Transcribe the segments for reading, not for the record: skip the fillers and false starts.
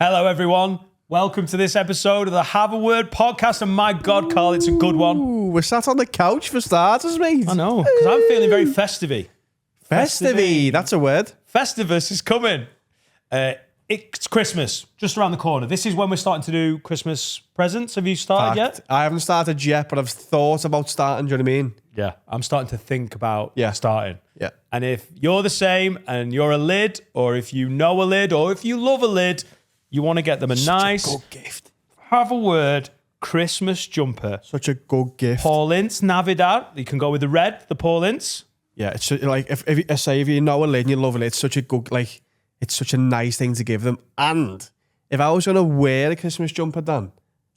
Hello, everyone. Welcome to this episode of the Have a Word podcast. And my God, Carl, it's a good one. Ooh, we're sat on the couch for starters, mate. I know, because I'm feeling very festive-y. Festive-y, that's a word. Festivus is coming. It's Christmas, just around the corner. This is when we're starting to do Christmas presents. Have you started yet? I haven't started yet, but I've thought about starting, do you know what I mean? Yeah, I'm starting to think about starting. Yeah. And if you're the same and you're a lid, or if you know a lid, or if you love a lid, you want to get them a nice good gift. Have a Word Christmas jumper. Such a good gift. Paul Ince, Navidad. You can go with the red, the Paul Ince. Yeah, it's like if you know a lid and you love it, it's such a good, like, it's such a nice thing to give them. And if I was going to wear a Christmas jumper, Dan,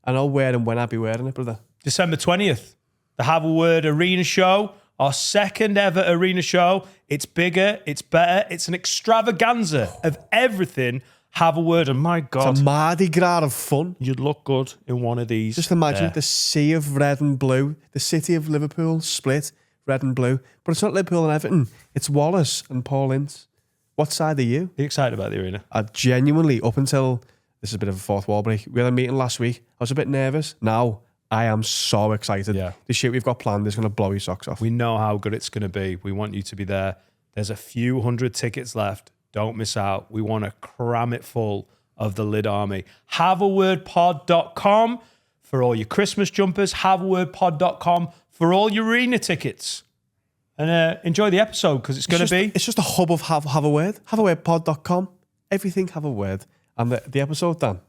I know where and when I'd be wearing it, brother. December 20th, the Have a Word Arena Show, our second ever arena show. It's bigger, it's better, it's an extravaganza of everything. Have a Word, and my God. It's a Mardi Gras of fun. You'd look good in one of these. Just imagine the sea of red and blue, the city of Liverpool split, red and blue. But it's not Liverpool and Everton, it's Wallace and Paul Ince. What side are you? Are you excited about the arena? I genuinely, up until, this is a bit of a fourth wall break, we had a meeting last week, I was a bit nervous. Now, I am so excited. Yeah. The shit we've got planned is going to blow your socks off. We know how good it's going to be. We want you to be there. There's a few hundred tickets left. Don't miss out. We want to cram it full of the Lid Army. HaveAWordPod.com for all your Christmas jumpers. HaveAWordPod.com for all your arena tickets. And enjoy the episode, because it's going to be... It's just a hub of have a word. HaveAWordPod.com. Everything have a word. And the episode, Dan,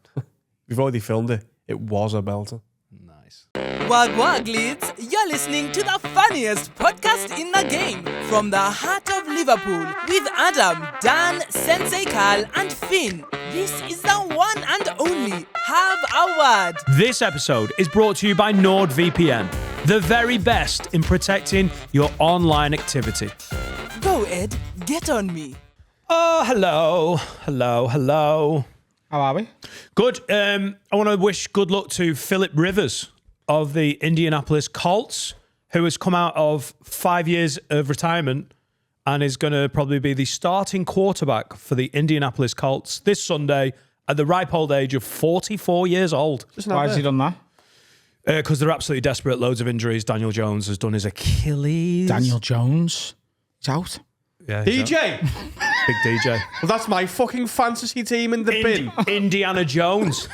we've already filmed it. It was a belter. Nice. Wag wag leads, you're listening to the funniest podcast in the game from the heart of Liverpool with Adam, Dan, Sensei Carl and Finn. This is the one and only Have a Word. This episode is brought to you by NordVPN, the very best in protecting your online activity. Go Ed, get on me. Oh, hello. How are we? Good. I want to wish good luck to Philip Rivers of the Indianapolis Colts, who has come out of 5 years of retirement and is going to probably be the starting quarterback for the Indianapolis Colts this Sunday at the ripe old age of 44 years old. Why has he done that? Because they're absolutely desperate. Loads of injuries. Daniel Jones has done his Achilles. Daniel Jones. He's out. Yeah, he's DJ. out. Big DJ. Well, that's my fucking fantasy team in the bin. Indiana Jones.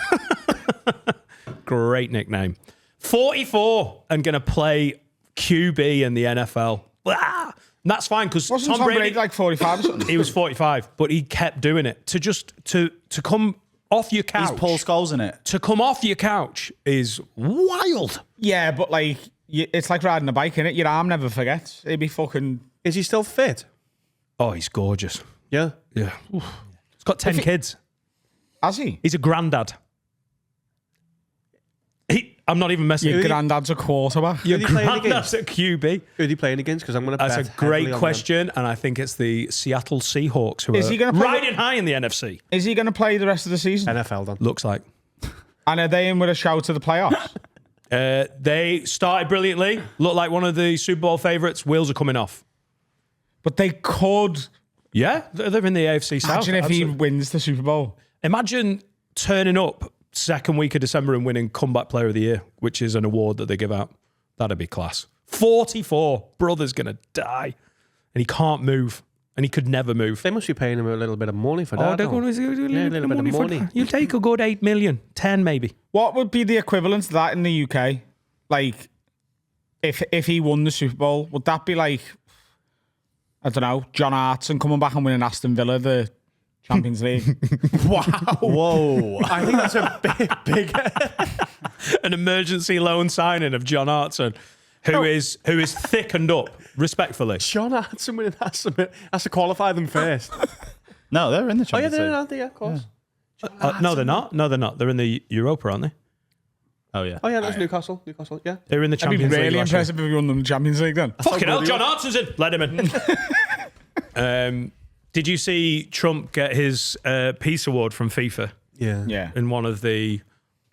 Great nickname. 44 and going to play QB in the NFL. And that's fine, because Wasn't Tom Brady like 45 or something? He was 45, but he kept doing it. To come off your couch. He's Paul Scholes in it. To come off your couch is wild. Yeah, but like, it's like riding a bike, innit? Your arm never forgets. He'd be fucking... Is he still fit? Oh, he's gorgeous. Yeah. Yeah. Oof. He's got 10 kids. Has he? He's a granddad. I'm not even messing. Your granddad's a quarterback. Your Who'd he play granddad's a QB. Who'd he playing against? Because I'm going to That's a great question, and I think it's the Seattle Seahawks who Is he gonna play riding high in the NFC. Is he going to play the rest of the season? NFL, Dan. Looks like. And are they in with a shout to the playoffs? They started brilliantly. Look like one of the Super Bowl favourites. Wheels are coming off. But they could... Yeah, they're in the AFC South. Imagine if he wins the Super Bowl. Imagine turning up second week of December and winning Comeback Player of the Year, which is an award that they give out. That'd be class. 44. Brother's going to die. And he can't move. And he could never move. They must be paying him a little bit of money for that. They're going to a little bit of money. You'll take a good 8 million. 10 maybe. What would be the equivalent to that in the UK? Like, if he won the Super Bowl, would that be like, I don't know, John Hartson coming back and winning Aston Villa the Champions League? Wow. Whoa. I think that's a big... An emergency loan signing of John Hartson, who is thickened up, respectfully. John Hartson winning has to qualify them first. No, they're in the Oh, yeah, Champions they're League. aren't they? Yeah, of course. No, they're not. No, they're not. They're in the Europa, aren't they? Oh, yeah. Oh, yeah, that's Newcastle. Yeah. They're in the That'd be Champions League. really last year. impressive if he won them the Champions League then. Fucking hell, John Hartson's in. Let him in. Did you see Trump get his peace award from FIFA? Yeah. In one of the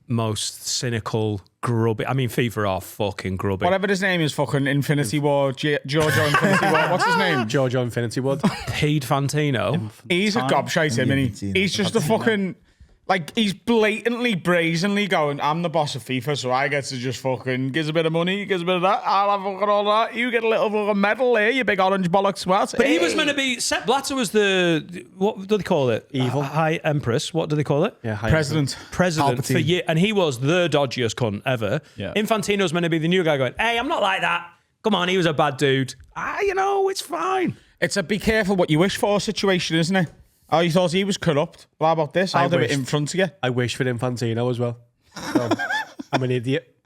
most cynical, grubby... I mean, FIFA are fucking grubby. Whatever his name is, fucking Infinity War, Giorgio Infinity War. What's his name? Giorgio Infinity Wood. Pete Fantino. He's a gobshite, him, isn't he? He's just a fucking... Like, he's blatantly, brazenly going, I'm the boss of FIFA, so I get to just fucking gives a bit of money, gives a bit of that, I'll have fucking all that. You get a little fucking medal here, you big orange bollocks what? But he was meant to be. Sepp Blatter was the what do they call it? Evil. High Empress. What do they call it? Yeah, President. President for Palpatine. years, and he was the dodgiest cunt ever. Yeah. Infantino's meant to be the new guy going, hey, I'm not like that. Come on, he was a bad dude. It's fine. It's a be careful what you wish for situation, isn't it? Oh, you thought he was corrupt? Well, how about this? I'll do it in front of you. I wish for Infantino as well. So, I'm an idiot.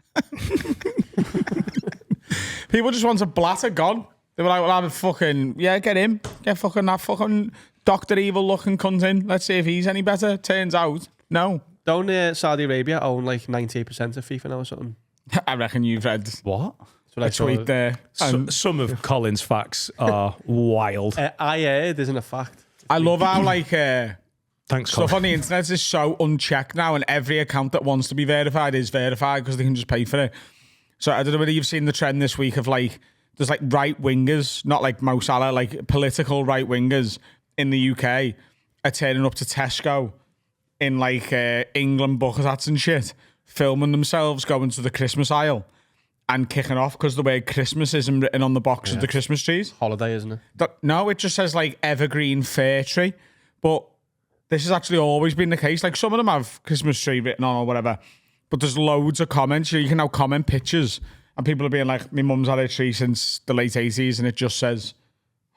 People just want a Blatter gone. They were like, well, I'm fucking, yeah, get him. Get fucking that fucking Dr. Evil looking cunt in. Let's see if he's any better. Turns out, no. Don't Saudi Arabia own like 98% of FIFA now or something? I reckon you've read What? That's what I a tweet saw. there. Some of Colin's facts are wild. I heard isn't a fact. I love how, like, Thanks, stuff Colin. on the internet is so unchecked now, and every account that wants to be verified is verified because they can just pay for it. So I don't know whether you've seen the trend this week of like, there's like right wingers, not like Mo Salah, like political right wingers in the UK are turning up to Tesco in like England bucket hats and shit, filming themselves going to the Christmas aisle and kicking off because the word Christmas isn't written on the box of the Christmas trees. Holiday, isn't it? No, it just says like evergreen fair tree. But this has actually always been the case. Like some of them have Christmas tree written on or whatever. But there's loads of comments. You can now comment pictures. And people are being like, my mum's had a tree since the late 80s and it just says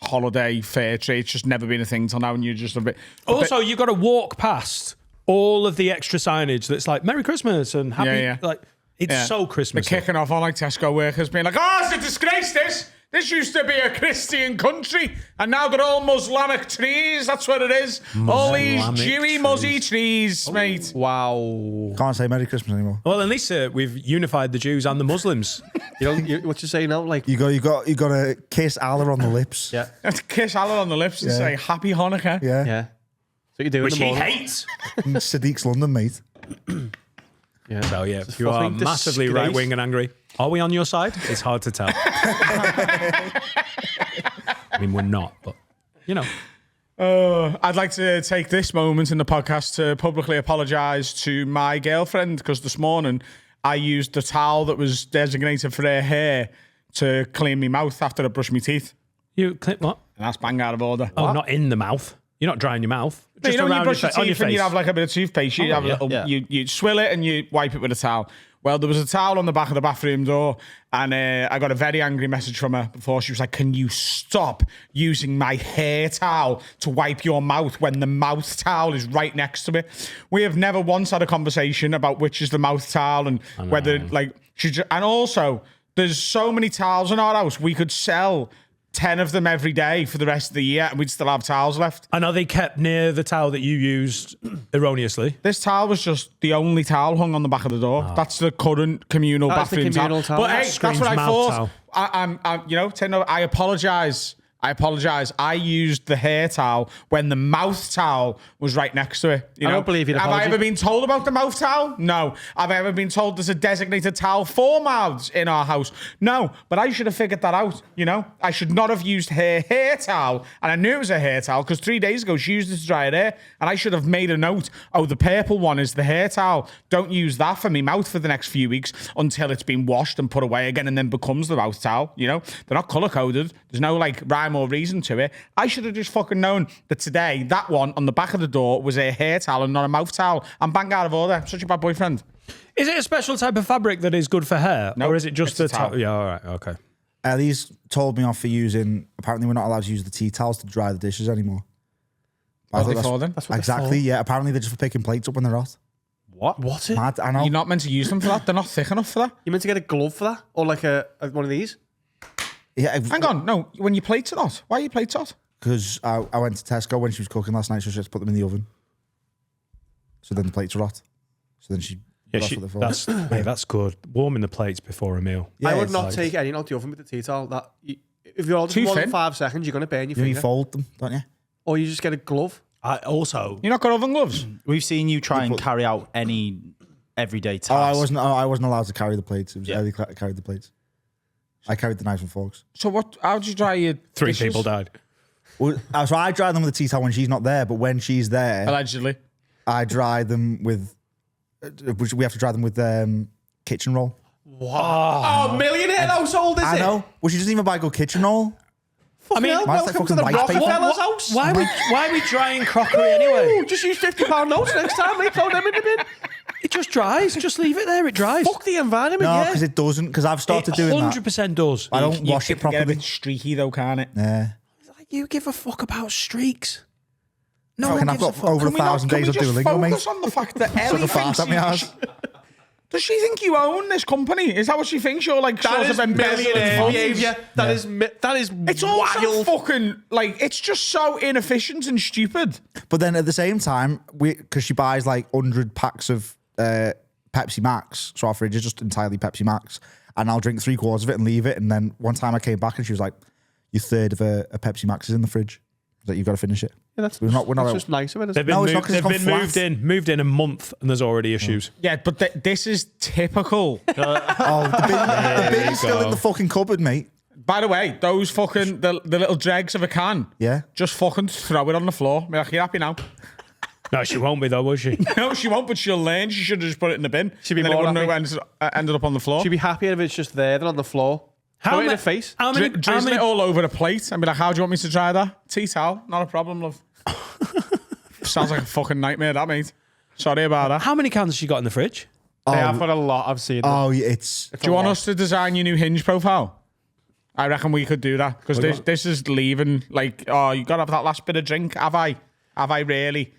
holiday fair tree. It's just never been a thing till now and you're just a bit... Also, you've got to walk past all of the extra signage that's like Merry Christmas and Happy. Yeah. Like, it's so They're Christmas. kicking off on like Tesco workers being like, oh, it's a disgrace this. This used to be a Christian country and now they're all Muslimic trees. That's what it is. All these Muslimic Jewy, muzzy trees, mate. Wow. Can't say Merry Christmas anymore. Well, at least we've unified the Jews and the Muslims. What you say now? Like, You got to kiss Allah on the lips. yeah, Let's kiss Allah on the lips and Yeah. say Happy Hanukkah. Yeah. yeah. So you do Which in the he morning. hates. Sadiq's London, mate. Yeah. So, yeah, It's a you are fucking massively disgrace. right wing and angry. Are we on your side? It's hard to tell. I mean, we're not, but, you know. I'd like to take this moment in the podcast to publicly apologise to my girlfriend because this morning I used the towel that was designated for her hair to clean my mouth after I brushed my teeth. You clip what? And that's bang out of order. Oh, not in the mouth. You're not drying your mouth. But you know, when you brush your on your teeth and you face. have like a bit of toothpaste, you have a little, yeah. you swill it and you wipe it with a towel. Well, there was a towel on the back of the bathroom door, and I got a very angry message from her before. She was like, "Can you stop using my hair towel to wipe your mouth when the mouth towel is right next to it?" We have never once had a conversation about which is the mouth towel and whether like and also there's so many towels in our house we could sell 10 of them every day for the rest of the year and we'd still have towels left. And are they kept near the towel that you used erroneously? This towel was just the only towel hung on the back of the door. That's the current communal That's the bathroom communal towel. But That hey, that's screams what I mouth thought. towel. I'm Tino, I apologise. I used the hair towel when the mouth towel was right next to it. You I know? don't believe you'd Have I apology. ever been told about the mouth towel? No. Have I ever been told there's a designated towel for mouths in our house? No. But I should have figured that out, you know? I should not have used her hair towel. And I knew it was a hair towel because 3 days ago she used it to dry her hair. And I should have made a note. Oh, the purple one is the hair towel. Don't use that for me mouth for the next few weeks until it's been washed and put away again and then becomes the mouth towel, you know? They're not colour-coded. There's no, like, rhyme or reason to it. I should have just fucking known that today, that one on the back of the door was a hair towel and not a mouth towel. I'm bang out of order. I'm such a bad boyfriend. Is it a special type of fabric that is good for hair? No, or is it just it's a a towel. towel? Yeah, all right, okay. Ellie's told me off for using. Apparently, we're not allowed to use the tea towels to dry the dishes anymore. I What thought are they for then? Exactly. Yeah. Apparently, they're just for picking plates up when they're hot. What? Mad. I know. You're not meant to use them for that. They're not thick enough for that. You meant to get a glove for that? Or like a one of these? Yeah. Hang on. No, when your plates are hot. Why are your plates hot? Because I went to Tesco when she was cooking last night, so she had to put them in the oven. So then the plates were hot. So then she. Yeah, that's what they're for. that's good. Warming the plates before a meal. Yeah, I would it's not like- take any out the oven with the tea towel. If you're holding Too more than thin. 5 seconds, you're going to burn your You finger. fold them, don't you? Or you just get a glove. Also, You're not got oven gloves. we've seen you try and carry out any everyday task. I wasn't allowed to carry the plates. It was Ellie carried the plates. I carried the knives and forks. So what? How do you dry your 3 dishes? people died. Well, so I dry them with a tea towel when she's not there, but when she's there, Allegedly. I dry them with. We have to dry them with kitchen roll. Oh, millionaire household, is it? I know. Well, she doesn't even buy good kitchen roll. I mean, Mine's like fucking rice paper. house. Why are we drying crockery anyway? Ooh, just use £50 notes next time, mate. Throw them in the bin. It just dries. Just leave it there. It dries. Fuck the environment, No, yeah. because it doesn't. Because I've started It doing that. 100% does. I don't wash it Get a properly. bit streaky though, can't it? Yeah. Like, you give a fuck about streaks. No Fucking one I've gives a got fuck. over 1,000 days of Duolingo, mate. Focus on the fact that Sort Ellie of fast at my ass. Does she think you own this company? Is that what she thinks? You're like That sort is of embezzling millionaire funds? behaviour. That is It's also wild. fucking like it's just so inefficient and stupid. But then at the same time, because she buys like 100 packs of Pepsi Max, so our fridge is just entirely Pepsi Max, and I'll drink 3/4 of it and leave it. And then one time I came back and she was like, "Your third of a Pepsi Max is in the fridge. That you've got to finish it." Yeah, that's We're not that's just nice of it. They've been, No, it's not 'cause they've it's been gone moved in a month and there's already issues. Yeah, but this is typical. Oh, the bin's still in the fucking cupboard, mate. By the way, those fucking the little dregs of a can. Yeah. Just fucking throw it on the floor. Be like, you happy now? No, she won't be though, will she? No, she won't, but she'll learn. She should have just put it in the bin. She'd be And then more it wouldn't happy. have ended up on the floor. She'd be happier if it's just there than on the floor. Throw it in her face. How many, Drizzle it all over the plate and be like, how do you want me to try that? Tea towel, not a problem, love. Sounds like a fucking nightmare, that, mate. Sorry about that. how many cans has she got in the fridge? They have got a lot. I've seen them. Oh, it's. Do you want us to design your new Hinge profile? I reckon we could do that because this is leaving. Like, oh, you got to have that last bit of drink. Have I? Have I really?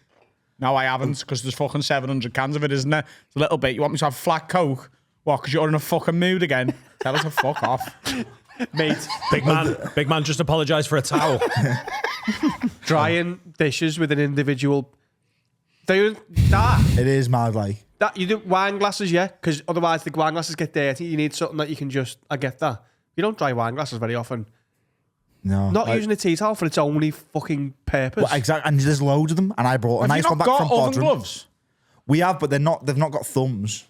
No, I haven't because there's fucking 700 cans of it, isn't there? It's a little bit. You want me to have flat Coke? What? Because you're in a fucking mood again? Tell us to fuck off. Mate, Big man just apologise for a towel. drying dishes with an individual. That It is mad, like. you do wine glasses, yeah, because otherwise the wine glasses get dirty. You need something that you can just. I get that. You don't dry wine glasses very often. No. Not like, using a tea towel for its only fucking purpose. Well, exactly. And there's loads of them. And I brought a Have nice you one not back got from oven Bodrum. gloves? We have, but they've not got thumbs.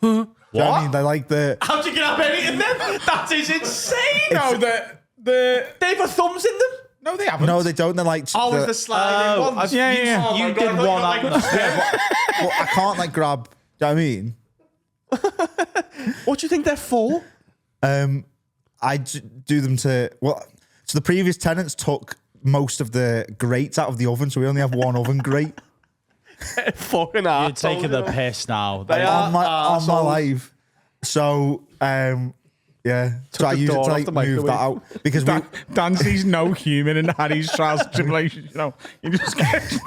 Do you know what I mean? They're like the. How'd you get up anything then? That is insane. No, They've got thumbs in them. no, they haven't. No, they don't. They're like. Oh, it's the sliding ones. yeah. You did one out. Well, I can't like grab. Do you know what I mean? What do you think they're for? I do them to. Well, so the previous tenants took most of the grates out of the oven, so we only have one oven grate Fucking You're taking the piss now. They are on my arseholes. life. So yeah, so I the use it door to off like the move that microwave. out because we. Dan sees no human in Harry's trials and tribulations. You know, he just gets.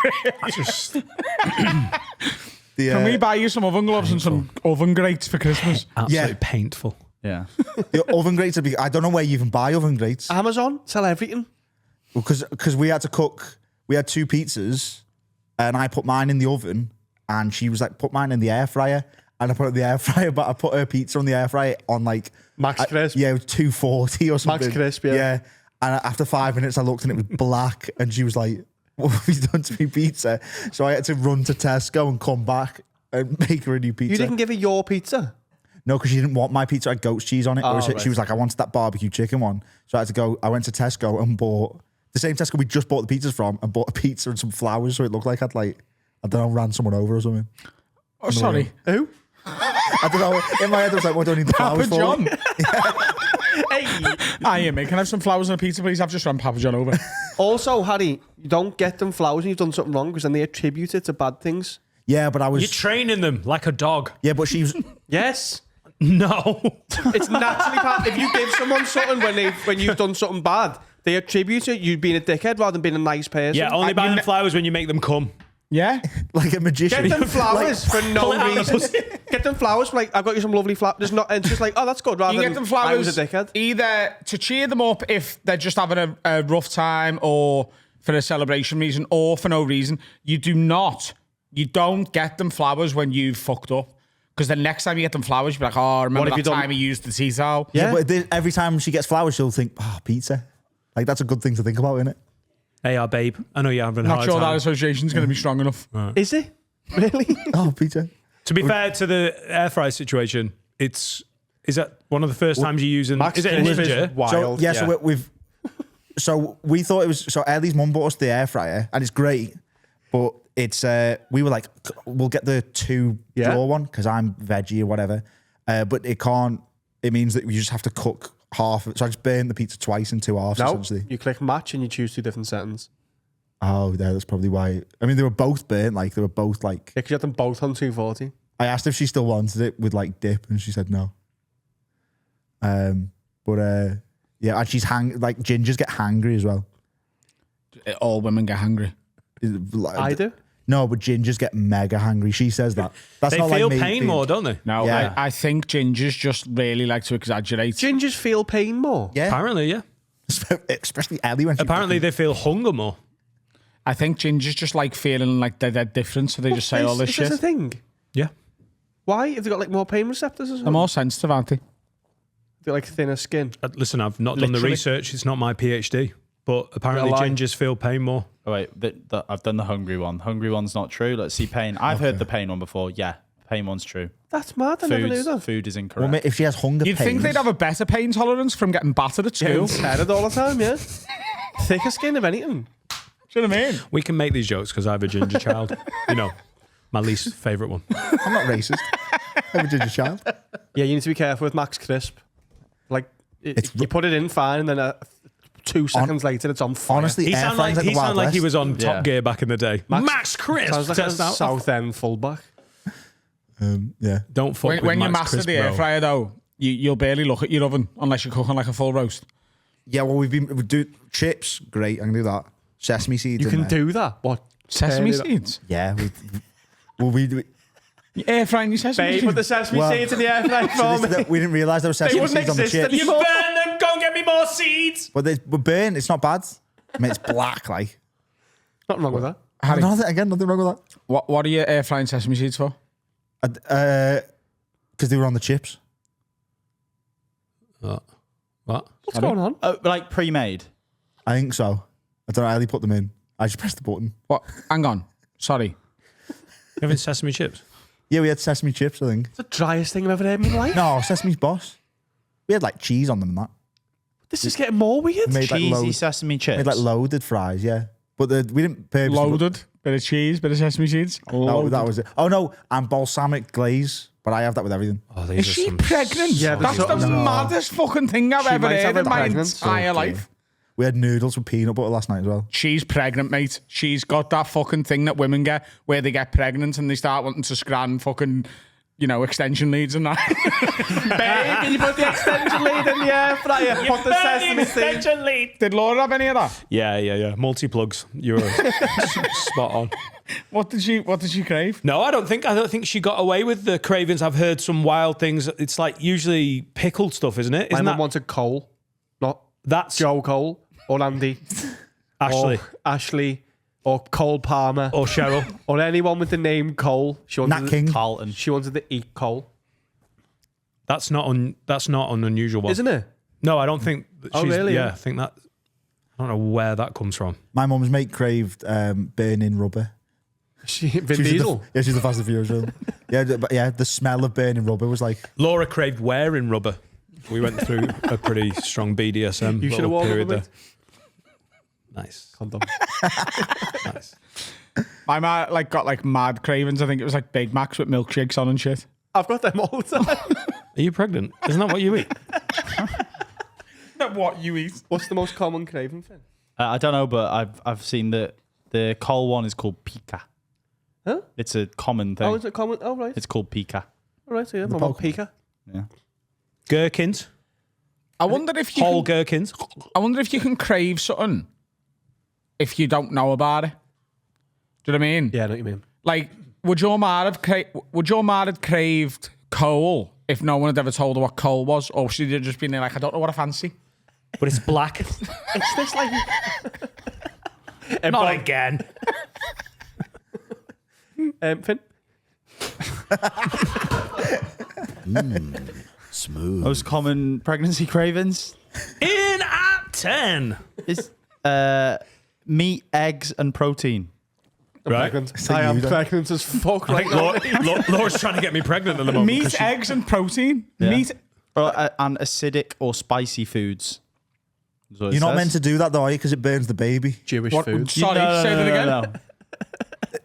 The, Can we buy you some oven gloves and some oven grates for Christmas? Absolutely Yeah. painful. Yeah. the oven grates? I don't know where you even buy oven grates Amazon sell everything. because we had to cook. We had 2 pizzas, and I put mine in the oven, and she was like, "Put mine in the air fryer." And I put it in the air fryer, but I put her pizza on the air fryer on like Max Crisp. Yeah, it was 240 or something. Crisp, yeah. Yeah. And after 5 minutes, I looked and it was black, and she was like, "What have you done to me pizza?" So I had to run to Tesco and come back and make her a new pizza. You didn't give her your pizza. No, because she didn't want my pizza. I had goat's cheese on it. right. She was like, "I wanted that barbecue chicken one." So I had to go. I went to Tesco and bought the same Tesco we just bought the pizzas from, and bought a pizza and some flowers, so it looked like I'd like, I don't know, ran someone over or something. Oh, sorry. Who? I don't know. In my head, I was like, "What do I need the Papa flowers for?" John. Hey. Hiya, mate. Can I have some flowers and a pizza, please? I've just run Papa John over. Also, Harry, you don't get them flowers when you've done something wrong because then they attribute it to bad things. Yeah, but I was. You're training them like a dog. Yeah, but she was. Yes. No. It's naturally bad. If you give someone something when you've done something bad, they attribute it you being a dickhead rather than being a nice person. Yeah, only buy them flowers when you make them come. Yeah? like a magician. Get them flowers for pull no it out of the reason. Get them flowers for like, I've got you some lovely flowers. There's not, and it's just like, oh, that's good. Rather You than get them flowers I was a dickhead. either to cheer them up if they're just having a rough time or for a celebration reason or for no reason. You don't get them flowers when you've fucked up. Because the next time you get them flowers, you'll be like, oh, remember have you that done? time he used the tea towel? Yeah, but every time she gets flowers, she'll think, "Oh, pizza." Like that's a good thing to think about, isn't it? Hey, babe. I know you're having a Not hard sure that time. association's going to be strong enough. Is it? Really? Oh, pizza. To be fair to the air fry situation, is that one of the first times you're using? Max Is it a Crisp is Ninja? wild. So we thought it was. So Ellie's mum bought us the air fryer, and it's great. But it's we were like, we'll get the 2 Yeah. draw one because I'm veggie or whatever. But it can't. It means that you just have to cook half. So I just burned the pizza twice in 2 halves. No, Essentially. you click match and you choose 2 different settings. Oh, yeah, that's probably why. I mean, they were both burnt. Like they were both like. Yeah, because you had them both on 240. I asked if she still wanted it with like dip, and she said no. But yeah, and she's like gingers get hangry as well. All women get hungry. I do. No, but gingers get mega hungry. She says that. That's They not feel like me pain being- more, don't they? No, Yeah. I think gingers just really like to exaggerate. Gingers feel pain more. Yeah, Apparently, yeah. especially Ellie when she Apparently, they feel hunger more. I think gingers just like feeling like they're different, so they just say all this Is shit. this a thing? Yeah. Why? Have they got like more pain receptors or They're something? more sensitive, aren't they? They're like thinner skin. Listen, I've not done the Literally. research. It's not my PhD. But apparently, Well, I- gingers feel pain more. Oh, wait, I've done the hungry one. Hungry one's not true. Let's see pain. I've heard the pain one before. Yeah, pain one's true. That's mad. I never knew that. Food is incorrect. Well, mate, if she has hunger You'd pains, think they'd have a better pain tolerance from getting battered at Getting school. tethered all the time, yeah. Thicker skin, if anything. Do you know what I mean? We can make these jokes because I have a ginger child. You know, my least favourite one. I'm not racist. I'm a ginger child. Yeah, you need to be careful with Max Crisp. Like, It's you put it in fine, and then 2 seconds later, it's on fire. Honestly, He air sounded frying's like, the he, Wild sounded like he West. was on Top Yeah. Gear back in the day. Max Crisp. sounds like a test out. South End fullback. Yeah. Don't fuck with When you Max master Crisp, the air bro. fryer, though, you'll barely look at your oven unless you're cooking like a full roast. Yeah, well, we do chips. Great, I can do that. Sesame seeds. You in can there. do that. What? Sesame Turn it up. seeds? Yeah. We do. You air frying your sesame Babe, seeds? put the sesame Well, seeds in the air fryer for me. We didn't realise there were They sesame wouldn't seeds on the exist chips. anymore. Burn them. Go and get me more seeds. But they were burnt. It's not bad. I mean, it's black. Like Nothing wrong with that. Harry, nothing wrong with that. what are your air frying sesame seeds for? Because they were on the chips. What? What's going on? Oh, like pre-made. I think so. I don't know how they put them in. I just pressed the button. What? Hang on. Sorry. You having sesame chips? Yeah, we had sesame chips. I think. It's the driest thing I've ever heard in my life. No, sesame's boss. We had like cheese on them and that. This is getting more weird. Made like, Cheesy sesame chips. made like loaded fries. Yeah, but we didn't purposely put- Loaded. Bit of cheese, bit of sesame seeds. No, Loaded. that was it. Oh no, and balsamic glaze. But I have that with everything. Oh, Is these are she some pregnant? Yeah, That's the no. maddest fucking thing I've She ever might have heard in been my pregnant. entire Okay. life. We had noodles with peanut butter last night as well. She's pregnant, mate. She's got that fucking thing that women get where they get pregnant and they start wanting to scran fucking, extension leads and that. Babe, can you put the extension lead in the air fryer? Put the sesame seeds. Did Laura have any of that? Yeah. Multi-plugs. You're spot on. What did she crave? No, I don't think she got away with the cravings. I've heard some wild things. It's like usually pickled stuff, isn't it? My Isn't mum that wanted Cole, not that's Joe Cole or Andy Ashley or Ashley or Cole Palmer or Cheryl? or anyone with the name Cole. She wanted Nat King. Carlton. She wanted to eat Cole, That's not an unusual one, isn't it? No, I don't think. That Oh, she's, really? Yeah, I think that. I don't know where that comes from. My mum's mate craved burning rubber. Vin She's Diesel. She's the Fast and Furious film. But the smell of burning rubber was like. Laura craved wearing rubber. We went through a pretty strong BDSM You should have little worn period rubber, there. mate. Nice, Condom. nice. My man got mad cravings. I think it was like Big Macs with milkshakes on and shit. I've got them all the time. Are you pregnant? Isn't that what you eat? What you eat? What's the most common craving thing? I don't know, but I've seen that the Cole one is called pica. Huh? It's a common thing. Oh, is it common? Oh, right. It's called pica. All right, so yeah, my mum Pika. Yeah. Gherkins, I wonder if you whole can, gherkins. I wonder if you can crave something if you don't know about it. Do you know what I mean? Yeah, I know what you mean. Like, would your ma have craved coal if no one had ever told her what coal was, or should have just been there like, I don't know what I fancy? But it's black. It's this like... Not again. Finn? Most common pregnancy cravings In at 10. is meat, eggs, and protein. Right. Pregnant. I am pregnant as fuck right now. Laura's trying to get me pregnant at the moment. 'cause Meat, she- eggs, and protein. Yeah. Meat. And acidic or spicy foods. Is what it You're not says. meant to do that though, are you? Because it burns the baby. Jewish What, food. sorry, say that again.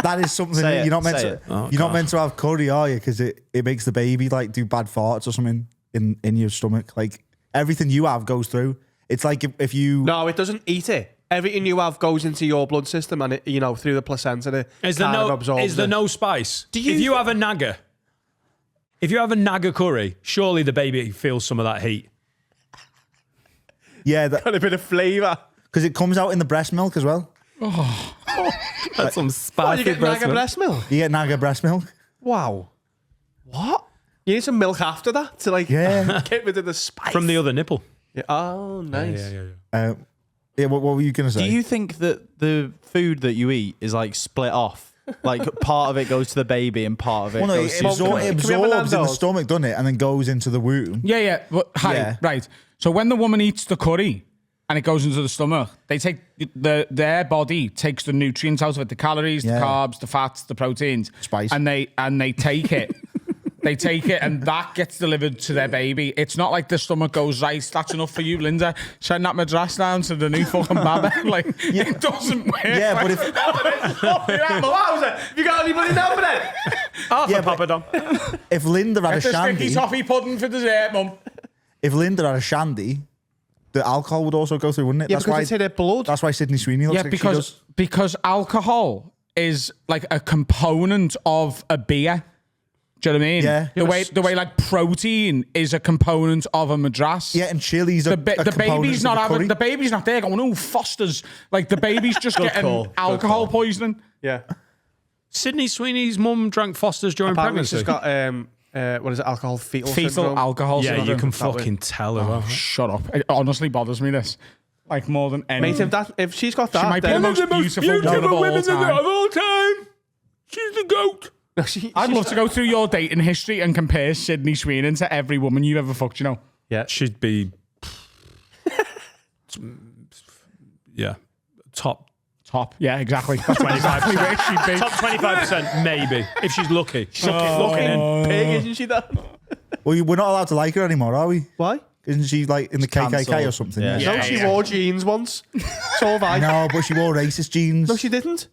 that is something Say that it, you're not meant say to. it. Oh, you're not God. meant to have curry, are you? Because it makes the baby like do bad farts or something in your stomach. Like everything you have goes through. It's like if you No, it doesn't eat it. Everything you have goes into your blood system, and it, through the placenta, it Is there kind of no absorbs is there it. no spice? you If you have a naga, curry, surely the baby feels some of that heat. yeah, Got a bit of flavour. because it comes out in the breast milk as well. That's some Oh, spicy you get naga breast milk? You get naga breast milk. Wow. What? You need some milk after that to Yeah. get rid of the spice. from the other nipple. Yeah. Oh, nice. Yeah, what were you gonna say? Do you think that the food that you eat is like split off? Like part of it goes to the baby and part of it well, no, goes it, to absor- it Can we have absorbs in the Nando's? stomach, doesn't it, and then goes into the womb. Yeah. But, Yeah. right. So when the woman eats the curry and it goes into the stomach, they take their body takes the nutrients out of it, the calories, Yeah. the carbs, the fats, the proteins, Spice. and they take it. They take it and that gets delivered to their baby. It's not like the stomach goes, right, that's enough for you, Linda. Send that madras down to the new fucking baba. Like, it doesn't work. Yeah, like, but if Have you got any money now for that? yeah, but if Linda had a Get the sticky shandy, toffee pudding for dessert, mum. if Linda had a shandy, the alcohol would also go through, wouldn't it? Yeah, because it's in her blood. That's why Sydney Sweeney looks Yeah, like she does. because alcohol is like a component of a beer. Do you know what I mean? Yeah. The way like protein is a component of a madras. Yeah, and chili's a The baby's not having. The baby's not there going, oh, Foster's. Like the baby's just getting call. Good alcohol poisoning. Yeah. Sydney Sweeney's mum drank Foster's during Apparently pregnancy. she's got, what is it, alcohol fetal syndrome? Alcohol. yeah, you syndrome. can fucking tell as well. Shut up. It honestly bothers me this. Like more than Mate, anything. if she's got that, She might be the then... most beautiful woman of all time. all time. She's the goat. No, I'd love to go through your dating history and compare Sydney Sweeney to every woman you've ever fucked, you know. Yeah. She'd be, yeah, top Yeah, exactly. That's exactly where she'd be. top 25% maybe if she's lucky. She's looking in. Pig, isn't she that? Well, we're not allowed to like her anymore, are we? Why? Isn't she like in the KKK or cancelled. something? Yeah. No, she wore jeans once. So have I. No, but she wore racist jeans. No, she didn't.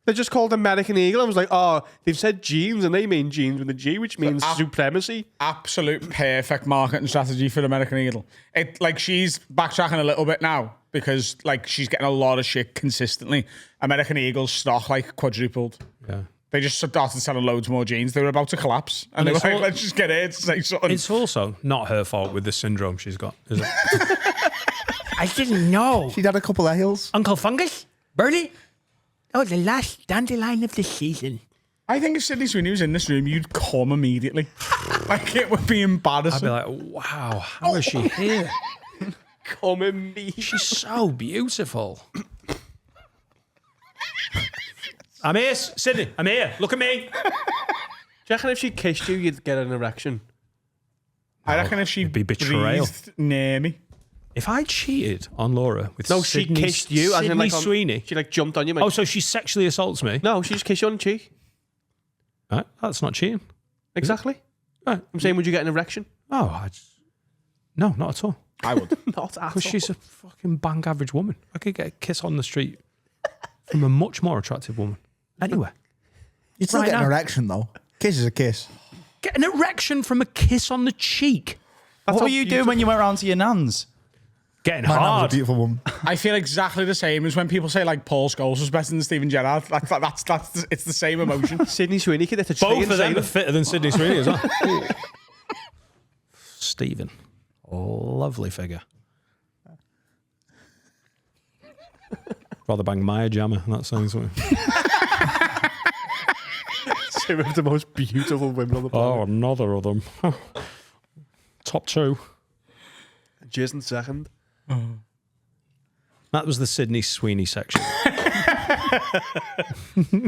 They're just called American Eagle. I was like, oh, they've said jeans and they mean jeans with a G, which means supremacy. Absolute perfect marketing strategy for American Eagle. It like she's backtracking a little bit now because like she's getting a lot of shit consistently. American Eagle's stock like quadrupled. Yeah. They just started selling loads more jeans. They were about to collapse, and they were it's like, all- "Let's just get it to say something." It's also not her fault with the syndrome she's got, is it? I didn't know. She'd had a couple of ales. Uncle Fungus? Burley? Oh, the last dandelion of the season. I think if Sydney Sweeney was in this room, you'd come immediately. Like it would be I'd embarrassing. be like, wow, how is she here? Come in me. She's so beautiful. I'm here, Sydney. I'm here. Look at me. Do you reckon if she kissed you, you'd get an erection? I reckon if she It'd be betrayal. breathed near me, If I cheated on Laura with No, Sydney, she kissed you. As in, Sydney like, Sweeney. She like jumped on you. Oh, so she sexually assaults me? No, she just kissed you on the cheek. Right, that's not cheating. Exactly. Right. I'm saying, would you get an erection? Oh, no, not at all. I would. Not at Because she's a fucking bang average woman. I could get a kiss on the street from a much more attractive woman. Anyway, You'd still Right get an now. erection though. Kiss is a kiss. get an erection from a kiss on the cheek. What were you doing when you went round to your nan's? Getting My nan was a hard. beautiful woman. I feel exactly the same as when people say like Paul Scholes was better than Steven Gerrard. That's it's the same emotion. Sydney Sweeney could hit a tree Both and of them save are it. fitter than Sydney Sweeney as well. Stephen. Lovely figure. Rather bang Maya Jammer. That sounds something. Two of the most beautiful women on the planet. Oh, another of them. Top two. Jason second. That was the Sydney Sweeney section.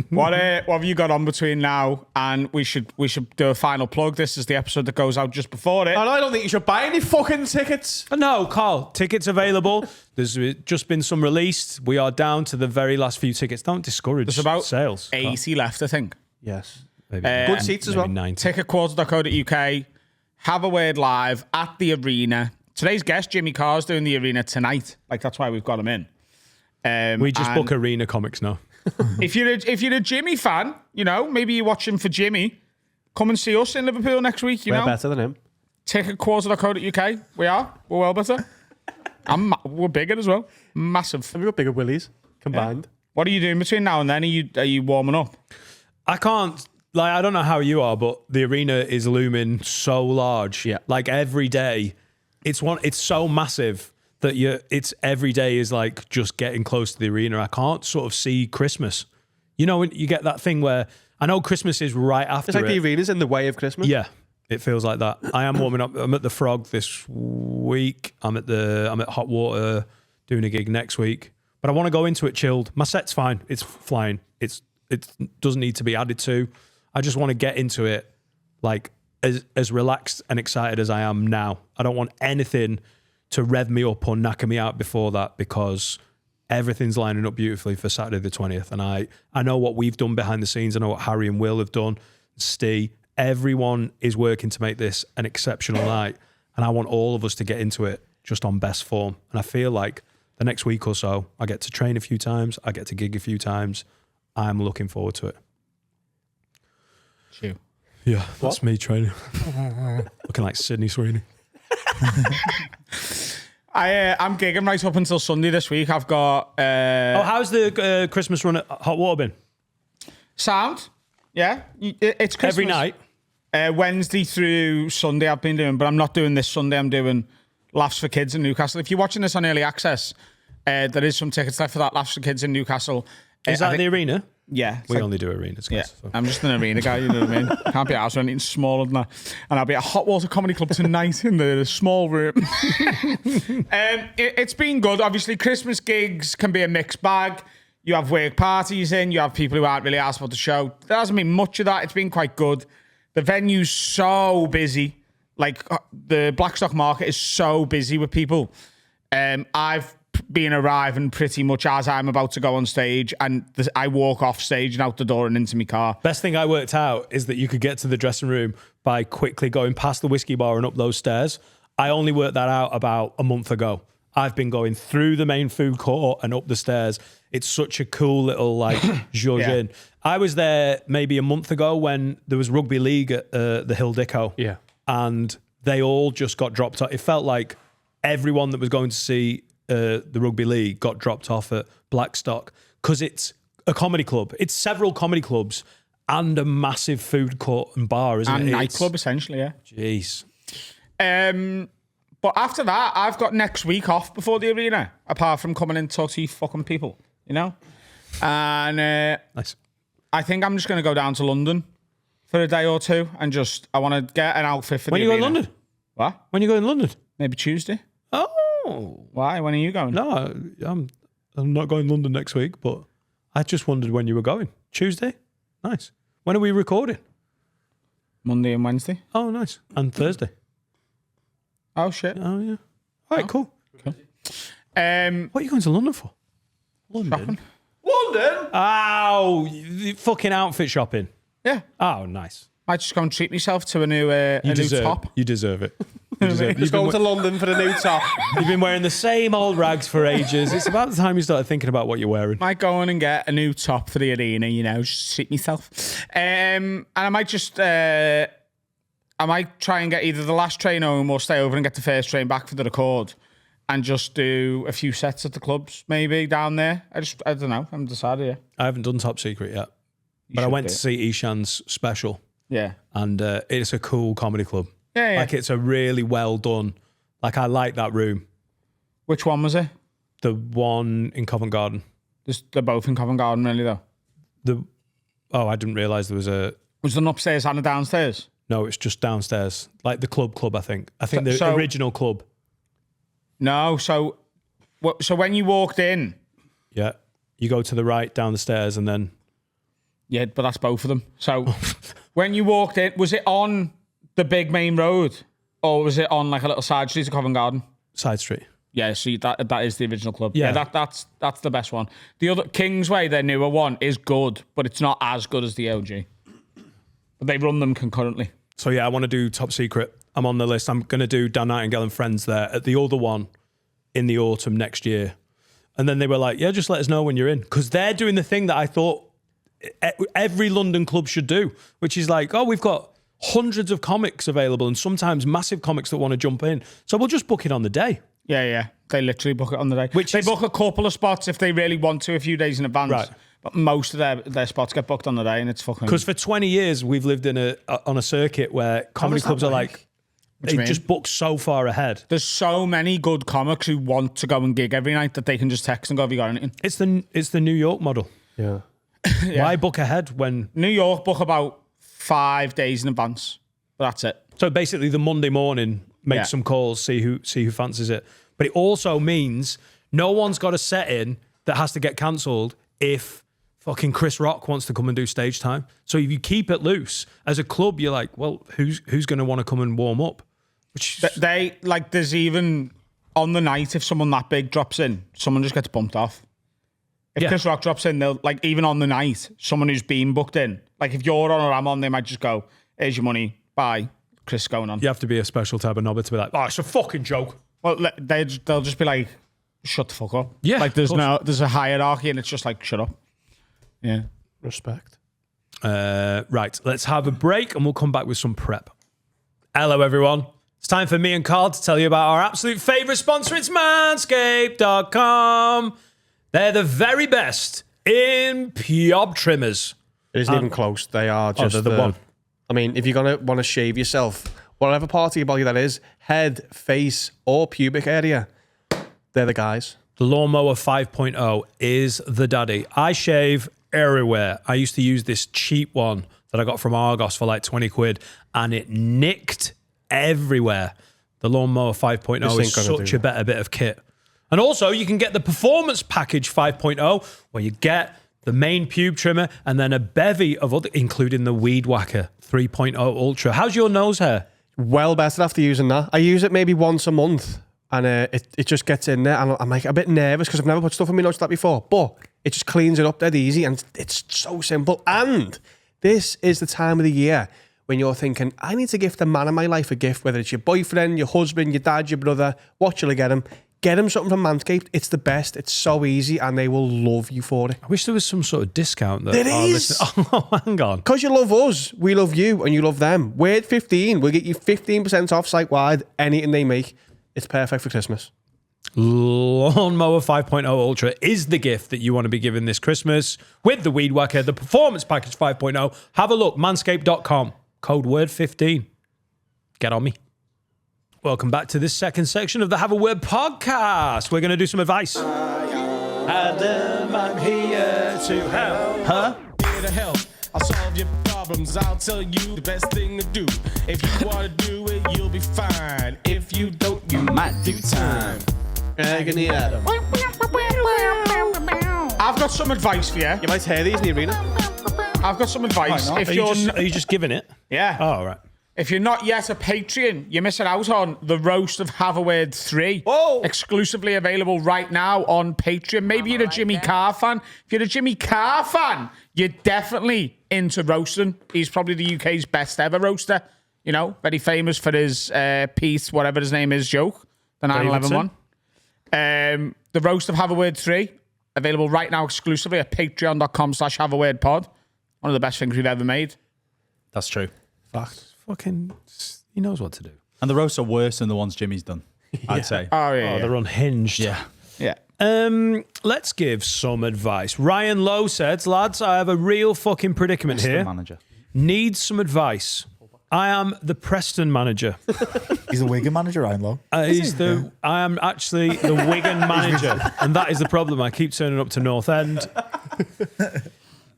What have you got on between now and we should do a final plug? This is the episode that goes out just before it. And I don't think you should buy any fucking tickets. No, Carl, tickets available. There's just been some released. We are down to the very last few tickets. Don't discourage There's about sales. Carl. 80 left, I think. Yes. Maybe, Good seats as maybe well. 90. Ticketquarter.co.uk. Have a word live at the arena. Today's guest, Jimmy Carr's doing the arena tonight. Like, that's why we've got him in. We just and book arena comics now. if you're a Jimmy fan, maybe you're watching for Jimmy. Come and see us in Liverpool next week. We're better than him. Ticketquarter.co.uk. We're well better. We're bigger as well. Massive. Have we got bigger willies combined? Yeah. What are you doing between now and then? Are you warming up? I can't. I don't know how you are, but the arena is looming so large. Yeah. Like every day, it's so massive that it's every day is like just getting close to the arena. I can't sort of see Christmas. When you get that thing where I know Christmas is right after It's like the arena's in the way of Christmas. Yeah, it feels like that. I am warming up. I'm at the Frog this week. I'm at Hot Water doing a gig next week. But I want to go into it chilled. My set's fine. It's flying. It doesn't need to be added to. I just want to get into it like as relaxed and excited as I am now. I don't want anything to rev me up or knacker me out before that, because everything's lining up beautifully for Saturday the 20th. And I know what we've done behind the scenes. I know what Harry and Will have done. Steve. Everyone is working to make this an exceptional night. And I want all of us to get into it just on best form. And I feel like the next week or so, I get to train a few times. I get to gig a few times. I'm looking forward to it. You. Yeah, that's me training. Looking like Sydney Sweeney. I'm gigging right up until Sunday this week. I've got... how's the Christmas run at Hot Water been? Sound. Yeah. It's Christmas. Every night? Wednesday through Sunday I've been doing, but I'm not doing this Sunday. I'm doing Laughs for Kids in Newcastle. If you're watching this on Early Access, there is some tickets left for that Laughs for Kids in Newcastle. Is that the arena? Yeah. We only do arenas. Yeah, Guys, so. I'm just an arena guy, you know what I mean? Can't be asked for anything smaller than that. And I'll be at Hot Water Comedy Club tonight in the small room. It's been good. Obviously, Christmas gigs can be a mixed bag. You have work parties in, you have people who aren't really asked about the show. There hasn't been much of that. It's been quite good. The venue's so busy. The Blackstock Market is so busy with people. I've been arriving pretty much as I'm about to go on stage, and I walk off stage and out the door and into my car. Best thing I worked out is that you could get to the dressing room by quickly going past the whiskey bar and up those stairs. I only worked that out about a month ago. I've been going through the main food court and up the stairs. It's such a cool little zhuzh in. I was there maybe a month ago when there was rugby league at the Hill Dicko. Yeah. And they all just got dropped off. It felt like everyone that was going to see the rugby league got dropped off at Blackstock, because it's a comedy club. It's several comedy clubs and a massive food court and bar, isn't it? And nightclub, essentially, yeah. Jeez. But after that, I've got next week off before the arena, apart from coming in to talk to you fucking people, And Nice. I think I'm just going to go down to London for a day or two and I want to get an outfit for When the you go arena. in London? What? When you go in London? Maybe Tuesday. Oh. Why? When are you going? No, I'm not going to London next week, but I just wondered when you were going. Tuesday? Nice. When are we recording? Monday and Wednesday. Oh, nice. And Thursday. Oh, shit. Oh, yeah. All right, cool. What are you going to London for? Shopping. London? Oh, the fucking outfit shopping. Yeah. Oh, nice. Might just go and treat myself to a new top. You deserve it. You deserve it. Just going to London for the new top. You've been wearing the same old rags for ages. It's about the time you started thinking about what you're wearing. Might go in and get a new top for the arena, just treat myself. And I might just... I might try and get either the last train home or stay over and get the first train back for the record and just do a few sets at the clubs, maybe down there. I don't know. I'm decided, yeah. I haven't done Top Secret yet, but I went to see Ishan's special. Yeah. And it's a cool comedy club. Yeah. Like, it's a really well done. Like, I like that room. Which one was it? The one in Covent Garden. They're both in Covent Garden, really, though. I didn't realise there was a... Was there an upstairs and a downstairs? No, it's just downstairs. Like the club, I think. I think the original club. No, so when you walked in... Yeah. You go to the right, down the stairs, and then... Yeah, but that's both of them. So when you walked in, was it on the big main road? Or was it on like a little side street to Covent Garden? Side street. Yeah, see, that is the original club. Yeah. That's the best one. The other, Kingsway, their newer one, is good, but it's not as good as the OG. But they run them concurrently. So yeah, I want to do Top Secret. I'm on the list. I'm going to do Dan Nightingale and Friends there at the other one in the autumn next year. And then they were like, yeah, just let us know when you're in. Because they're doing the thing that I thought every London club should do, which is like, we've got hundreds of comics available and sometimes massive comics that want to jump in. So we'll just book it on the day. Yeah. They literally book it on the day. They is- book a couple of spots if they really want to a few days in advance. Right. But most of their spots get booked on the day, and it's fucking... Because for 20 years, we've lived on a circuit where comedy clubs are like, they mean? just book so far ahead. There's so many good comics who want to go and gig every night that they can just text and go, have you got anything? It's the New York model. Yeah. Why book ahead when... New York book about 5 days in advance. That's it. So basically the Monday morning, make some calls, see who fancies it. But it also means no one's got a set in that has to get cancelled if fucking Chris Rock wants to come and do stage time. So if you keep it loose, as a club, you're like, well, who's going to want to come and warm up? Which They, like, there's even on the night, if someone that big drops in, someone just gets bumped off. If Chris Rock drops in, they'll, like, even on the night, someone who's been booked in, like, if you're on or I'm on, they might just go, here's your money, bye, Chris is going on. you have to be a special type of knobber to be like, it's a fucking joke. Well, they'll just be like, shut the fuck up. Yeah, like, there's a hierarchy and it's just like, shut up. Yeah. Respect. Right, let's have a break and we'll come back with some prep. Hello, everyone. It's time for me and Carl to tell you about our absolute favourite sponsor. It's Manscaped.com. They're the very best in pube trimmers. It isn't even close. They are just they're the one. I mean, if you're going to want to shave yourself, whatever part of your body that is, head, face, or pubic area, they're the guys. The Lawnmower 5.0 is the daddy. I shave everywhere. I used to use this cheap one that I got from Argos for like 20 quid and it nicked everywhere. The Lawnmower 5.0 is such a better bit of kit. And also you can get the Performance Package 5.0 where you get the main pube trimmer and then a bevy of other, including the Weed Whacker 3.0 Ultra. How's your nose hair? Well better after using that. I use it maybe once a month and it just gets in there and I'm like a bit nervous because I've never put stuff in my nose like that before, but it just cleans it up dead easy and it's so simple. And this is the time of the year when you're thinking, I need to gift the man in my life a gift, whether it's your boyfriend, your husband, your dad, your brother, what shall I get him? Get him something from Manscaped. It's the best. It's so easy and they will love you for it. I wish there was some sort of discount. There is. Oh, hang on. Because you love us, we love you and you love them. Word 15 will get you 15% off site-wide, anything they make. It's perfect for Christmas. Lawnmower 5.0 Ultra is the gift that you want to be giving this Christmas with the Weed Whacker, the Performance Package 5.0. Have a look, manscaped.com. Code word 15. Get on me. Welcome back to this second section of the Have a Word podcast. We're going to do some advice. Adam, I'm here to help. Huh? Here to help. I'll solve your problems. I'll tell you the best thing to do. If you want to do it, you'll be fine. If you don't, you might do time. Agony Adam. I've got some advice for you. You might hear these in the arena. I've got some advice. If Are you just giving it? yeah. Oh, right. If you're not yet a Patreon, you're missing out on the roast of Have a Word 3. Whoa. Exclusively available right now on Patreon. Maybe you're a Jimmy Carr fan. If you're a Jimmy Carr fan, you're definitely into roasting. He's probably the UK's best ever roaster. You know, very famous for his Pete, whatever his name is, joke. The 9/11 one. The roast of Have a Word 3. Available right now exclusively at patreon.com/haveawordpod. One of the best things we've ever made. That's true. Fucking, he knows what to do. And the roasts are worse than the ones Jimmy's done, I'd say. Oh, yeah. Oh, they're unhinged. Yeah. Yeah. Let's give some advice. Ryan Lowe said, lads, I have a real fucking predicament That's the here. manager. Need some advice. I am the Preston manager. He's the Wigan manager, Ryan Lowe. I am actually the Wigan manager. And that is the problem. I keep turning up to North End.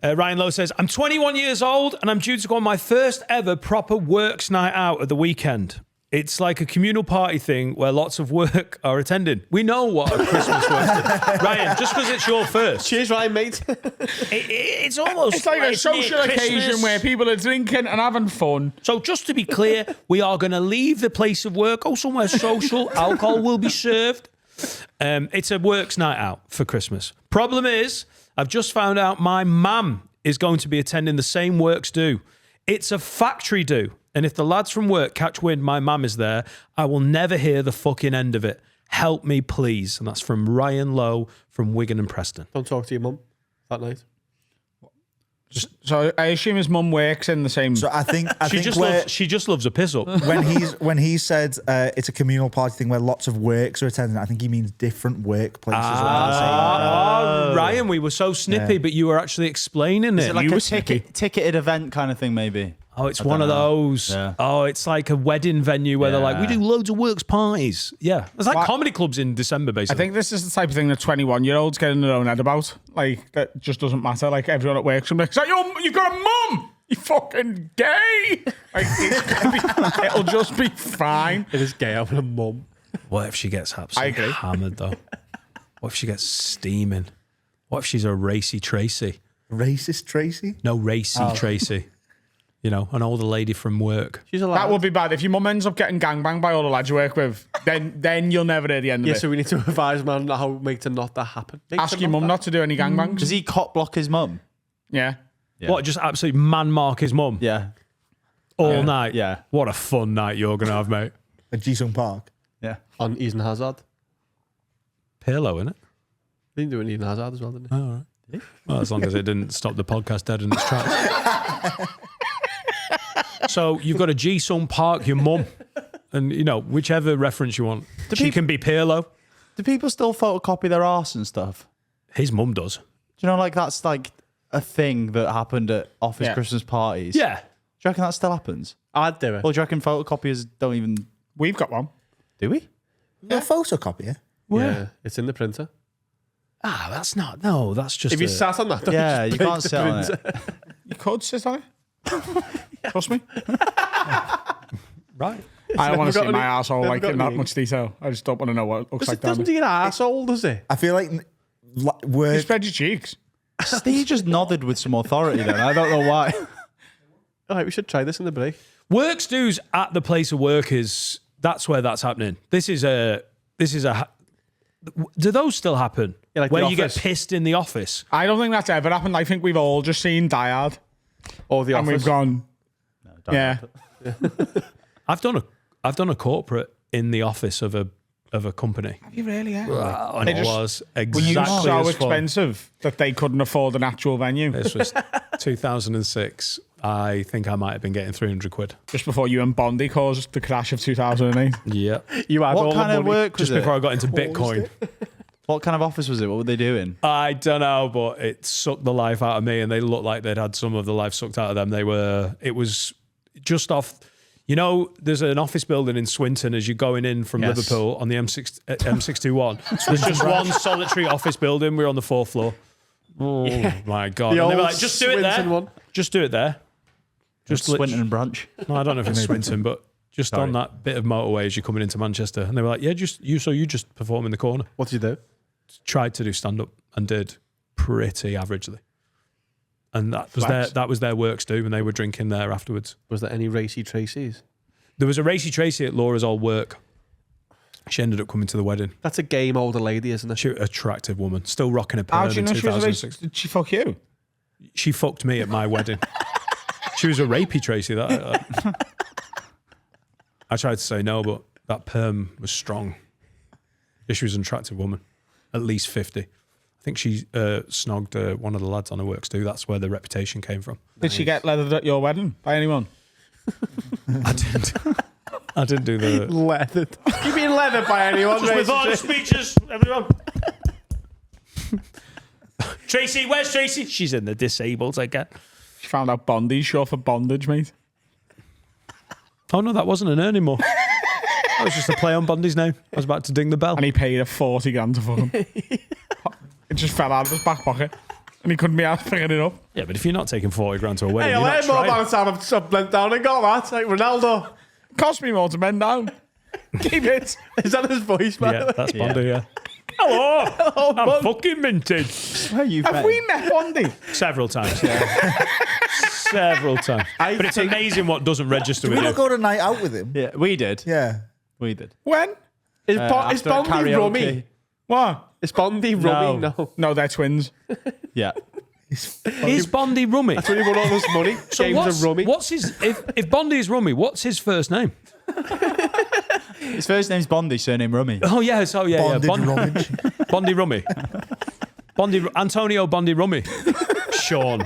Ryan Lowe says, I'm 21 years old and I'm due to go on my first ever proper works night out at the weekend. It's like a communal party thing where lots of work are attending. We know what a Christmas works is. Ryan, just because it's your first. Cheers, Ryan, mate. It's almost It's like a social occasion where people are drinking and having fun. So just to be clear, we are going to leave the place of work, go somewhere social, alcohol will be served. It's a works night out for Christmas. Problem is, I've just found out my mum is going to be attending the same works do. It's a factory do. And if the lads from work catch wind my mum is there, I will never hear the fucking end of it. Help me, please. And that's from Ryan Lowe from Wigan and Preston. Don't talk to your mum that night. So I assume his mum works in the same. So I think She just loves a piss up. when he said it's a communal party thing where lots of works are attending, I think he means different workplaces. Ryan, we were so snippy, but you were actually explaining it. Is it like You a were snippy. ticketed event kind of thing, maybe? Oh, it's I one of don't know. those. Yeah. Oh, it's like a wedding venue where they're like, we Yeah. do loads of works parties. Yeah. It's like comedy clubs in December, I basically. think this is the type of thing that 21-year-olds get in their own head about. Like, that just doesn't matter. Like, everyone at work, somebody's like, you've got a mum! You fucking gay! Like, it'll just be fine. It is gay having a mum. What if she gets I absolutely agree. hammered, though? What if she gets steaming? What if she's a racy Tracy? Racist Tracy? No, racy Tracy. You know, an older lady from work. She's allowed. That would be bad. If your mum ends up getting gangbanged by all the lads you work with, then you'll never hear the end of Yeah, it. so we need to advise man how to make to not that happen. Ask your mum not to do any gangbangs. Does he cop block his mum? Yeah. Yeah. What, just absolutely man mark his mum Yeah. all night? Yeah. What a fun night you're going to have, mate. At Jisung Park. Yeah. on Eden Hazard. Pillow, innit? He didn't do an Eden Hazard as well, didn't he? All right. Well, as long as it didn't stop the podcast dead in its tracks. So you've got a Jisung Park, your mum, and, you know, whichever reference you want. She can be Pirlo. Do people still photocopy their arse and stuff? His mum does. Do you know, like, that's like a thing that happened at office Yeah. Christmas parties? Yeah. Do you reckon that still happens? I'd do it. Or do you reckon photocopiers don't even... We've got one. Do we? A photocopier? Yeah, it's in the printer. Ah, that's not. No, that's just. If you sat on that, don't Yeah, just you break can't the sit on it. printer. You could sit on it. Trust me. right. I don't want to see got my any- asshole never like got in that any- much detail. I just don't want to know what it looks like. It doesn't do your arsehole, does it? I feel like You work. spread your cheeks. Steve just nodded with some authority then. I don't know why. All right, we should try this in the break. Works dues at the place of work is. That's where that's happening. This is a. Do those still happen? Yeah, like where The you get Office. pissed in the office? I don't think that's ever happened. I think we've all just seen Die Hard. Or the And office. we've gone, yeah. I've done a corporate in the office of a company. Have you really? Yeah. And it was Were exactly you so as fun. expensive that they couldn't afford an actual venue? This was 2006. I think I might have been getting 300 quid. Just before you and Bondi caused the crash of 2008. Yeah. You had all What the kind of money. work was Just before it? I got into Bitcoin. What kind of office was it? What were they doing? I don't know, but it sucked the life out of me, and they looked like they'd had some of the life sucked out of them. It was just off. You know, there's an office building in Swinton as you're going in from Yes. Liverpool on the M621. There's just one solitary office building. We're on the 4th floor. Oh my God. The And they were old like, just do it there. Swinton one. Just do it there. Just Swinton and Branch. No, I don't know if it's Swinton, but just on that bit of motorway as you're coming into Manchester. And they were like, yeah, you just perform in the corner. What did you do? Tried to do stand-up and did pretty averagely. And that was their works do, and they were drinking there afterwards. Was there any racy Tracy's? There was a racy Tracy at Laura's old work. She ended up coming to the wedding. That's a game older lady, isn't it? She was an attractive woman, still rocking a perm How do you in know she was a 2006. Did she fuck you? She fucked me at my wedding. She was a rapey Tracy. That I tried to say no, but that perm was strong. Yeah, she was an attractive woman, at least 50. I think she snogged one of the lads on her works too. That's where the reputation came from. Did she get leathered at your wedding by anyone? I didn't do the Leathered. You being leathered by anyone? with all the speeches, everyone. Tracy, where's Tracy? She's in the disabled, I get. She found out Bondi's short for bondage, mate. Oh no, that wasn't an anymore. That was just a play on Bondi's name. I was about to ding the bell. And he paid her 40 grand to fuck him. It just fell out of his back pocket. And he couldn't be asked picking it up. Yeah, but if you're not taking 40 grand to a wedding, Hey, I you're not learned more trying. about time I've bent down and got that. Like Ronaldo. Cost me more to bend down. Keep it. Is that his voice, man? Yeah, that's Bondi, yeah. Hello, I'm fucking minted. Where you Have we met Bondi? Several times, yeah. Several times. But it's amazing what doesn't register Did with we you. not go to a night out with him? Yeah, we did. Yeah. We did. When? Is After Bondi karaoke. rummy? What? Is Bondi rummy? No. No, they're twins. Yeah. Is Bondi rummy? That's when he won all this money. So Games of rummy. what's his if Bondi is rummy, what's his first name? His first name's Bondi, surname Rummy. Oh, yes. Oh, yeah. Bonded Bondi Rummy. Antonio Bondi Rummy. Sean.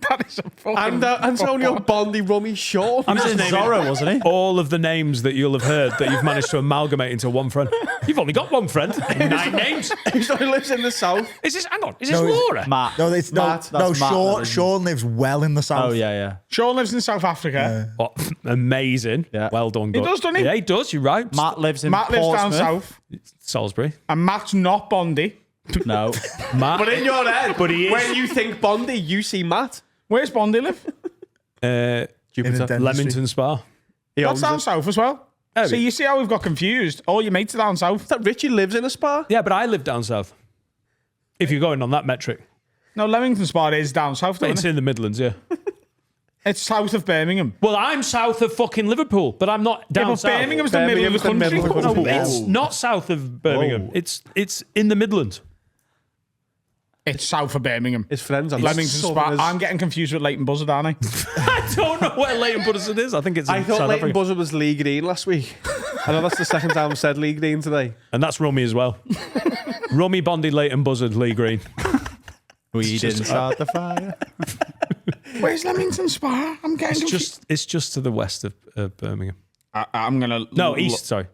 That is a fucking... And Antonio Bondi Rummy Shaw. I'm He was just in naming Zorro, wasn't he? all of the names that you'll have heard that you've managed to amalgamate into one friend. You've only got one friend. 9 names. He lives in the south. Is this? Hang on. Is this Laura? Matt. No, it's Matt, no. that's Matt Sean. that lives in- Sean lives well in the south. Oh, yeah. Sean lives in South Africa. What? Amazing. Yeah. Well done. He good. does, doesn't he? Yeah, he does. You're right. Matt lives in Matt lives down Portsmouth. south. Salisbury. And Matt's not Bondi. No. Matt. But in your head, But he is. when you think Bondi, you see Matt. Where's Bondi live? In a dentistry. Leamington Spa. He That's owns down it. south as well. Oh, So yeah. you see how we've got confused? All your mates are down south. That Richie lives in a spa. Yeah, but I live down south. If you're going on that metric. No, Leamington Spa is down south, don't It's it? in the Midlands, yeah. It's south of Birmingham. Well, I'm south of fucking Liverpool, but I'm not down Yeah, but south. Birmingham's the middle of the country. No, it's not south of Birmingham. Whoa. It's in the Midlands. It's south of Birmingham. His friends on Leamington Spa. Southerners. I'm getting confused with Leighton Buzzard, aren't I? I don't know where Leighton Buzzard is. I think it's in I thought South Leighton Africa. Buzzard was Lee Green last week. I know that's the second time I've said Lee Green today. And that's Rummy as well. Rummy, Bondi, Leighton Buzzard, Lee Green. We didn't start the fire. Where's Leamington Spa? I'm getting confused. It's just to the west of Birmingham. I'm going to... No, east, sorry.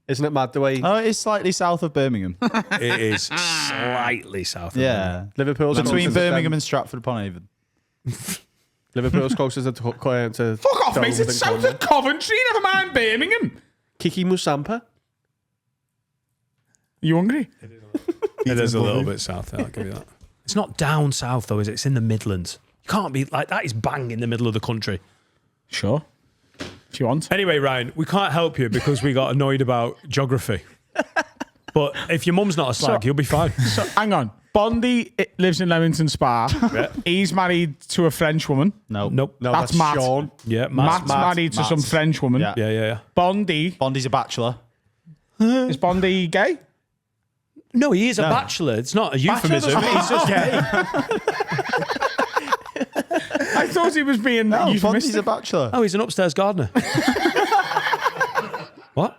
Isn't it mad the way Oh, it's slightly south of Birmingham. It is slightly south of Yeah. Liverpool's Between closest to Birmingham them. and Stratford upon Avon. Liverpool's closest to Fuck off, Dover mate. It's than south Cornwall. of Coventry. Never mind Birmingham. Kiki Musampa. You hungry? It is a little bit south, I'll give you that. It's not down south, though, is it? It's in the Midlands. You can't be like that. Is bang in the middle of the country. Sure. If you want. Anyway, Ryan, we can't help you because we got annoyed about geography. But if your mum's not a slag, you'll be fine. So, hang on. Bondi lives in Leamington Spa. Yeah. He's married to a French woman. No. Nope. No, That's Matt. Sean. Yeah, Matt's married to some French woman. Yeah. Yeah. Bondi. Bondi's a bachelor. Is Bondi gay? No, he is a bachelor. It's not a euphemism. He's just gay. I thought he was being No, Bondi's euphemistic. a bachelor. Oh, he's an upstairs gardener. What?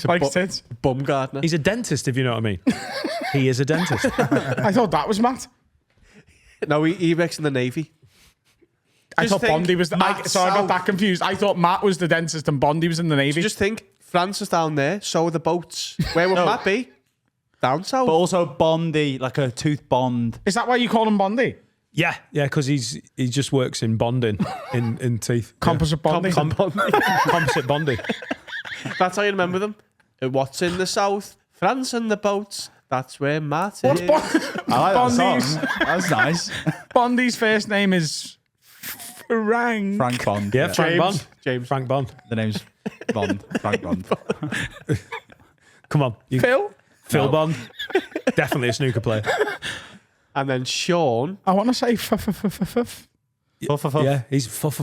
Like I said. Bum gardener. He's a dentist, if you know what I mean. He is a dentist. I thought that was Matt. No, he works in the Navy. I Just thought think Bondi was the... Matt so I got South. that confused. I thought Matt was the dentist and Bondi was in the Navy. Just think, France is down there, so are the boats. Where would Matt be? Down south. But also Bondi, like a tooth bond. Is that why you call him Bondi? Yeah, because he just works in bonding in teeth. Composite Bondi? Composite bonding. That's how you remember them. What's in the south? France and the boats. That's where Matt What's is. I like that Bondi's, song. That's nice. Bondi's first name is Frank. Frank Bond. Yeah, Frank Bond. James. Frank Bond. The name's Bond. Frank Bond. Come on. Phil? Phil Bond. Definitely a snooker player. And then Sean. I want to say Yeah, he's fuff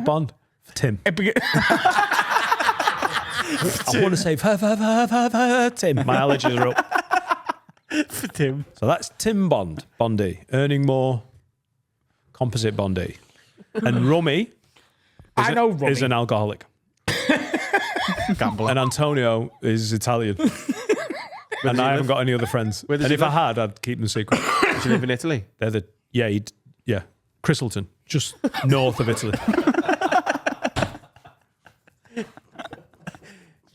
Bond. Tim. I want to say Tim. My allergies are up. For Tim. So that's Tim Bondi, earning more. Composite Bondi. And Rummy I know Rummy. is an alcoholic. Gambler. And Antonio is Italian. And I haven't got any other friends. Where does And he if I live? had, I'd keep them secret. Does he live in Italy? They're Christleton, just north of Italy.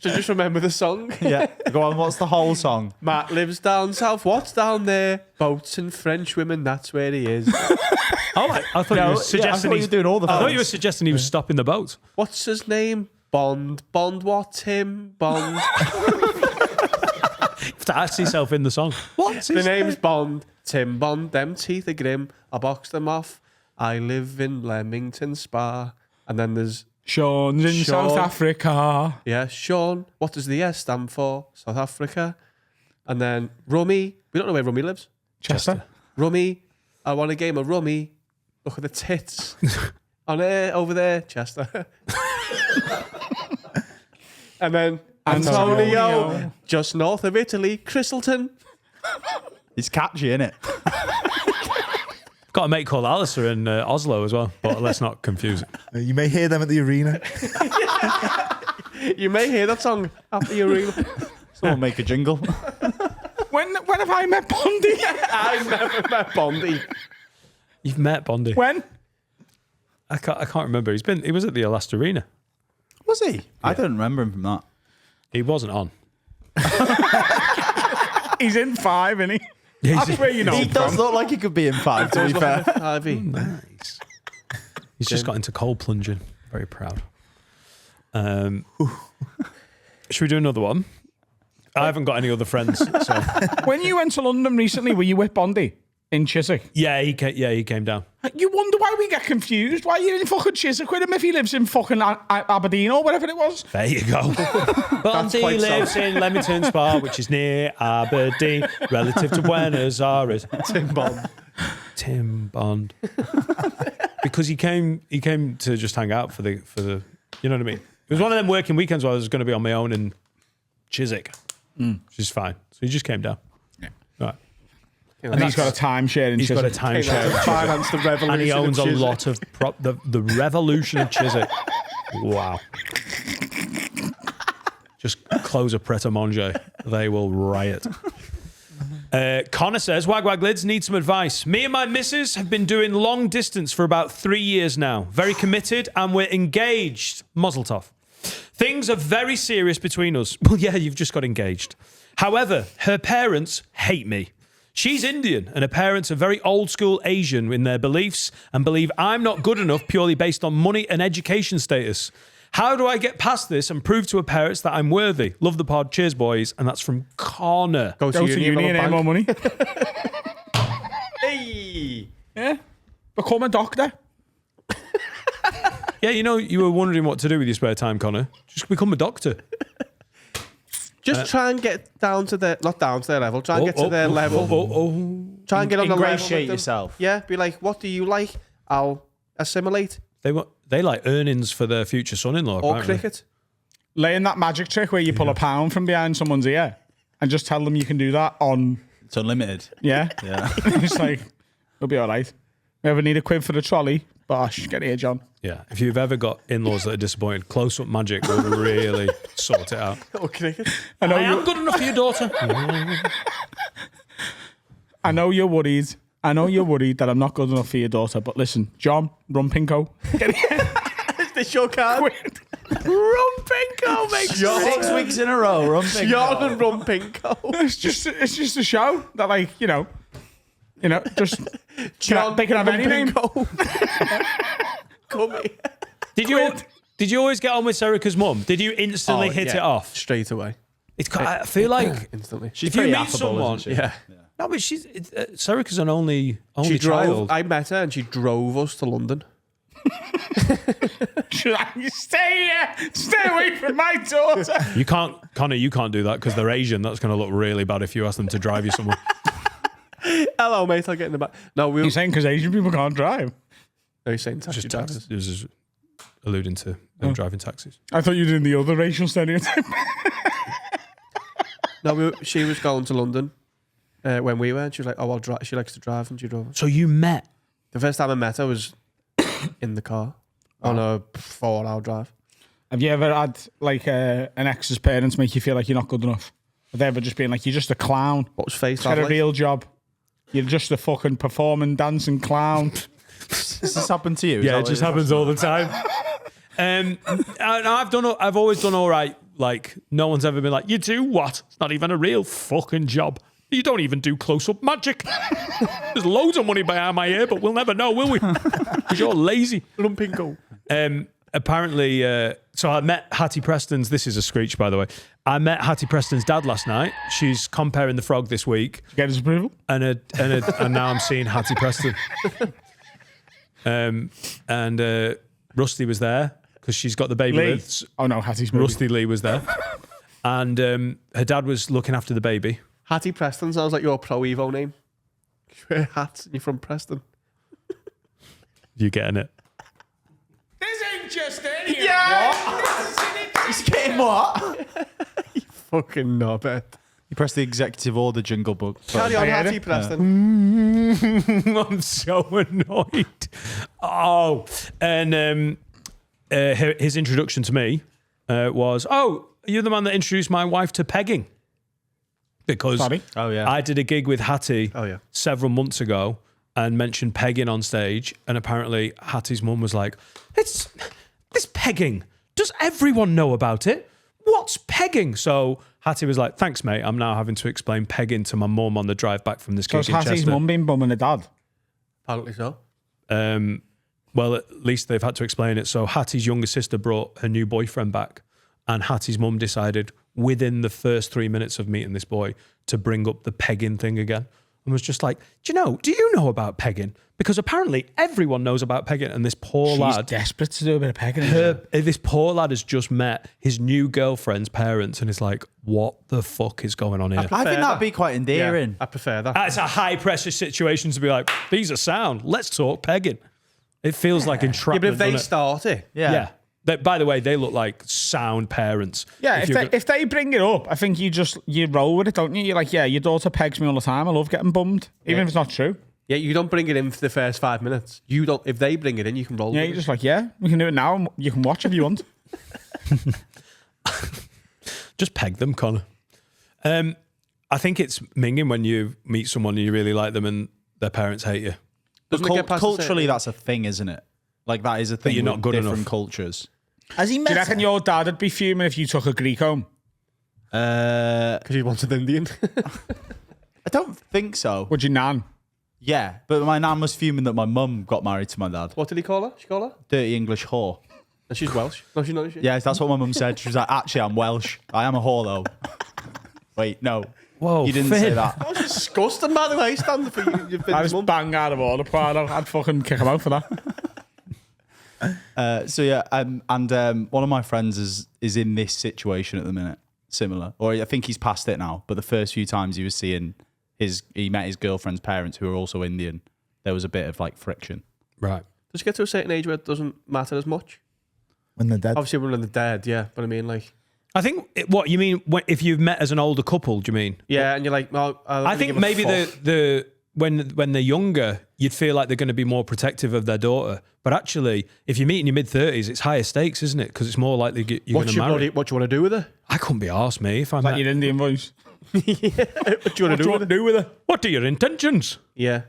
So just remember the song. Yeah. Go on, what's the whole song? Matt lives down south. What's down there? Boats and French women. That's where he is. Oh, I thought you were suggesting you were doing all the I thought you were films. suggesting he was stopping the boat. What's his name? Bond. Bond what? Tim Bond. You have to ask yourself in the song. What's The his name's Bond. Tim Bond. Them teeth are grim. I boxed them off. I live in Leamington Spa. And then there's Sean's in Sean. South Africa. yeah, Sean. What does the S stand for? South Africa. And then Rummy. We don't know where Rummy lives. Chester. Rummy. I want a game of Rummy. Look at the tits. On there, over there, Chester. And then Antonio, just north of Italy, Christleton. It's catchy, isn't it? Got a mate called Alistair in Oslo as well, but let's not confuse it. You may hear them at the arena. You may hear that song at the arena. Someone make a jingle. When have I met Bondi? I've never met Bondi. You've met Bondi. When? I can't remember. He was at the Elast Arena. Was he? I don't remember him from that. He wasn't on. He's in 5, isn't he? That's where you know He him does from. look like he could be in 5, to be fair. Harvey. Nice. He's just got into cold plunging. Very proud. Should we do another one? I haven't got any other friends. So. When you went to London recently, were you with Bondi in Chiswick? Yeah, he came down. You wonder why we get confused. Why are you in fucking Chiswick with him if he lives in fucking Aberdeen or whatever it was? There you go. Bondi quite lives in Leamington Spa, which is near Aberdeen, relative to Buenos Aires. Tim Bond. Because he came to just hang out for the you know what I mean? It was one of them working weekends where I was going to be on my own in Chiswick, which is fine. So he just came down. Yeah. Right. And he's got a timeshare in He's got a Chiswick. timeshare. Finance the revolution. And he owns of a Chiswick. lot of the revolution of Chiswick. Wow. Just close a Pret a Manger. They will riot. Connor says, Wag Lids, need some advice. Me and my missus have been doing long distance for about 3 years now. Very committed and we're engaged. Mazel tov. Things are very serious between us. Well, yeah, you've just got engaged. However, her parents hate me. She's Indian and her parents are very old school Asian in their beliefs and believe I'm not good enough purely based on money and education status. How do I get past this and prove to her parents that I'm worthy? Love the pod. Cheers, boys. And that's from Connor. Go to uni and earn more money. Hey. Yeah. Become a doctor. Yeah, you know, you were wondering what to do with your spare time, Connor. Just become a doctor. Just try and get down to their, not down to their level, try and get to their level. Try and get on the level with Ingratiate them. yourself. Yeah, be like, what do you like? I'll assimilate. They like earnings for their future son-in-law. Or apparently. cricket. Laying that magic trick where you pull a pound from behind someone's ear and just tell them you can do that on... It's unlimited. Yeah. Yeah. It's like, it'll be all right. We ever need a quid for the trolley? Bosh, get here, John. Yeah, if you've ever got in-laws that are disappointed, close-up magic will really sort it out. Or cricket. I am good enough for your daughter. I know you're worried. I know you're worried that I'm not good enough for your daughter, but listen, John, Rumpinko. Get here. Is this your card? Rumpinko makes 6 weeks in a row. Rumping. John and Rumpinko. It's just a show that, like, you know, just John they can have any name. Come here. Did you always get on with Serica's mum? Did you instantly hit it off? Straight away. I feel like Instantly. if you pretty meet affable, someone, isn't she? Yeah. no, but Serica's an only She drove. child. I met her and she drove us to London. Should I stay here? Stay away from my daughter. You can't, Connor. You can't do that because they're Asian. That's going to look really bad if you ask them to drive you somewhere. Hello, mate. I'll get in the back. No, You're saying because Asian people can't drive? No, he's saying taxi Just drivers. it was just alluding to them driving taxis. I thought you were doing the other racial stereotype. No, she was going to London when we went. She was like, "Oh, I'll drive." She likes to drive, and she drove. So you met? The first time I met her was in the car on a 4-hour drive. Have you ever had like an ex's parents make you feel like you're not good enough? Have they ever just been like, you're just a clown? What was face Get a like? real job. You're just a fucking performing, dancing clown. Does this happen to you? Is Yeah, that it what just it is? happens all the time. I've always done all right. Like, no one's ever been like, you do what? It's not even a real fucking job. You don't even do close-up magic. There's loads of money behind my ear, but we'll never know, will we? Because you're lazy. Lumpingo. Apparently, so I met Hattie Preston's, this is a screech, by the way. I met Hattie Preston's dad last night. She's comparing the frog this week. Get his approval? And now I'm seeing Hattie Preston. And Rusty was there because she's got the baby. Lee. Oh no, Hattie's movie. Rusty Lee was there. And her dad was looking after the baby. Hattie Preston sounds like your Pro Evo name. You wear hats and you're from Preston. You getting it? This ain't just any. He's getting what? Fucking knobhead. You press the executive order jingle book. Carry on, Hattie Preston. I'm so annoyed. Oh, and his introduction to me was, "Oh, you're the man that introduced my wife to pegging." Because Oh, yeah. I did a gig with Hattie Oh, yeah. several months ago and mentioned pegging on stage, and apparently Hattie's mum was like, "It's pegging. Does everyone know about it? What's pegging?" So Hattie was like, "Thanks, mate. I'm now having to explain pegging to my mum on the drive back from this So gig has in Hattie's Chester." mum been bumming her dad? Apparently so. Well, at least they've had to explain it. So Hattie's younger sister brought her new boyfriend back, and Hattie's mum decided within the first 3 minutes of meeting this boy to bring up the pegging thing again, and was just like, do you know about pegging? Because apparently everyone knows about pegging, and this poor She's lad, desperate to do a bit of pegging. this poor lad has just met his new girlfriend's parents and is like, what the fuck is going on here? I think that'd be quite endearing. I prefer that. It's a high pressure situation to be like, these are sound, let's talk pegging. It feels like Yeah, entrapment. but if they doesn't it? start it, Yeah. By the way, they look like sound parents. Yeah, you're if they bring it up, I think you roll with it, don't you? You're like, yeah, your daughter pegs me all the time. I love getting bummed, even if it's not true. yeah, you don't bring it in for the first 5 minutes. You don't. If they bring it in, you can roll. Yeah, with you're it. just like, yeah, we can do it now. And you can watch if you want. just peg them, Connor. I think it's minging when you meet someone and you really like them and their parents hate you. Doesn't it get past the Culturally, certain- that's a thing, isn't it? Like, that is a thing you're not with good different enough. cultures. Has he Do met you reckon her? your dad would be fuming if you took a Greek home? because he wants an Indian. I don't think so. Would your nan? Yeah, but my nan was fuming that my mum got married to my dad. What did he call her? She call her? Dirty English whore. And she's Welsh. No, she's not. Is she? Yeah, that's what my mum said. She was like, actually, I'm Welsh. I am a whore, though. Wait, no. Whoa, You didn't Finn. say that. That was disgusting, by the way. Stand for you. You've been I just mum. bang out of order, Prado. I'd fucking kick him out for that. So yeah, and one of my friends is in this situation at the minute, similar, or I think he's past it now. But the first few times he was seeing he met his girlfriend's parents, who are also Indian. There was a bit of like friction. Right. Does it get to a certain age where it doesn't matter as much? when they're dead? Obviously, when they're dead, yeah. But I mean, like, I think, what you mean, if you've met as an older couple, do you mean? yeah, and you're like, no. I think maybe when they're younger, you'd feel like they're going to be more protective of their daughter. But actually, if you meet in your mid-30s, it's higher stakes, isn't it? Because it's more likely you're going What to you marry. what you want to do with her? I couldn't be arsed, me, if I Like met. your Indian voice. What do you want to do with her? do with her? What are your intentions? Yeah.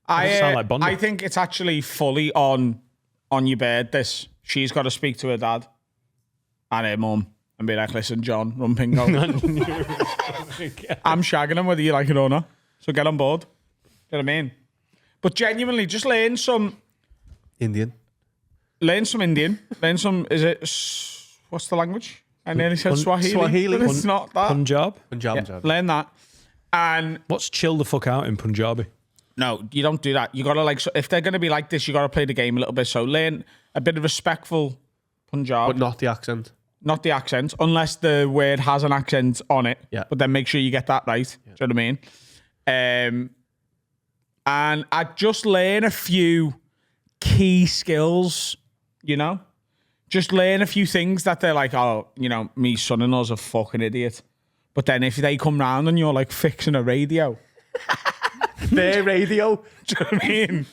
Doesn't sound like bonding. I think it's actually fully on your bed. She's got to speak to her dad and her mum and be like, listen, John, run Pingo. I'm shagging him whether you like it or not. So get on board. You know what I mean? But genuinely, just learn some Indian. Learn some, what's the language? I nearly said Swahili. Swahili. But it's not that. Punjab? Punjab. Learn that. And What's chill the fuck out in Punjabi? no, you don't do that. You got to like, so if they're going to be like this, you got to play the game a little bit. So learn a bit of respectful Punjab. But not the accent. Not the accent, unless the word has an accent on it. Yeah. But then make sure you get that right. Do you know what I mean? And I just learn a few key skills, you know? Just learn a few things that they're like, oh, you know, me son-in-law's a fucking idiot. But then if they come round and you're like fixing a radio, Their radio. do you know what I mean?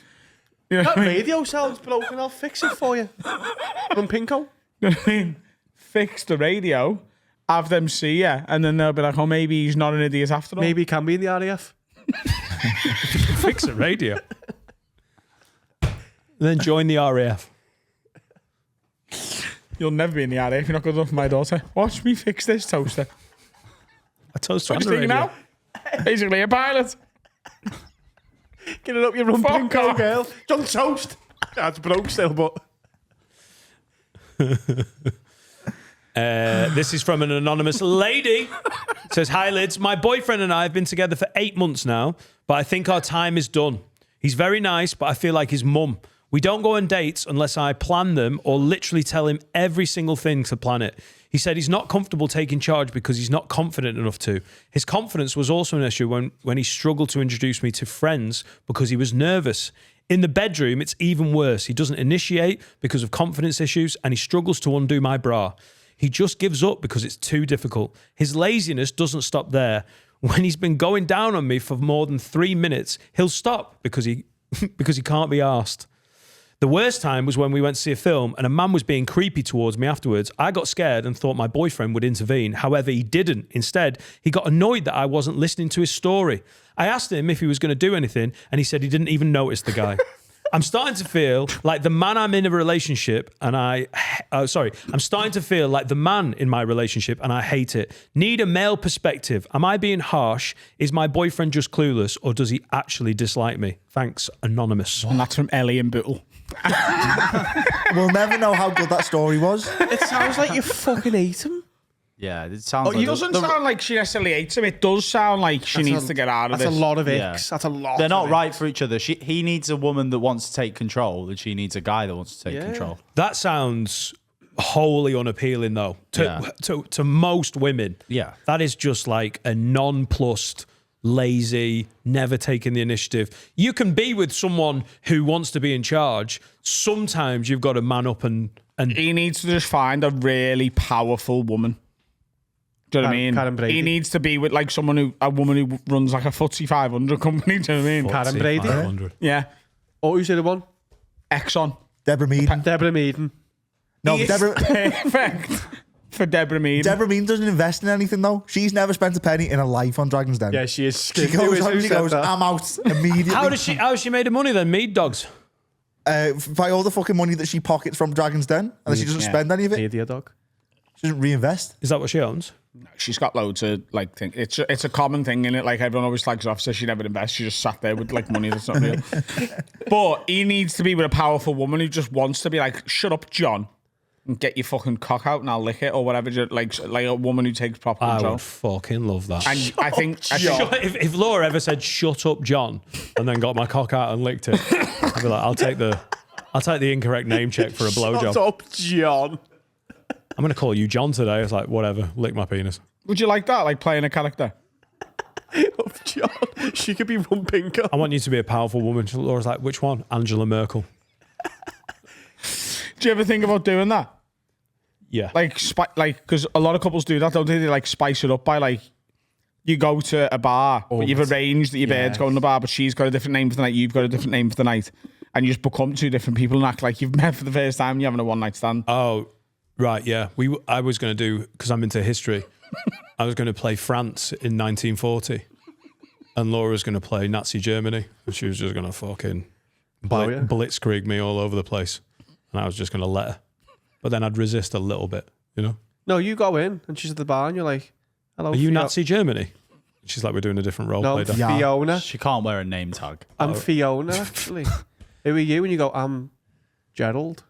You know That what I mean? radio sounds broken. I'll fix it for you. From Pinko. You know what I mean? Fix the radio, have them see you, and then they'll be like, oh, maybe he's not an idiot after all. Maybe he can be in the RAF. Fix a radio. And then join the RAF. You'll never be in the RAF if you're not good enough for my daughter. Watch me fix this toaster. A toaster What on do you the think radio. now? Basically a pilot. Get it up your run, Fuck Pinko, off. girl. John Toast. That's broke still, but... This is from an anonymous lady. It says, hi, Lids. My boyfriend and I have been together for 8 months now, but I think our time is done. He's very nice, but I feel like his mum. We don't go on dates unless I plan them or literally tell him every single thing to plan it. He said he's not comfortable taking charge because he's not confident enough to. His confidence was also an issue when he struggled to introduce me to friends because he was nervous. In the bedroom, it's even worse. He doesn't initiate because of confidence issues and he struggles to undo my bra. He just gives up because it's too difficult. His laziness doesn't stop there. When he's been going down on me for more than 3 minutes, he'll stop because he can't be arsed. The worst time was when we went to see a film and a man was being creepy towards me afterwards. I got scared and thought my boyfriend would intervene. However, he didn't. Instead, he got annoyed that I wasn't listening to his story. I asked him if he was going to do anything, and he said he didn't even notice the guy. I'm starting to feel like the man I'm in a relationship and I'm starting to feel like the man in my relationship and I hate it. Need a male perspective. Am I being harsh? Is my boyfriend just clueless or does he actually dislike me? Thanks, Anonymous. And that's from Ellie and Bootle. We'll never know how good that story was. It sounds like you fucking hate him. Yeah, it sounds like It doesn't sound like she necessarily hates him. It does sound like she needs to get out of this. That's a lot of icks. Yeah. That's a lot. they're not of right for each other. He needs a woman that wants to take control, and she needs a guy that wants to take control. That sounds wholly unappealing, though, to most women. Yeah. That is just like a nonplussed, lazy, never taking the initiative. You can be with someone who wants to be in charge. Sometimes you've got to man up and He needs to just find a really powerful woman. Do you know what I mean? Karen Brady. He needs to be with like a woman who runs like a FTSE 500 company. Do you know what I mean? Karen Brady. 500. Yeah. Oh, who's the other one? Exxon. Deborah Mead. Deborah Meaden. No, He is Deborah perfect for Deborah Mead. Deborah Mead doesn't invest in anything though. She's never spent a penny in her life on Dragon's Den. Yeah, she is. She goes home, she goes, I'm out immediately. How has she made her money then? Mead dogs. By all the fucking money that she pockets from Dragon's Den, and then she doesn't spend any of it. Media dog. She doesn't reinvest. Is that what she owns? She's got loads of like things. It's a common thing in it. Like everyone always slags her off, says she never invests. She just sat there with like money that's not real. But he needs to be with a powerful woman who just wants to be like, shut up, John, and get your fucking cock out and I'll lick it or whatever. Like a woman who takes proper I control. would fucking love that. And I think If Laura ever said "shut up, John" and then got my cock out and licked it, I'd be like, I'll take the incorrect name check for a blowjob. Shut up, John. I'm going to call you John today. It's like, whatever, lick my penis. would you like that? Like playing a character? Oh, John. She could be Rumpinko. I want you to be a powerful woman. Laura's like, which one? Angela Merkel. Do you ever think about doing that? Yeah. Like, because a lot of couples do that, don't they? They like spice it up by like, you go to a bar, but you've arranged that your bed's going to the bar, but she's got a different name for the night, you've got a different name for the night, and you just become two different people and act like you've met for the first time and you're having a one night stand. Oh, right, yeah. I was going to do, because I'm into history, I was going to play France in 1940, and Laura was going to play Nazi Germany, and she was just going to fucking blitzkrieg me all over the place, and I was just going to let her. But then I'd resist a little bit, you know? No, you go in and she's at the bar and you're like, hello. Are you Nazi Germany? She's like, we're doing a different role No, play. Dan. Yeah. Fiona. She can't wear a name tag. I'm Fiona, actually. Who are you? And you go, I'm Gerald.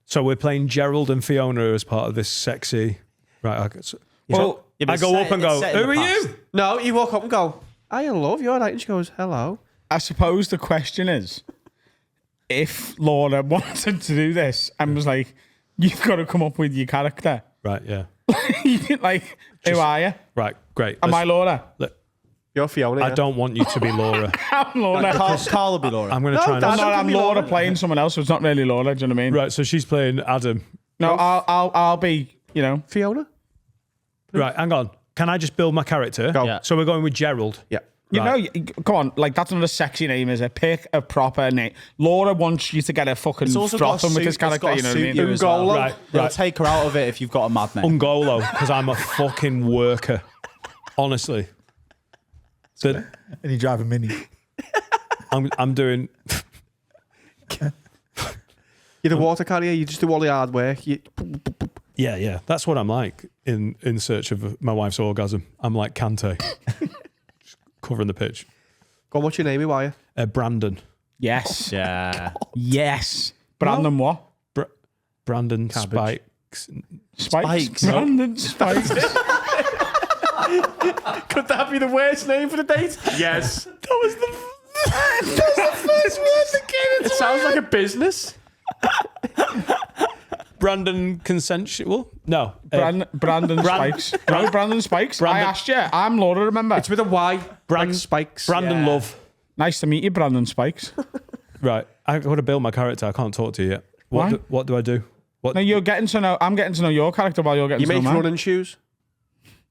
So we're playing Gerald and Fiona as part of this sexy... Right, okay. So, Well, Yeah, but I go it's up and set- go, it's set in who the are past. you? No, you walk up and go, I love you, all right? And she goes, hello. I suppose the question is, if Laura wanted to do this and was like, you've got to come up with your character. Right, yeah. Like, who are you? Right, great. Am I Laura? Look, You're Fiona. I yeah. don't want you to be Laura. I'm Laura. Carl will be Laura. I'm going to No, try and... Dan- No, Don't I'm give me Laura Laura. playing someone else, so it's not really Laura. Do you know what I mean? Right, so she's playing Adam. No, I'll be, you know. Fiona? Right, hang on. Can I just build my character? Go. Yeah. So we're going with Gerald. Yeah. You Right. know, come on, like that's not a sexy name, is it? Pick a proper name. Laura wants you to get a fucking It's also got to frothing with suit- this it's character, got to you know what I suit mean? you as well. Ungolo. Right, They'll right. take her out of it if you've got a mad name. Ungolo, because I'm a fucking worker. Honestly. And you drive a Mini. I'm doing... You're the water carrier, you just do all the hard work. You, Yeah. That's what I'm like in search of my wife's orgasm. I'm like Kante. Just covering the pitch. go on, what's your name, who are you? Brandon. Yes. Yeah. Yes. Brandon what? Brandon Cabbage. Spikes. Spikes. Brandon Spikes. Could that be the worst name for the date? Yes. That was the first word that came It sounds like a business. Brandon Consensual? No. Brandon Spikes. No, Brandon Spikes. I asked you. I'm Laura, remember? It's with a Y. Like spikes. Brandon Love. Nice to meet you, Brandon Spikes. Right. I got to build my character. I can't talk to you yet. Why? What do I do? No, you're getting to know. I'm getting to know your character while you're getting You to know make mine. running shoes?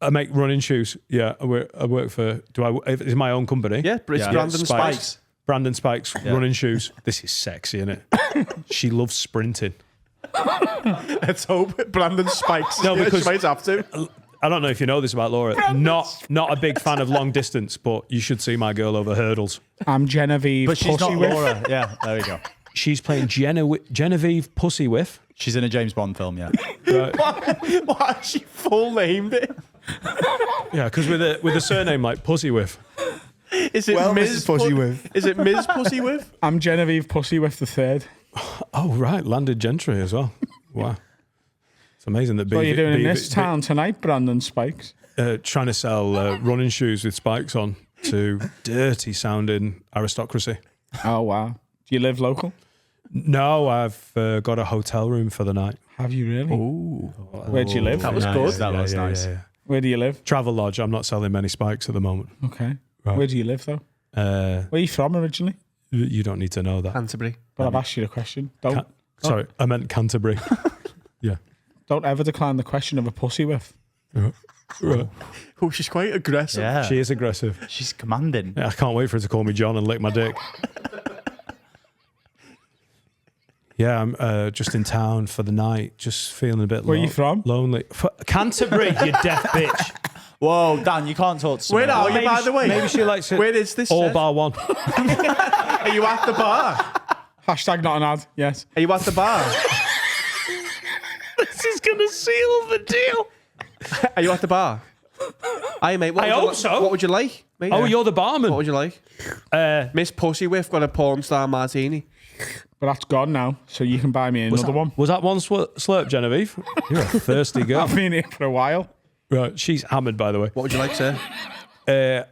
I make running shoes. Yeah, I work for. It's my own company. Yeah, it's Brandon Spikes. Brandon Spikes running shoes. This is sexy, isn't it? She loves sprinting. Let's hope Brandon Spikes. No, because- she might have to. I don't know if you know this about Laura. Not a big fan of long distance, but you should see my girl over hurdles. I'm Genevieve. But she's Pussy not Whiff. Laura. Yeah, there we go. She's playing Genevieve Pussy Whiff. She's in a James Bond film, yeah. Right. Why has she full named it? Yeah, because with a surname like Pussy Whiff. Is it Well, Ms. Mrs. Pussy Whiff. Is it Ms. Pussy Whiff? I'm Genevieve Pussy Whiff the third. Oh, right. Landed gentry as well. Wow. It's amazing that What are you doing in this town tonight, Brandon Spikes? Trying to sell running shoes with spikes on to dirty sounding aristocracy. Oh, wow. Do you live local? No, I've got a hotel room for the night. Have you really? Ooh. Where do you live? That was Nice. good. That was nice. Where do you live? Travel Lodge. I'm not selling many spikes at the moment. Okay. Right. Where do you live, though? Where are you from originally? You don't need to know that. Canterbury. But I've asked you the question. Don't Sorry, I meant Canterbury. Yeah. don't ever decline the question of a pussy whiff. Right. Oh, she's quite aggressive. Yeah. She is aggressive. She's commanding. Yeah, I can't wait for her to call me John and lick my dick. Yeah, I'm just in town for the night, just feeling a bit Where are you from? lonely. Canterbury, you deaf bitch. Whoa, Dan, you can't talk to Where someone. are you, by the way? Maybe she likes it. Where is this? All set? bar one. Are you at the bar? Hashtag not an ad. Yes. Are you at the bar? This is going to seal the deal. Are you at the bar? Aye, mate. I hope so. What would you like, mate? Oh, you're the barman. What would you like? Miss Pussy Whiff got a porn star martini. But that's gone now, so you can buy me another one. Was that one slurp, Genevieve? You're a thirsty girl. I've been here for a while. Right, she's hammered, by the way. What would you like, sir?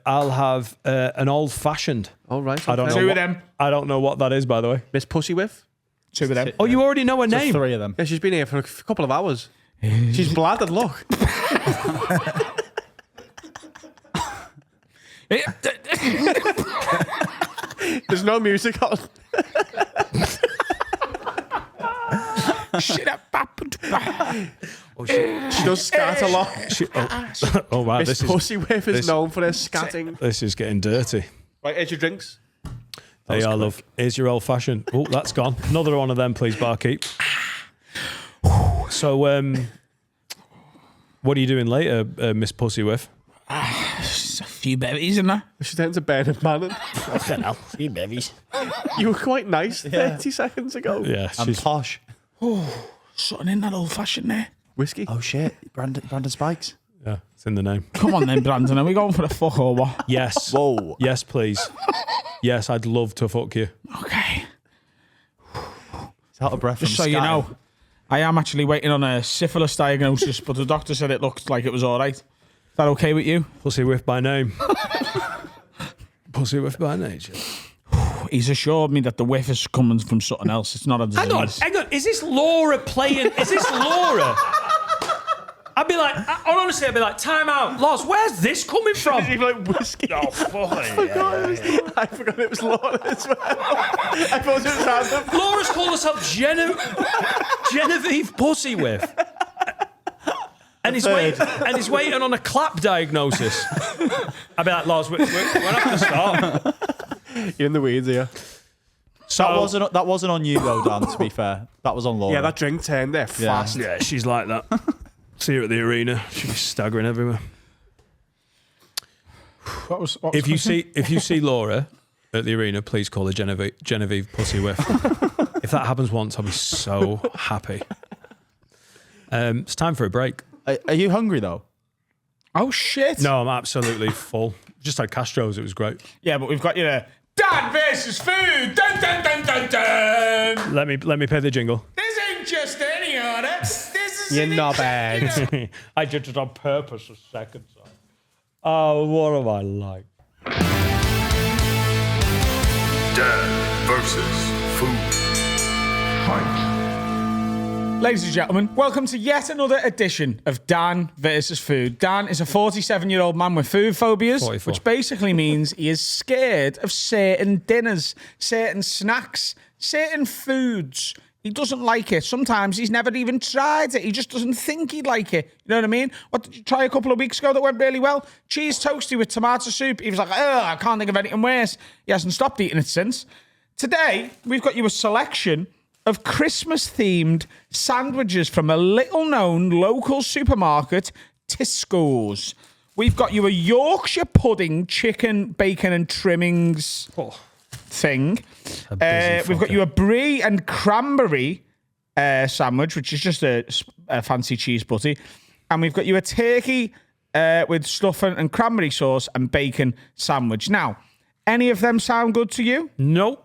I'll have an old fashioned. All right. I don't know. Two what- of them. I don't know what that is, by the way. Miss Pussy Whiff? Two of them. Oh, you already know her So name. 3 of them. Yeah, she's been here for a couple of hours. She's bladdered, look. There's no music on. Shit up. She does scat a lot. Oh wow, Miss this is Pussy Whiff is this- known for her scatting. this is getting dirty. Right, here's your drinks. There you are, love. Here's your old fashioned. Oh, that's gone. Another one of them, please, barkeep. So, what are you doing later, Miss Pussy Whiff? Just a few berries in there. She's down to Bernard Manning. Few bevies. You were quite nice 30 seconds ago. Yeah, I'm she's posh. Something in that old fashioned there. Whiskey. Oh, shit. Brandon Spikes. yeah, it's in the name. Come on then, Brandon. Are we going for the fuck or what? Yes. Whoa. Yes, please. Yes, I'd love to fuck you. Okay. It's out of breath. Just from so you scatting. know, I am actually waiting on a syphilis diagnosis, but the doctor said it looked like it was all right. Is that okay with you? Pussy Whiff by name. Pussy Whiff by nature. He's assured me that the whiff is coming from something else. It's not a disease. Hang on. Is this Laura playing? Is this Laura? I'd be like, honestly, I'd be like, time out. Loz, where's this coming from? Even like whiskey. Oh, fuck. I forgot it was Laura as well. I thought it was Adam. Laura's called herself Genevieve Pussy Whiff. And he's waiting on a clap diagnosis. I'd be like, Loz, we're not going to start. You're in the weeds here. So, That wasn't on you, though, Dan, to be fair. That was on Laura. Yeah, that drink turned there fast. yeah, she's like that. See her at the arena. She'll be staggering everywhere. What was If you see Laura at the arena, please call her Genevieve Pussy Whiff. If that happens once, I'll be so happy. It's time for a break. Are you hungry, though? Oh shit! No, I'm absolutely full. Just had Castro's. It was great. Yeah, but we've got you there. Dan versus food. Dun dun dun dun dun. Let me play the jingle. This ain't just any order. This is You knobhead. I did it on purpose a second time. Oh, what am I like? Dan versus food. Fight. Ladies and gentlemen, welcome to yet another edition of Dan versus Food. Dan is a 47-year-old man with food phobias, 44. which basically means he is scared of certain dinners, certain snacks, certain foods. He doesn't like it. Sometimes he's never even tried it. He just doesn't think he'd like it. You know what I mean? What did you try a couple of weeks ago that went really well? Cheese toasty with tomato soup. He was like, oh, I can't think of anything worse. He hasn't stopped eating it since. Today, we've got you a selection of Christmas-themed sandwiches from a little-known local supermarket, Tisco's. We've got you a Yorkshire pudding, chicken, bacon and trimmings thing. We've got you a brie and cranberry sandwich, which is just a fancy cheese butty. And we've got you a turkey with stuffing and cranberry sauce and bacon sandwich. Now, any of them sound good to you? No.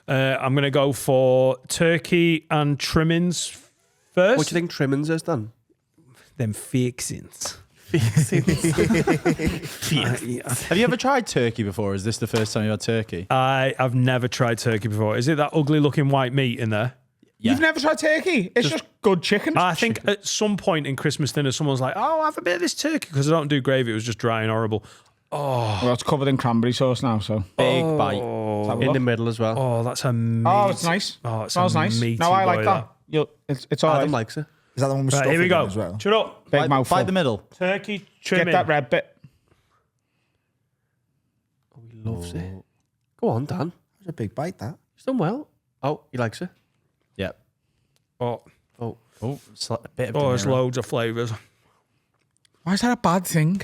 I'm going to go for turkey and trimmings first. What do you think trimmings is then? Them fixins. Have you ever tried turkey before? Is this the first time you had turkey? I've never tried turkey before. Is it that ugly looking white meat in there? You've never tried turkey? It's just good chicken. I think at some point in Christmas dinner, someone's like, oh, have a bit of this turkey because I don't do gravy. It was just dry and horrible. Well, it's covered in cranberry sauce now, so. Big bite. In the middle as well. Oh, that's a meat. Oh, it's nice. Oh, it smells nice. meaty No, I like boy, that. It's all right. Adam likes it. Is that the one with Right, stuffing here we go. in as well? Shut up. Big mouthful. Bite the middle. Turkey trimming. Get that red bit. Oh, he loves it. Go on, Dan. It's a big bite, that. He's done well. Oh, he likes it. Yep. Oh, Oh, It's like a bit of there's dinner. loads of flavours. Why is that a bad thing?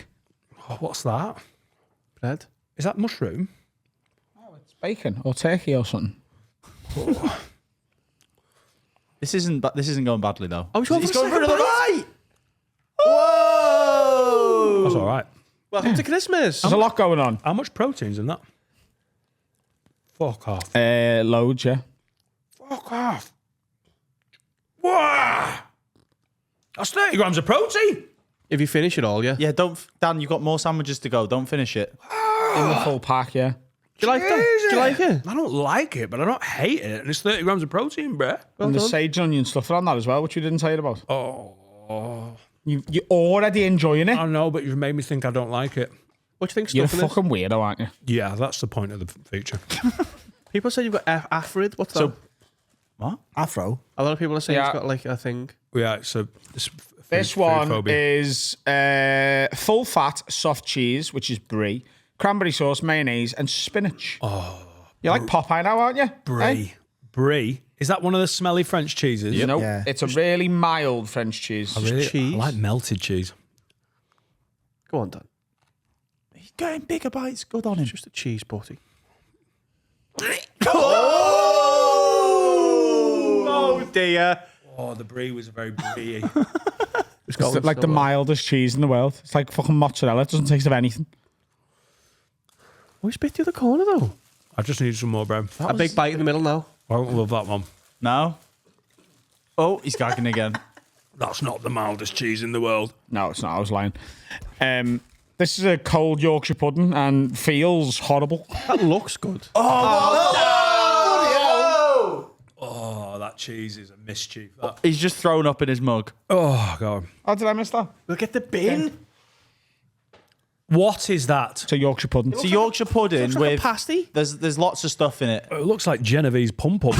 Oh, what's that? bread. Is that mushroom? It's bacon or turkey or something. This isn't going badly though. Oh, he's going for another bite. Whoa! That's all right. Welcome to Christmas. There's a lot going on. How much protein's in that? Fuck off. Loads, yeah. Fuck off. Wow. That's 30 grams of protein. If you finish it all, yeah. Yeah, Dan, you've got more sandwiches to go. Don't finish it. In the full pack, yeah. Do you like that? Do you like it? I don't like it, but I don't hate it. And it's 30 grams of protein, bruh. And the sage and onion stuff on that as well, which we didn't tell you about. Oh. You're already enjoying it. I know, but you've made me think I don't like it. What do you think You're a stuffing is? fucking weirdo, aren't you? Yeah, that's the point of the feature. People say you've got afrid. What's that? So- What? Afro. A lot of people are saying Yeah. it's got like a thing. Yeah, so This food one phobia. is full fat soft cheese, which is brie, cranberry sauce, mayonnaise, and spinach. Oh, you like Popeye now, aren't you? Brie. Eh? Brie. Is that one of the smelly French cheeses? Nope. Yeah. It's a really mild French cheese. cheese. I like melted cheese. Go on, Dan. He's getting bigger bites. Good on him. It's just a cheese butty. Oh dear. Oh, the brie was very brie. It's like the mildest cheese in the world. It's like fucking mozzarella. It doesn't taste of anything. Oh, he's bit the other corner though. I just need some more bread. A big bite in the middle now. I don't love that one. No. Oh, he's gagging again. That's not the mildest cheese in the world. No, it's not. I was lying. This is a cold Yorkshire pudding and feels horrible. That looks good. Oh, that cheese is a mischief. That. He's just thrown up in his mug. Oh, God. Oh, did I miss that? Look at the bin. What is that? It's a Yorkshire pudding. It's a Yorkshire pudding Looks like with a pasty. There's lots of stuff in it. It looks like Genevieve's pum-pum.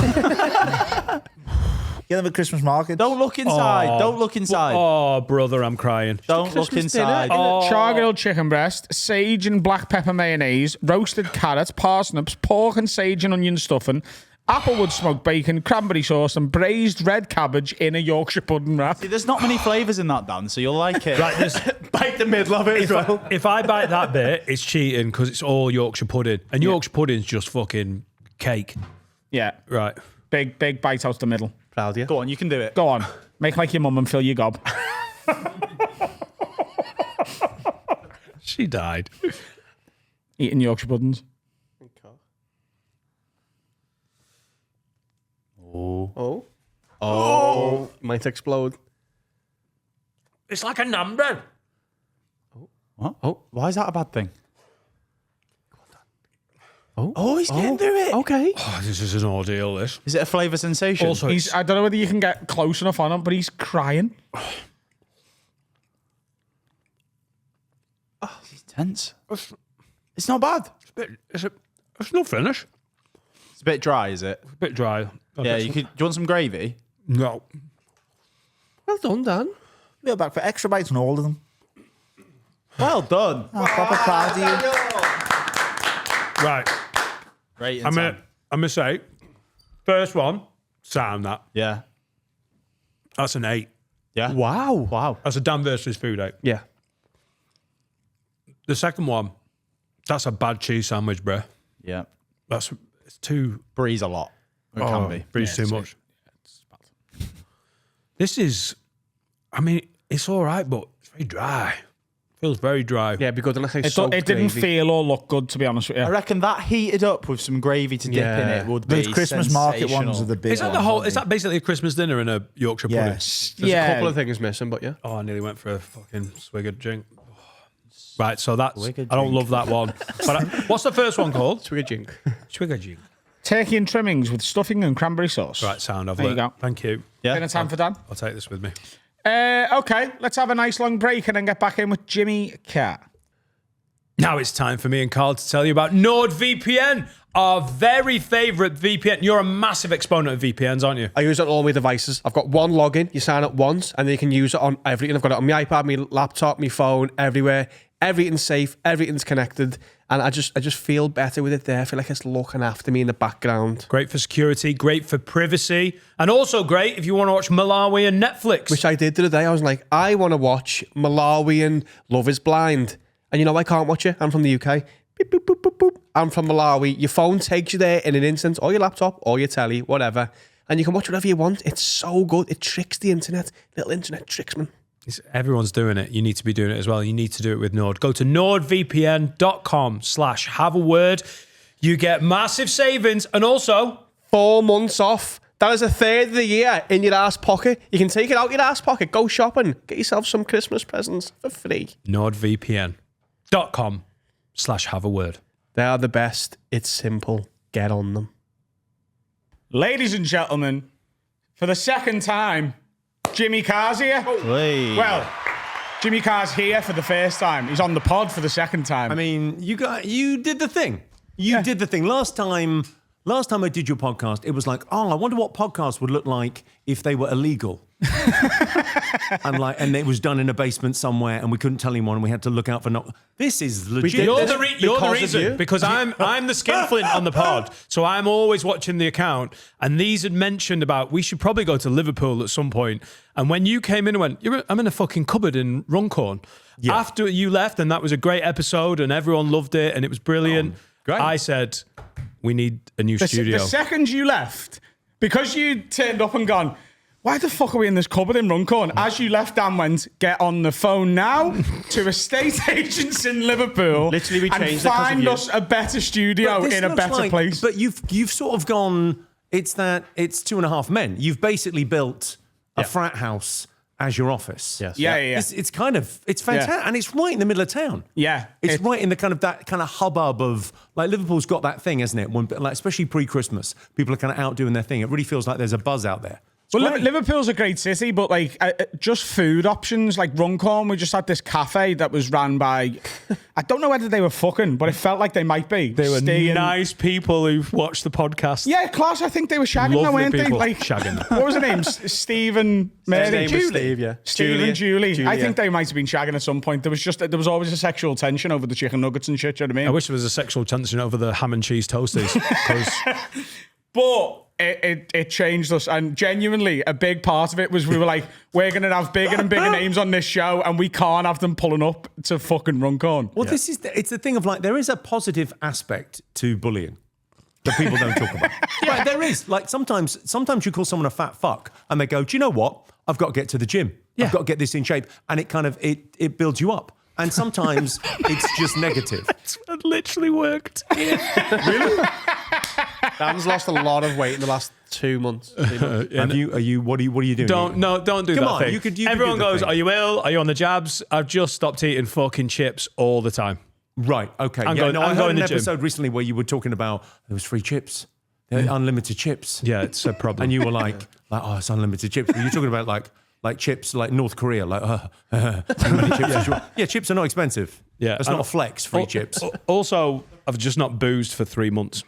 You know the Christmas market? Don't look inside. Oh. Don't look inside. Oh, brother, I'm crying. Don't look Christmas dinner, inside. innit? Char-grilled chicken breast, sage and black pepper mayonnaise, roasted carrots, parsnips, pork and sage and onion stuffing, applewood smoked bacon, cranberry sauce, and braised red cabbage in a Yorkshire pudding wrap. See, there's not many flavours in that, Dan, so you'll like it. Right, this, Bite the middle of it as well. if I bite that bit, it's cheating because it's all Yorkshire pudding. And Yorkshire pudding's just fucking cake. Yeah, Right. big bite out the middle. Proud of you. Go on, you can do it. Go on, make like your mum and fill your gob. She died. Eating Yorkshire puddings. Oh. Oh. Might explode. It's like a naan bread. What? Oh. Why is that a bad thing? Oh. He's getting through it. Okay. Oh, this is an ordeal, this. Is it a flavour sensation? Also, He's, I don't know whether you can get close enough on him, but he's crying. He's tense. It's not bad. it's not finished. It's a bit dry, is it? It's a bit dry. Yeah, you could. Do you want some gravy? No. Well done, Dan. We're back for extra bites on all of them. Well done. I'm proper proud of you. Right. Great. I'm gonna say, first one, sound that. Yeah. That's an 8. Yeah. Wow. That's a Dan versus food 8. Yeah. The second one, that's a bad cheese sandwich, bruh. Yeah. It's too Breeze a lot. Or it can be. breeze too much. This is, I mean, it's all right, but it's very dry. Feels very dry. Yeah, because unless I It didn't feel or look good, to be honest with you. I reckon that heated up with some gravy to dip in it would be Those Christmas market ones are the big Is that ones. Is that basically a Christmas dinner and a Yorkshire pudding? Yes. There's a couple of things missing, but yeah. Oh, I nearly went for a fucking swig of drink. Right, so that's, I Swig of don't drink. love that one. But what's the first one called? Swig jink. Swig of drink. Turkey and trimmings with stuffing and cranberry sauce. Right, sound. I've There you learned. go. Thank you. Dinner time for Dan. I'll take this with me. Okay, let's have a nice long break and then get back in with Jimmy Carr. Now it's time for me and Carl to tell you about NordVPN, our very favourite VPN. You're a massive exponent of VPNs, aren't you? I use it on all my devices. I've got one login. You sign up once, and then you can use it on everything. I've got it on my iPad, my laptop, my phone, everywhere. Everything's safe. Everything's connected, and I just feel better with it there. I feel like it's looking after me in the background. Great for security, great for privacy, and also great if you want to watch Malawi and Netflix. Which I did the other day. I was like, I want to watch Malawian Love is Blind. And you know, I can't watch it. I'm from the UK. Beep, boop, boop, boop, boop. I'm from Malawi. Your phone takes you there in an instant, or your laptop, or your telly, whatever. And you can watch whatever you want. It's so good. It tricks the internet. Little internet tricks, man. Everyone's doing it. You need to be doing it as well. You need to do it with Nord. Go to nordvpn.com/have-a-word. You get massive savings and also 4 months off. That is a third of the year in your ass pocket. You can take it out your ass pocket. Go shopping. Get yourself some Christmas presents for free. nordvpn.com/have-a-word. They are the best. It's simple. Get on them. Ladies and gentlemen, for the second time, Jimmy Carr's here. Hey. Well, Jimmy Carr's here for the first time. He's on the pod for the second time. I mean, you did the thing. You did the thing. Last time I did your podcast, it was like, oh, I wonder what podcasts would look like if they were illegal. and it was done in a basement somewhere, and we couldn't tell anyone, and we had to look out for not. This is legit. You're the because of reason, you. because I'm the skinflint on the pod, so I'm always watching the account. And these had mentioned about we should probably go to Liverpool at some point. And when you came in and went, I'm in a fucking cupboard in Runcorn. Yeah. After you left, and that was a great episode, and everyone loved it, and it was brilliant. great. I said, we need a new studio. The second you left, because you turned up and gone, why the fuck are we in this cupboard in Runcorn? As you left, Dan went, get on the phone now to estate agents in Liverpool. Literally, we and changed it 'cause of find you. us a better studio But this in a looks better like- place. But you've sort of gone. It's 2.5 Men. You've basically built a frat house as your office. Yes. Yeah. It's fantastic, and it's right in the middle of town. Yeah. It's right in the kind of hubbub of like Liverpool's got that thing, hasn't it? When, like, especially pre-Christmas, people are kind of out doing their thing. It really feels like there's a buzz out there. Well, great. Liverpool's a great city, but like just food options, like Runcorn, we just had this cafe that was ran by, I don't know whether they were fucking, but it felt like they might be. They were Staying- nice people who watched the podcast. Yeah, class. I think they were shagging, Lovely now, weren't people. they? Like, Shagging. what was her name? Steve and Mary. His name was Steve, yeah. Steve and Julie. I Julia. think they might have been shagging at some point. There was always a sexual tension over the chicken nuggets and shit. Do you know what I mean? I wish there was a sexual tension over the ham and cheese toasties. 'Cause But it changed us, and genuinely a big part of it was we were like, we're gonna have bigger and bigger names on this show, and we can't have them pulling up to fucking Runcorn. Well, it's the thing of like, there is a positive aspect to bullying that people don't talk about. Right, there is. Like sometimes you call someone a fat fuck and they go, do you know what? I've got to get to the gym. I've got to get this in shape. And it kind of, it builds you up. And sometimes it's just negative. it literally worked. Dan's lost a lot of weight in the last 2 months. What are you doing? Don't do Come that on, thing. you could Everyone do the goes, thing. are you ill? Are you on the jabs? I've just stopped eating fucking chips all the time. Right, okay. I'm I going heard to an the gym. episode recently where you were talking about there was free chips. Unlimited chips. Yeah, it's a problem. And you were like, oh, it's unlimited chips. But you're talking about like chips, like North Korea, like how many chips as well. Yeah, chips are not expensive. Yeah, that's not a flex. Free chips. Also, I've just not boozed for 3 months,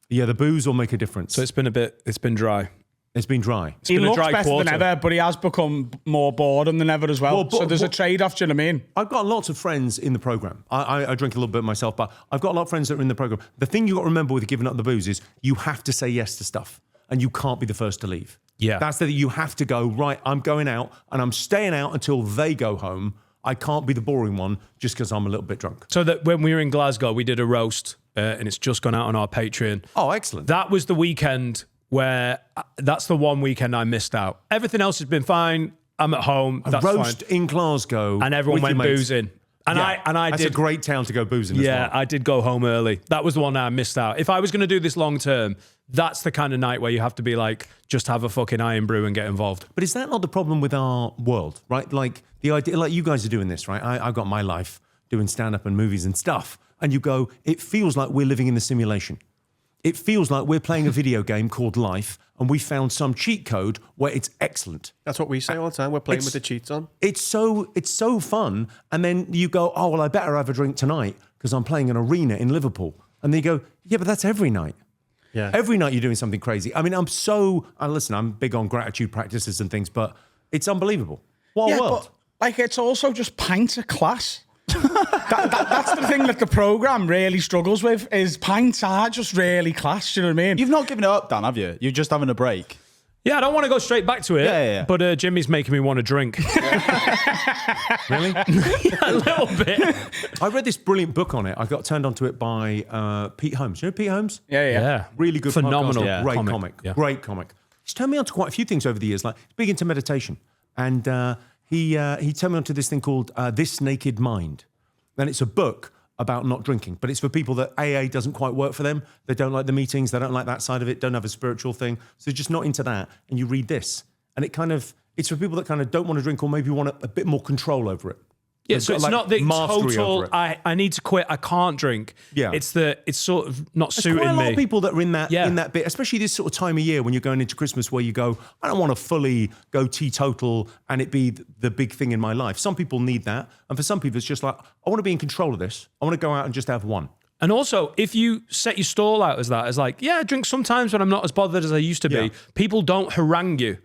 Yeah, the booze will make a difference. so it's been dry. It's been dry. He been a looks dry better quarter. than ever, but he has become more boredom than ever as well. Well, but- so there's a but- trade-off, do you know what I mean? I've got lots of friends in the program. I drink a little bit myself, but I've got a lot of friends that are in the program. The thing you got to remember with giving up the booze is you have to say yes to stuff, and you can't be the first to leave. Yeah. That's the you have to go, right, I'm going out, and I'm staying out until they go home. I can't be the boring one just because I'm a little bit drunk. So that when we were in Glasgow, we did a roast, and it's just gone out on our Patreon. Oh, excellent. That was the weekend where that's the one weekend I missed out. Everything else has been fine. I'm at home. That's roast fine. in Glasgow. And everyone with your went mates. boozing. And Yeah, I that's did. a great town to go boozing as Yeah, well. I did go home early. That was the one that I missed out. If I was going to do this long term, that's the kind of night where you have to be like, just have a fucking iron brew and get involved. But is that not the problem with our world, right? Like the idea, like you guys are doing this, right? I've got my life doing stand-up and movies and stuff. And you go, it feels like we're living in the simulation. It feels like we're playing a video game called life and we found some cheat code where it's excellent. That's what we say all the time. We're playing It's- with the cheats on. It's so fun. And then you go, oh, well, I better have a drink tonight because I'm playing an arena in Liverpool. And then you go, yeah, but that's every night. Yeah. Every night you're doing something crazy. I mean, listen, I'm big on gratitude practices and things, but it's unbelievable. What a world. But like it's also just pints of class. That's the thing that the programme really struggles with is pints are just really class, do you know what I mean? You've not given it up, Dan, have you? You're just having a break. Yeah, I don't want to go straight back to it. Yeah. But Jimmy's making me want to drink. Really? Yeah, a little bit. I read this brilliant book on it. I got turned onto it by Pete Holmes. You know Pete Holmes? Yeah. Really good Phenomenal podcast. Great comic. comic. Yeah. Great comic. He's turned me on to quite a few things over the years. Like he's big into meditation. And he turned me on to this thing called This Naked Mind. And it's a book about not drinking, but it's for people that AA doesn't quite work for them. They don't like the meetings. They don't like that side of it. Don't have a spiritual thing. So they're just not into that. And you read this and it's for people that kind of don't want to drink or maybe want a bit more control over it. Yeah, They've so got, it's like, not the mastery total, over it. I need to quit, I can't drink. Yeah. It's sort of not There's suiting quite a lot me. of people that are in Yeah. that bit, especially this sort of time of year when you're going into Christmas where you go, I don't want to fully go teetotal and it be the big thing in my life. Some people need that. And for some people, it's just like, I want to be in control of this. I want to go out and just have one. And also, if you set your stall out as that, as like, yeah, I drink sometimes, but I'm not as bothered as I used to be, Yeah. people don't harangue you.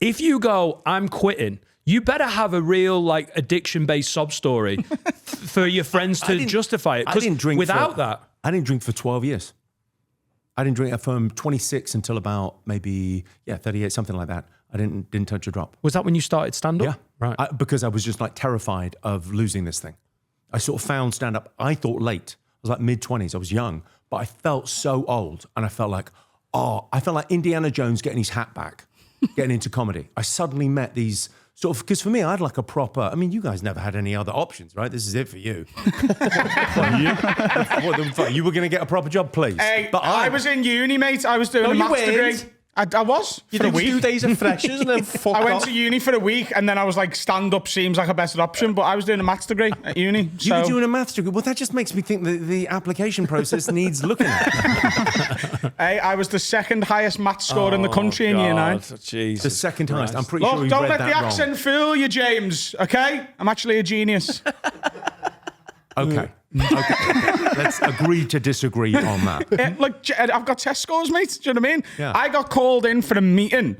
If you go, I'm quitting, you better have a real like addiction-based sob story for your friends to justify it. I 'Cause didn't drink without that. I didn't drink for 12 years. I didn't drink from 26 until about maybe 38, something like that. I didn't touch a drop. Was that when you started stand-up? Yeah, Right. because I was just like terrified of losing this thing. I sort of found stand up. I thought late. I was like mid-20s. I was young, but I felt so old, and I felt like Indiana Jones getting his hat back, getting into comedy. I suddenly met these. Sort of, because for me, I had like a proper. I mean, you guys never had any other options, right? This is it for you. You were going to get a proper job, please. Hey, but I was in uni, mate. I was doing a you maths degree. weren't. I was You for a did 2 week. days of freshers and then fuck I went off. to uni for a week and then I was like, stand-up seems like a better option, but I was doing a maths degree at uni. You So were doing a maths degree. Well, that just makes me think that the application process needs looking at. hey, I was the second highest maths score in the country in year 9. Jesus. The second highest. I'm pretty sure Look, we don't read let that the wrong. accent fool you, James, okay? I'm actually a genius. Okay. Let's agree to disagree on that. Look, I've got test scores, mate. Do you know what I mean? Yeah. I got called in for a meeting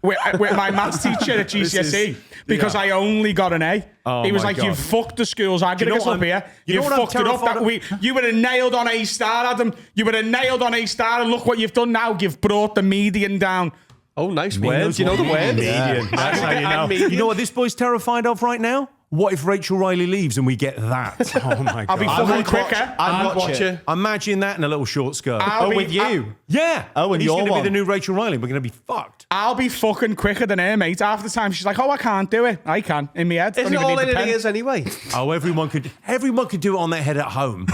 with my maths teacher at GCSE because I only got an A. Oh He was my like, God. "You fucked the school's you know aggregates what up here. you You know what I'm fucked it up terrified that of? week. You would have nailed on A star, Adam. You would have nailed on A star, and look what you've done now. You've brought the median down." Oh, nice words. You know the words? Median. That's how you know. Median. You know what this boy's terrified of right now? What if Rachel Riley leaves and we get that? Oh my God. I'll be fucking quicker. I'd watch it. Imagine that in a little short skirt. I'll be- with you. Yeah. Oh, and he's you're going to be one. the new Rachel Riley. We're going to be fucked. I'll be fucking quicker than her, mate. Half the time she's like, "Oh, I can't do it." I can in my head. Isn't Don't it even all need in the it pen. is anyway? Oh, everyone could do it on their head at home.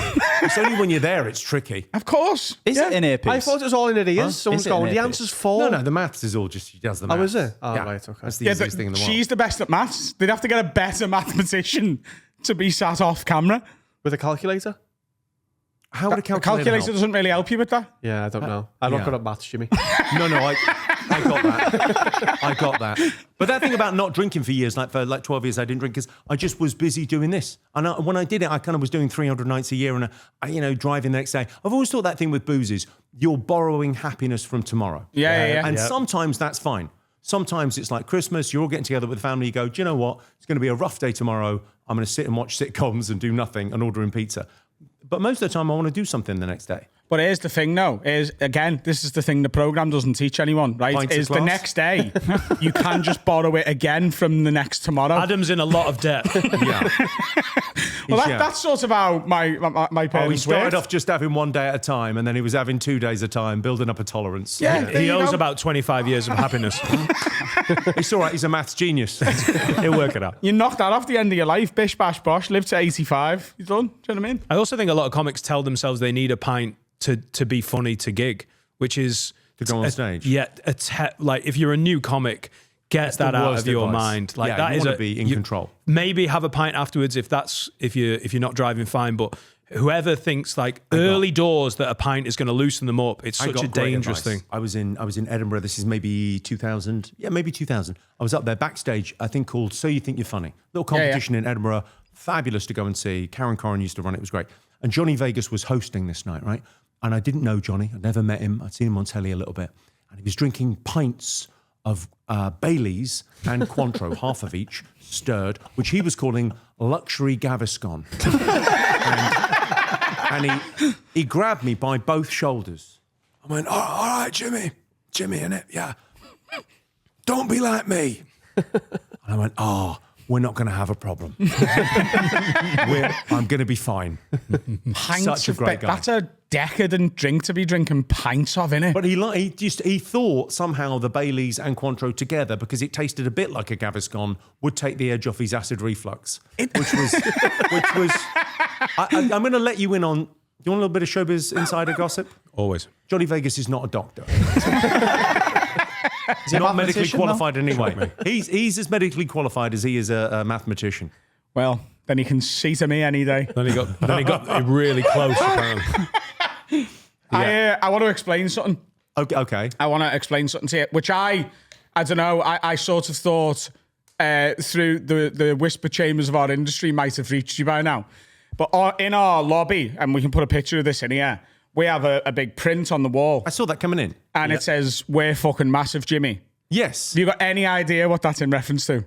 It's only when you're there it's tricky. Of course. Is it an earpiece? I thought it was all in it is. Someone's Is it an going, the earpiece? answer's 4. No, the maths is all just she does the maths. Oh, is it? Oh, Yeah. right, okay. That's the Yeah, easiest thing in the world. she's the best at maths. They'd have to get a better mathematician to be sat off camera. With a calculator? How would a A calculator calculator help? doesn't really help you with that. Yeah, I don't know. I'm yeah. not good at maths, Jimmy. No, I got that. But that thing about not drinking for years, like for 12 years, I didn't drink because I just was busy doing this. And when I did it, I kind of was doing 300 nights a year and, driving the next day. I've always thought that thing with booze is you're borrowing happiness from tomorrow. Yeah. And sometimes that's fine. Sometimes it's like Christmas, you're all getting together with the family, you go, do you know what? It's going to be a rough day tomorrow. I'm going to sit and watch sitcoms and do nothing and ordering pizza. But most of the time, I want to do something the next day. But here's the thing, though, is, again, this is the thing the programme doesn't teach anyone, right? Pints of Is the glass. next day, you can just borrow it again from the next tomorrow. Adam's in a lot of debt. Yeah. Well, that's sort of how my He parents started worked. off just having one day at a time, and then he was having 2 days at a time, building up a tolerance. Yeah. He you owes know. about 25 years of happiness. It's all right. He's a maths genius. He'll work it out. You knock that off the end of your life, bish, bash, bosh, live to 85. You're done. Do you know what I mean? I also think a lot of comics tell themselves they need a pint to be funny to gig, which is To go on stage. Yeah, like if you're a new comic, get that out worst of your advice. mind. Like Yeah, that you is wanna be in control. Maybe have a pint afterwards if you're not driving fine. But whoever thinks like early doors that a pint is going to loosen them up, it's I such got a great dangerous advice. thing. I was in Edinburgh. This is maybe 2000. Yeah, maybe 2000. I was up there backstage. I think called So You Think You're Funny. Little competition in Edinburgh. Fabulous to go and see. Karen Corrin used to run it. It was great. And Johnny Vegas was hosting this night, right? And I didn't know Johnny. I'd never met him. I'd seen him on telly a little bit. And he was drinking pints of Baileys and Cointreau, half of each, stirred, which he was calling luxury Gaviscon. and he grabbed me by both shoulders. I went, all right, Jimmy, innit? Yeah. Don't be like me. And I went, we're not going to have a problem. I'm going to be fine. Pints Such a of great guy. That's a decadent drink to be drinking pints of, innit? But he thought somehow the Baileys and Cointreau together, because it tasted a bit like a Gaviscon, would take the edge off his acid reflux, which was. I'm going to let you in on. Do you want a little bit of showbiz insider gossip? Always. Johnny Vegas is not a doctor. He's a not medically mathematician, qualified anyway. He's as medically qualified as he is a mathematician. Well, then he can see to me any day. Then he got really close. Apparently. I want to explain something. Okay. I want to explain something to you, which I don't know, I sort of thought through the whisper chambers of our industry might have reached you by now. But in our lobby, and we can put a picture of this in here, we have a big print on the wall. I saw that coming in. And it says, "We're fucking massive, Jimmy." Yes. Have you got any idea what that's in reference to?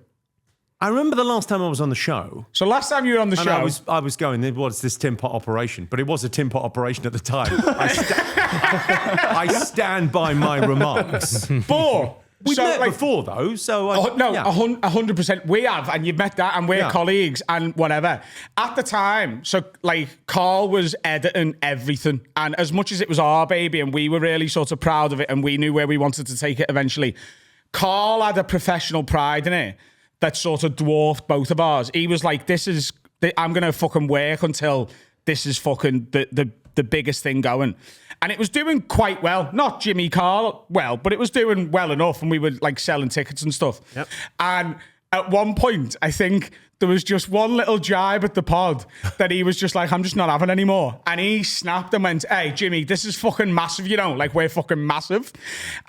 I remember the last time I was on the show. So last time you were on the And show... I was going, what's this tin pot operation? But it was a tin pot operation at the time. I stand by my remarks. But... We've met before, though, so... 100%. We have, and you've met that, and we're colleagues, and whatever. At the time, so, Carl was editing everything, and as much as it was our baby, and we were really sort of proud of it, and we knew where we wanted to take it eventually, Carl had a professional pride in it that sort of dwarfed both of ours. He was like, I'm going to fucking work until this is fucking the biggest thing going. And it was doing quite well. Not Jimmy Carl well, but it was doing well enough, and we were selling tickets and stuff. Yep. And at one point, I think there was just one little jibe at the pod that he was just like, I'm just not having anymore. And he snapped and went, "Hey, Jimmy, this is fucking massive, we're fucking massive."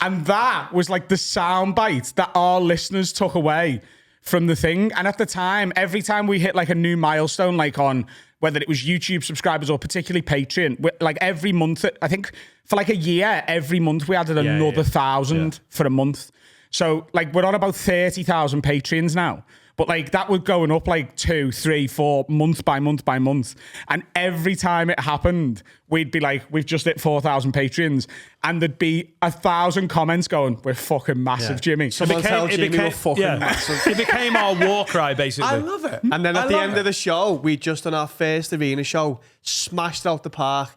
And that was the soundbite that our listeners took away from the thing. And at the time, every time we hit a new milestone, on whether it was YouTube subscribers or particularly Patreon, every month, I think for a year, every month we added another 1,000 for a month. So we're on about 30,000 Patreons now. But that was going up 2, 3, 4 month by month by month. And every time it happened, we'd be we've just hit 4,000 Patreons. And there'd be 1,000 comments going, "We're fucking massive, Jimmy." Someone tell Jimmy we're fucking massive. It became our war cry, basically. I love it. And then at the end of the show, we just on our first arena show, smashed out the park,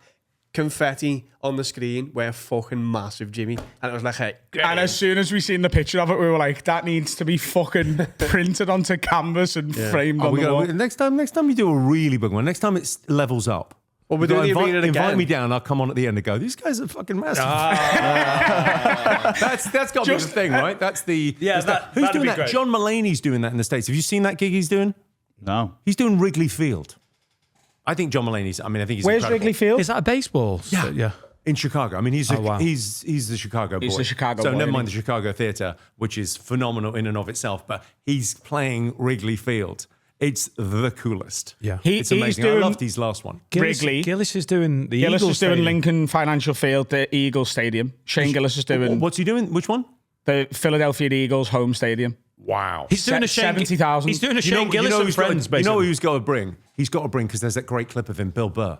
confetti on the screen, "We're fucking massive, Jimmy." And it was hey. And as soon as we seen the picture of it, we were like, that needs to be fucking printed onto canvas and framed on the wall. Next time we do a really big one. Next time it levels up. Well, we're doing the arena again. Invite me down. I'll come on at the end and go, "These guys are fucking massive." That's got to be the thing, right? That's the who's that'd doing be that? great. John Mulaney's doing that in the States. Have you seen that gig he's doing? No. He's doing Wrigley Field. I think John Mulaney's. I think he's Where's incredible. Wrigley Field? Is that a baseball? Yeah. in Chicago. I mean, he's wow. he's the Chicago boy. He's the Chicago so boy, never isn't mind he? the Chicago Theatre, which is phenomenal in and of itself. But he's playing Wrigley Field. It's the coolest. Yeah. It's amazing. I loved his last one. Wrigley. Gillis is doing the Gillis Eagles is doing Stadium. Lincoln Financial Field, the Eagles Stadium. Shane Gillis is doing What's he doing? Which one? the Philadelphia Eagles home stadium. Wow. He's doing a Shane 70,000. He's doing a Shane Gillis and who's friends, got, you know basically. who he's got to bring? He's got to bring, because there's that great clip of him, Bill Burr.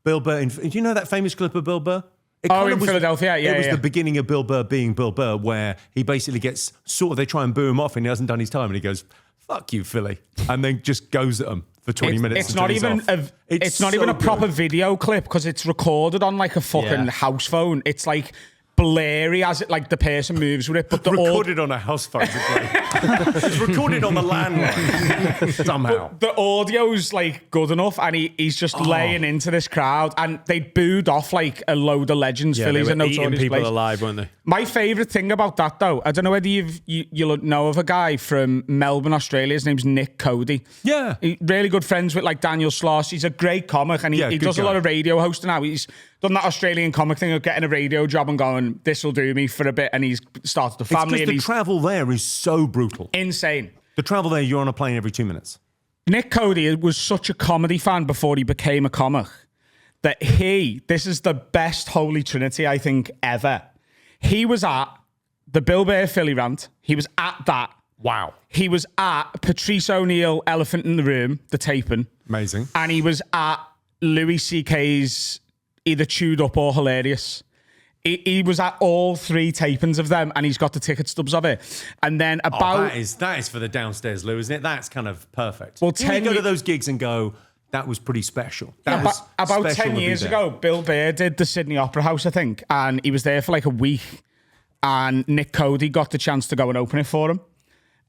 Bill Burr. Do you know that famous clip of Bill Burr? It Oh, kind in of was- Philadelphia, yeah, It was yeah. the beginning of Bill Burr being Bill Burr, where he basically gets they try and boo him off and he hasn't done his time and he goes, "Fuck you, Philly," and then just goes at them for 20 minutes. It's until not he's even off. it's not so even a good. proper video clip because it's recorded on like a fucking Yeah. house phone. It's like blurry as it like the person moves with it, but the recorded on a house phone. It's recorded on the landline somehow. the audio's like good enough, and he's just laying into this crowd, and they booed off like a load of legends. Yeah, Phillies they and were eating notorious people place. alive, weren't they? My favourite thing about that, though, I don't know whether you'll know of a guy from Melbourne, Australia. His name's Nick Cody. Yeah. Really good friends with like Daniel Sloss. He's a great comic, and he good does a guy. lot of radio hosting now. He's done that Australian comic thing of getting a radio job and going, this will do me for a bit, and he's started a It's family, because and the he's travel there is so brutal. insane. The travel there, you're on a plane every 2 minutes. Nick Cody was such a comedy fan before he became a comic that this is the best holy trinity, I think, ever. He was at the Bill Burr Philly rant. He was at that. Wow. He was at Patrice O'Neill, Elephant in the Room, the taping. Amazing. And he was at Louis C.K.'s either Chewed Up or Hilarious. He was at all three tapings of them, and he's got the ticket stubs of it. And then about... that is for the downstairs, Lou, isn't it? That's kind of perfect. Well, You 10 go to ye- those gigs and go, that was pretty special. That was about special 10 to be years there. ago, Bill Burr did the Sydney Opera House, I think, and he was there for like a week, and Nick Cody got the chance to go and open it for him.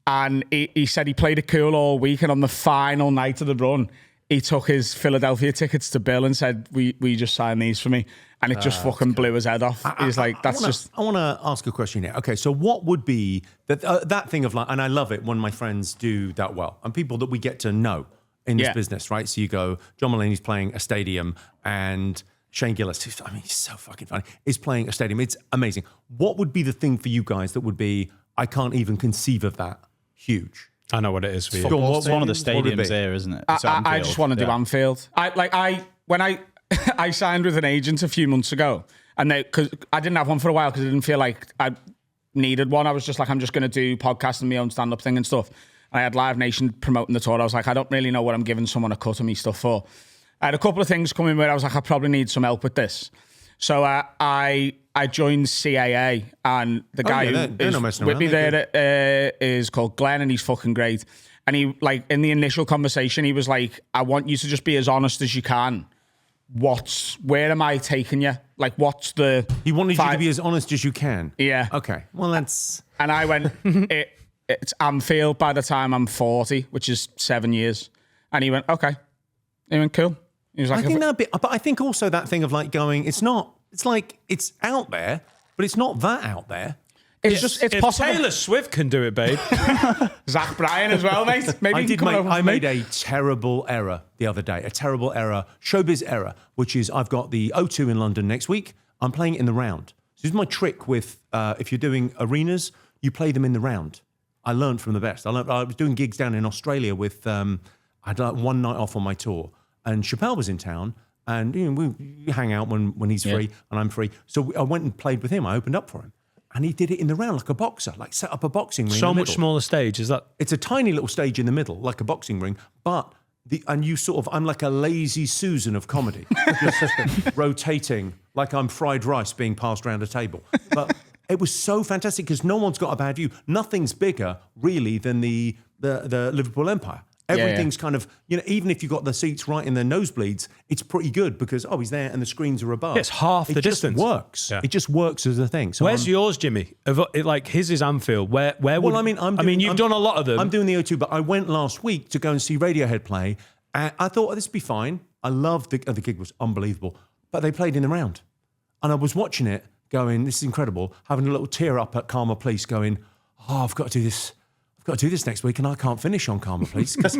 And he said he played it cool all week, and on the final night of the run, he took his Philadelphia tickets to Bill and said, we just signed these for me. And it just fucking blew his head off. He's like, I want to ask a question here. Okay, so what would be that thing of like, and I love it when my friends do that well, and people that we get to know in this Yeah. business, right? So you go, John Mulaney's playing a stadium, and Shane Gillis, he's so fucking funny, is playing a stadium. It's amazing. What would be the thing for you guys that would be, I can't even conceive of that, huge? I know what it is for you. Go on, what's one of the stadiums? What would it be? stadiums here, isn't it? It's I Anfield. just want to do Yeah. Anfield. When I signed with an agent a few months ago, and because I didn't have one for a while because I didn't feel like I needed one. I was just like, I'm just going to do podcasts and my own stand-up thing and stuff. And I had Live Nation promoting the tour. I was like, I don't really know what I'm giving someone a cut of me stuff for. I had a couple of things come in where I was like, I probably need some help with this. So I joined CAA, and the guy yeah, who they're is not messing with around, me they're there is called Glenn, and he's fucking great. And he, like, in the initial conversation, he was like, I want you to just be as honest as you can. Where am I taking you? Like, what's the... He wanted you to be as honest as you can. Yeah. Okay. Well, that's... And I went, it's Anfield by the time I'm 40, which is 7 years. And he went, okay. He went, cool. He was like, I think that'd be, but I think also that thing of like going, it's like it's out there, but it's not that out there. it's If possible. Taylor Swift can do it, babe. Zach Bryan as well, mate. Maybe I made a terrible error the other day, a terrible error, showbiz error, which is I've got the O2 in London next week. I'm playing it in the round. So this is my trick with, if you're doing arenas, you play them in the round. I learned from the best. I was doing gigs down in Australia with, I had like one night off on my tour, and Chappelle was in town, and you know, we hang out when he's free and I'm free. So I went and played with him. I opened up for him. And he did it in the round like a boxer, like set up a boxing ring. So in the much middle. smaller stage, is that? It's a tiny little stage in the middle, like a boxing ring, but I'm like a lazy Susan of comedy, just rotating like I'm fried rice being passed around a table. But it was so fantastic because no one's got a bad view. Nothing's bigger really than the Liverpool Empire. Everything's kind of, you know, even if you've got the seats right in the nosebleeds, it's pretty good because, he's there and the screens are above. It's half the distance. It just works. Yeah. It just works as a thing. So Where's yours, Jimmy? Like his is Anfield. Where would? Well, You've done a lot of them. I'm doing the O2, but I went last week to go and see Radiohead play. And I thought this would be fine. I loved the gig was unbelievable, but they played in the round, and I was watching it, going, "This is incredible." Having a little tear up at Karma Police, going, "Oh, I've got to do this got to do this next week and I can't finish on Karma, please. Because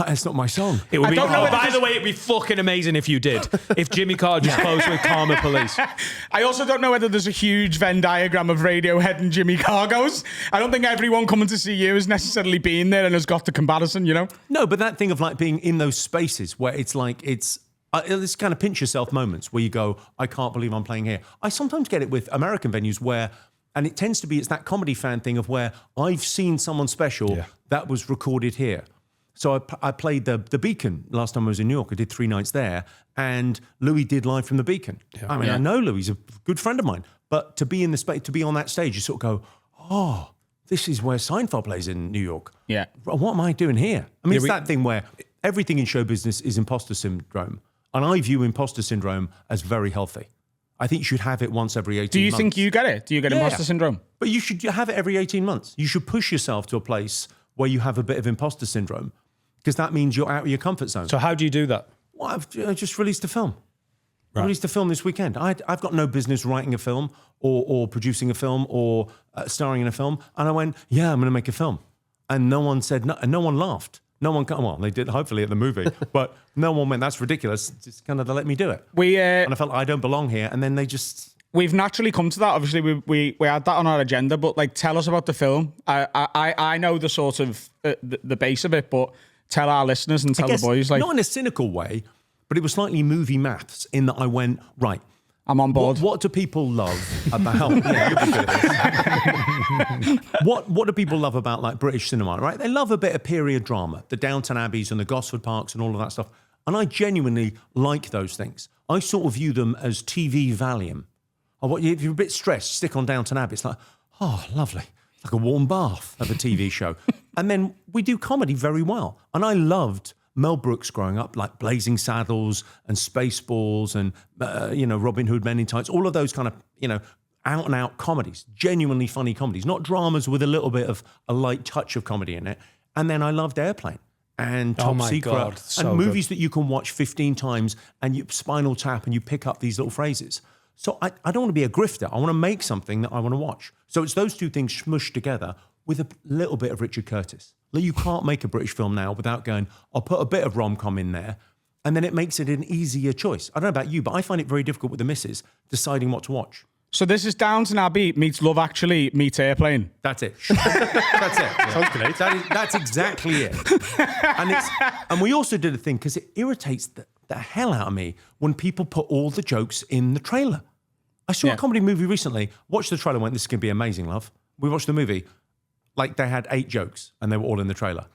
it's not my song. It would be, don't know whether by the way, it'd be fucking amazing if you did. If Jimmy Carr just closed with Karma Police. I also don't know whether there's a huge Venn diagram of Radiohead and Jimmy Carr goes. I don't think everyone coming to see you has necessarily been there and has got the comparison, you know? No, but that thing of like being in those spaces where it's like, it's kind of pinch yourself moments where you go, I can't believe I'm playing here. I sometimes get it with American venues where, and it tends to be, it's that comedy fan thing of where I've seen someone special that was recorded here. So I played the Beacon last time I was in New York. I did 3 nights there, and Louis did live from the Beacon. I mean, I know Louis, he's a good friend of mine, but to be in the space, to be on that stage, you sort of go, oh, this is where Seinfeld plays in New York. Yeah. What am I doing here? I mean, it's that thing where everything in show business is imposter syndrome, and I view imposter syndrome as very healthy. I think you should have it once every 18 months. Do you think you get it? Do you get imposter syndrome? But you should have it every 18 months. You should push yourself to a place where you have a bit of imposter syndrome, because that means you're out of your comfort zone. So how do you do that? Well, I just released a film. I released a film this weekend. I've got no business writing a film or producing a film or starring in a film. And I went, yeah, I'm going to make a film. And no one said, no, and no one laughed. No one, well, they did hopefully at the movie, but no one went, that's ridiculous. Just kind of they let me do it. And I felt like I don't belong here. And then they just... We've naturally come to that. Obviously, we had that on our agenda, but like, tell us about the film. I know the sort of the base of it, but tell our listeners and tell the boys. Like, not in a cynical way, but it was slightly movie maths in that I went, right, I'm on board. What do people love about? Yeah, you'll be good at this. What do people love about like British cinema? Right, they love a bit of period drama, the Downton Abbeys and the Gosford Parks and all of that stuff. And I genuinely like those things. I sort of view them as TV Valium. If you're a bit stressed, stick on Downton Abbey. It's like, oh, lovely, it's like a warm bath of a TV show. And then we do comedy very well. And I loved Mel Brooks growing up, like Blazing Saddles and Spaceballs and, Robin Hood Men in Tights, all of those kind of, out and out comedies, genuinely funny comedies, not dramas with a little bit of a light touch of comedy in it. And then I loved Airplane and Top Secret and movies that you can watch 15 times and you Spinal Tap and you pick up these little phrases. So I don't want to be a grifter. I want to make something that I want to watch. So it's those two things smushed together with a little bit of Richard Curtis. Like, you can't make a British film now without going, I'll put a bit of rom-com in there, and then it makes it an easier choice. I don't know about you, but I find it very difficult with the missus deciding what to watch. So this is Downton Abbey meets Love Actually meets Airplane. That's it. That's it. Sounds great. That's exactly it. And we also did a thing, because it irritates the hell out of me when people put all the jokes in the trailer. I saw a comedy movie recently, watched the trailer, went, this is going to be amazing, love. We watched the movie. Like, they had 8 jokes and they were all in the trailer.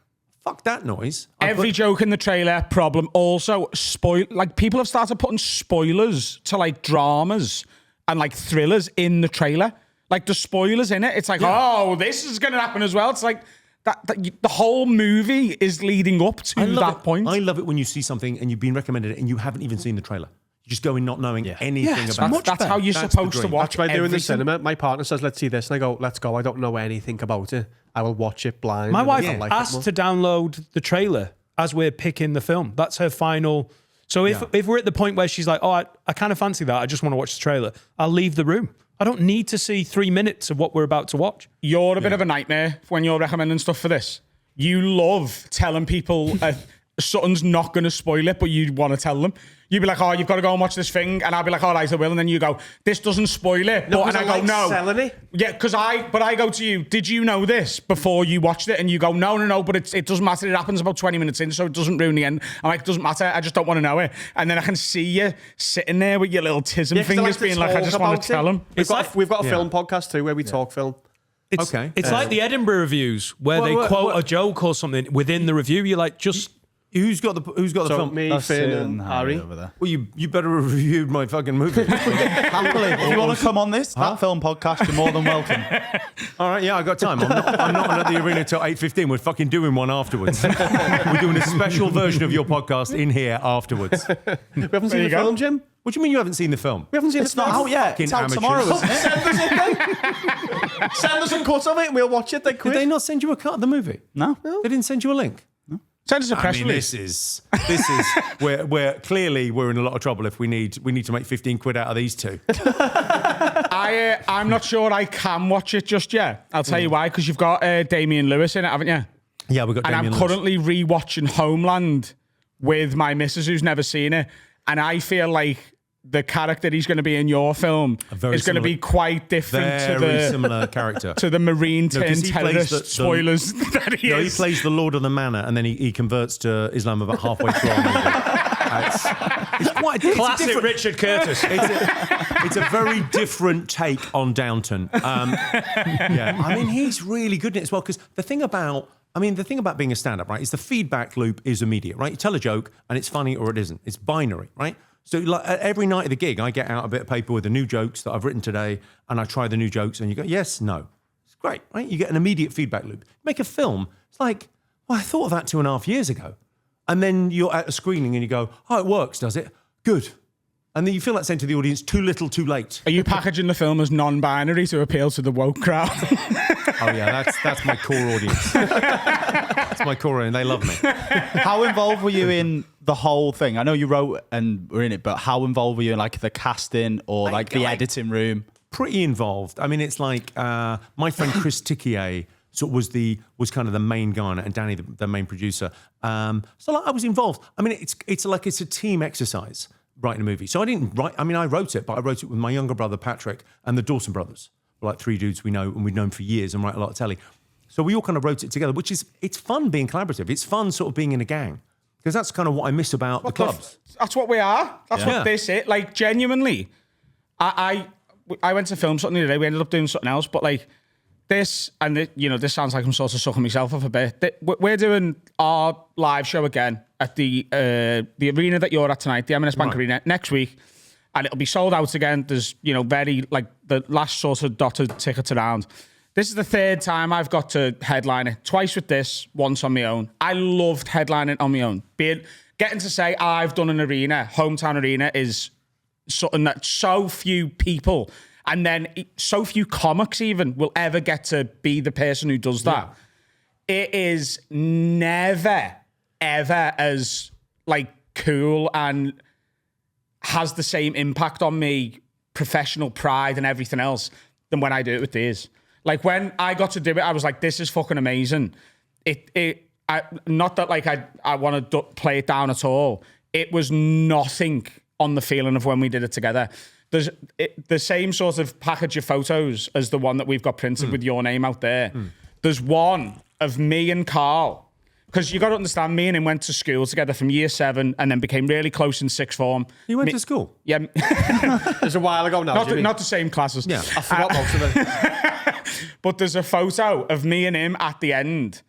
Fuck that noise. Every joke in the trailer, problem. Also, people have started putting spoilers to like dramas and like thrillers in the trailer. Like, the spoilers in it. It's like, oh, this is going to happen as well. It's like that the whole movie is leading up to that point. I love it when you see something and you've been recommended it and you haven't even seen the trailer. You just go in not knowing anything about it. That's how you're supposed to watch. That's what I do in the cinema. My partner says, let's see this. And I go, let's go. I don't know anything about it. I will watch it blind. My wife asked to download the trailer as we're picking the film. That's her final. So if we're at the point where she's like, oh, I kind of fancy that, I just want to watch the trailer, I'll leave the room. I don't need to see 3 minutes of what we're about to watch. You're a bit of a nightmare when you're recommending stuff for this. You love telling people something's not going to spoil it, but you want to tell them. You'd be like, oh, you've got to go and watch this thing. And I'll be like, all right, I will. And then you go, this doesn't spoil it. No, and I go, no. Selling it. Yeah, because I go to you, did you know this before you watched it? And you go, no, but it doesn't matter. It happens about 20 minutes in, so it doesn't ruin the end. I'm like, it doesn't matter. I just don't want to know it. And then I can see you sitting there with your little tism fingers being like, I just want to tell them. We've got a film podcast too where we talk film. It's like the Edinburgh reviews where they quote a joke or something within the review. You're like, just... Who's got the film? Me, Finn, and Harry. Over there. Well, you better have reviewed my fucking movie. Happily, if you want to come on this that film podcast, you're more than welcome. All right, I got time. I'm not at the arena till 8:15. We're fucking doing one afterwards. We're doing a special version of your podcast in here afterwards. We haven't seen the film, Jim. What do you mean you haven't seen the film? We haven't seen It's not out yet. It's out tomorrow, isn't it? Send us a cut of it and we'll watch it. Did they not send you a cut of the movie? No. They didn't send you a link? Send us a press release. This is we're clearly we're in a lot of trouble if we need to make 15 quid out of these two. I'm not sure I can watch it just yet. I'll tell you why, because you've got Damian Lewis in it, haven't you? Yeah, we've got And Damian I'm Lewis. currently rewatching Homeland with my missus who's never seen it. And I feel like the character he's going to be in your film is going to be quite different to the similar character. to the Marine No, 'cause turned he terrorist plays the- spoilers that he No, he is. plays the Lord of the Manor, and then he converts to Islam about halfway through our movie. It's quite it's Classic different- Richard Curtis. It's a very different take on Downton. Yeah, I mean, he's really good in it as well. Because the thing about being a stand-up, right, is the feedback loop is immediate, right? You tell a joke and it's funny or it isn't. It's binary, right? So like every night of the gig, I get out a bit of paper with the new jokes that I've written today, and I try the new jokes, and you go, yes, no. It's great, right? You get an immediate feedback loop. Make a film. It's like, well, I thought of that 2.5 years ago. And then you're at a screening and you go, oh, it works, does it? Good. And then you feel that saying to the audience, too little, too late. Are you packaging the film as non-binary to appeal to the woke crowd? Oh yeah, that's my core audience. That's my core audience. They love me. How involved were you in the whole thing? I know you wrote and were in it, but how involved were you in like the casting or like the editing room? Pretty involved. I mean, it's like my friend Chris Tickier sort of was kind of the main guy on it, and Danny the main producer. So like, I was involved. I mean, it's a team exercise writing a movie. So I didn't write. I mean, I wrote it, but I wrote it with my younger brother Patrick and the Dawson brothers. We're like 3 dudes we know and we've known for years and write a lot of telly. So we all kind of wrote it together, it's fun being collaborative. It's fun sort of being in a gang. Because that's kind of what I miss about the clubs. That's what we are. That's Yeah. what this is. Like, genuinely, I went to film something today. We ended up doing something else, but like this, and this sounds like I'm sort of sucking myself off a bit. We're doing our live show again at the arena that you're at tonight, the M&S Bank Arena, next week. And it'll be sold out again. There's, very, like, the last sort of dotted tickets around. This is the 3rd time I've got to headline it. Twice with this, once on my own. I loved headlining on my own. Getting to say I've done an arena, hometown arena, is something that so few people, and then so few comics even, will ever get to be the person who does that. Yeah. It is never, ever as, like, cool and has the same impact on me, professional pride and everything else, than when I do it with these. Like, when I got to do it, I was like, this is fucking amazing. Not that like I want to play it down at all. It was nothing on the feeling of when we did it together. There's the same sort of package of photos as the one that we've got printed with your name out there. There's one of me and Carl. Because you got to understand, me and him went to school together from year 7 and then became really close in 6th form. You went to school? Yeah. It was a while ago now, Not the same classes. Yeah. I forgot most of it. But there's a photo of me and him at the end.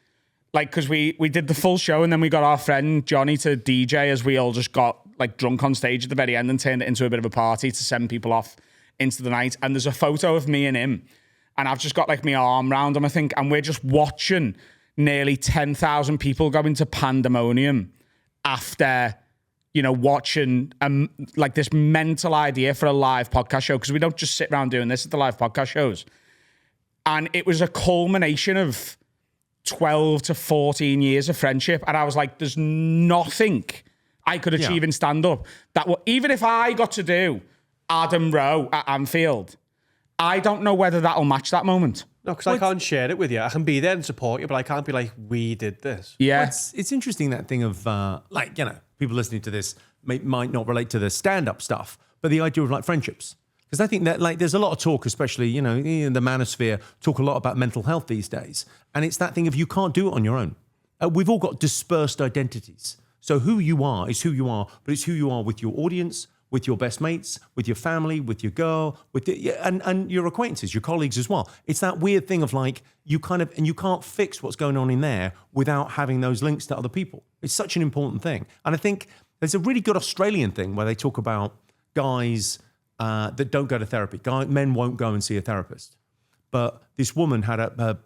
Like, because we did the full show and then we got our friend Johnny to DJ as we all just got like drunk on stage at the very end and turned it into a bit of a party to send people off into the night. And there's a photo of me and him. And I've just got like my arm round him, I think. And we're just watching nearly 10,000 people go into pandemonium after, watching like this mental idea for a live podcast show. Because we don't just sit around doing this at the live podcast shows. And it was a culmination of 12 to 14 years of friendship. And I was like, there's nothing I could achieve in stand-up even if I got to do Adam Rowe at Anfield, I don't know whether that'll match that moment. No, because I can't share it with you. I can be there and support you, but I can't be like, we did this. Yeah. Well, it's interesting, that thing of, people listening to this might not relate to the stand-up stuff, but the idea of like friendships. Because I think that like there's a lot of talk, especially, in the manosphere, talk a lot about mental health these days. And it's that thing of you can't do it on your own. We've all got dispersed identities. So who you are is who you are, but it's who you are with your audience, with your best mates, with your family, with your girl, and your acquaintances, your colleagues as well. It's that weird thing of like, you can't fix what's going on in there without having those links to other people. It's such an important thing. And I think there's a really good Australian thing where they talk about guys that don't go to therapy. Men won't go and see a therapist. But this woman had her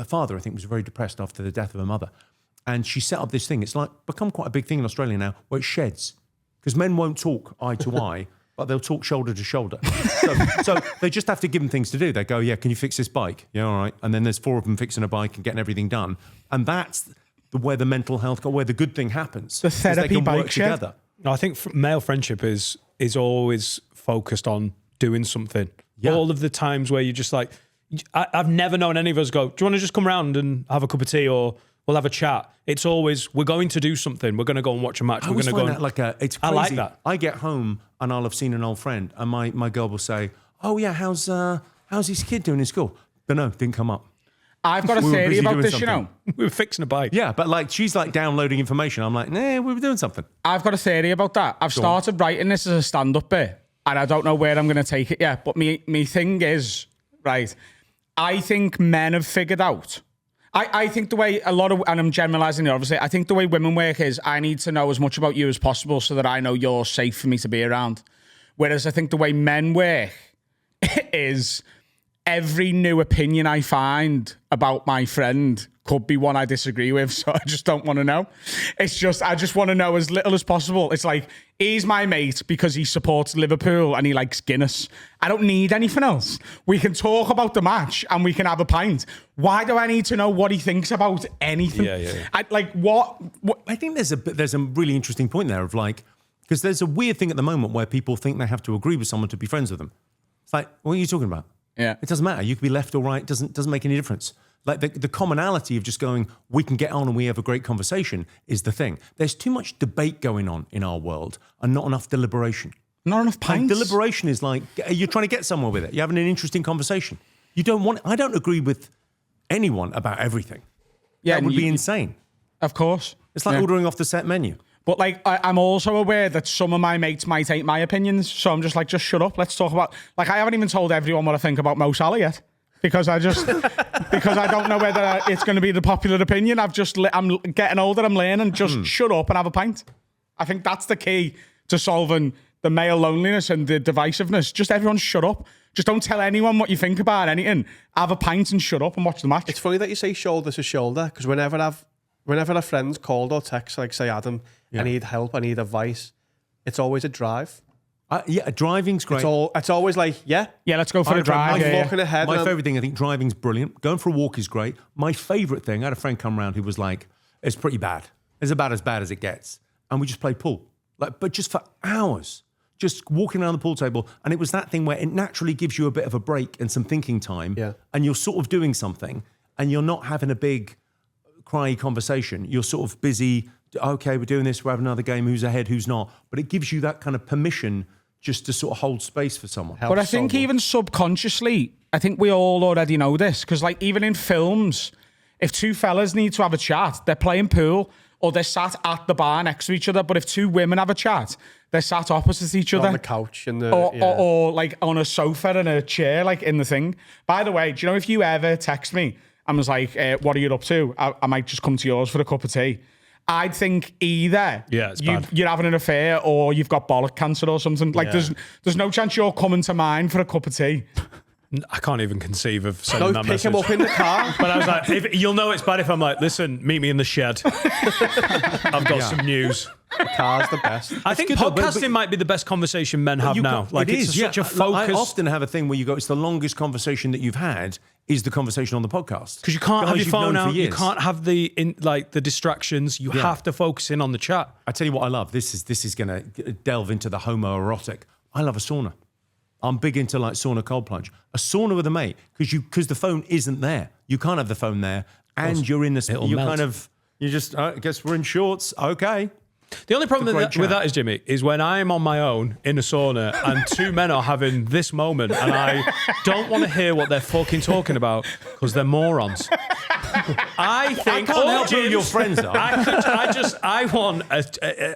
father, I think, was very depressed after the death of her mother. And she set up this thing. It's like become quite a big thing in Australia now, where it sheds. Because men won't talk eye to eye, but they'll talk shoulder to shoulder. So they just have to give them things to do. They go, yeah, can you fix this bike? Yeah, all right. And then there's 4 of them fixing a bike and getting everything done. And that's where the mental health, where the good thing happens. The therapy they can bike work shed. together. I think male friendship is always focused on doing something. Yeah. All of the times where you're just like, I've never known any of us go, do you want to just come round and have a cup of tea or we'll have a chat? It's always, we're going to do something. We're going to go and watch a match. I We're always going to find go. that it's crazy. I like that. I get home and I'll have seen an old friend, and my girl will say, "Oh yeah, how's his kid doing in school?" But no, didn't come up. I've got a We were theory busy about doing this, something. We were fixing a bike. Yeah, but like she's like downloading information. I'm like, nah, we were doing something. I've got a theory about that. I've started writing this as a stand-up bit, and I don't know where I'm going to take it yet. But me thing is, right, I think men have figured out. I think the way a lot of, and I'm generalising here, obviously, I think the way women work is I need to know as much about you as possible so that I know you're safe for me to be around. Whereas I think the way men work is every new opinion I find about my friend could be one I disagree with, so I just don't want to know. It's just, I just want to know as little as possible. It's like, he's my mate because he supports Liverpool and he likes Guinness. I don't need anything else. We can talk about the match and we can have a pint. Why do I need to know what he thinks about anything? Yeah. What? I think there's a really interesting point there of like, because there's a weird thing at the moment where people think they have to agree with someone to be friends with them. It's like, what are you talking about? Yeah. It doesn't matter. You could be left or right. Doesn't make any difference. Like the commonality of just going, we can get on and we have a great conversation is the thing. There's too much debate going on in our world and not enough deliberation. Not enough Like, pints. deliberation is like, you're trying to get somewhere with it. You're having an interesting conversation. I don't agree with anyone about everything. Yeah, That would and be you- insane. Of course. It's like Yeah. ordering off the set menu. But like, I'm also aware that some of my mates might hate my opinions. So I'm just like, just shut up. Let's talk about, like, I haven't even told everyone what I think about Mo Salah yet. Because I don't know whether it's going to be the popular opinion. I'm getting older, I'm learning. Just shut up and have a pint. I think that's the key to solving the male loneliness and the divisiveness. Just everyone shut up. Just don't tell anyone what you think about anything. Have a pint and shut up and watch the match. It's funny that you say shoulder to shoulder, because whenever a friend's called or text, like say, Adam, I need help, I need advice, it's always a drive. Yeah, driving's great. It's always like, yeah, let's go for a drive. I'm Yeah, walking ahead. My favourite thing, I think driving's brilliant. Going for a walk is great. My favourite thing, I had a friend come round who was like, it's pretty bad. It's about as bad as it gets. And we just played pool. But just for hours. Just walking around the pool table. And it was that thing where it naturally gives you a bit of a break and some thinking time. Yeah. And you're sort of doing something. And you're not having a big, cryy conversation. You're sort of busy. Okay, we're doing this. We're having another game. Who's ahead? Who's not? But it gives you that kind of permission just to sort of hold space for someone. But I think even subconsciously, I think we all already know this. Because like even in films, if two fellas need to have a chat, they're playing pool or they're sat at the bar next to each other. But if two women have a chat, they're sat opposite each other. on the couch and or like on a sofa and a chair, like in the thing. By the way, do you know if you ever text me and was like, what are you up to? I might just come to yours for a cup of tea. I'd think either it's bad. you're having an affair or you've got bollock cancer or something. Like there's no chance you're coming to mine for a cup of tea. I can't even conceive of sending Go that pick message. him up in the car. But I was like, you'll know it's bad if I'm like, listen, meet me in the shed. I've got some news. The car's the best. I think good though, podcasting might be the best conversation men have now. Like it's such a focus. I often have a thing where you go, it's the longest conversation that you've had is the conversation on the podcast. Because you can't have Guys your you've phone known for out. You years. can't have the distractions. You have to focus in on the chat. I tell you what I love. This is going to delve into the homoerotic. I love a sauna. I'm big into like sauna cold plunge. A sauna with a mate because the phone isn't there. You can't have the phone there, and you're in the. It'll You're melt. kind of. You just. I guess we're in shorts. Okay. The only problem great with chat. that is, Jimmy, is when I'm on my own in a sauna and two men are having this moment and I don't want to hear what they're fucking talking about because they're morons. I think can't all help who gyms, your friends are. I want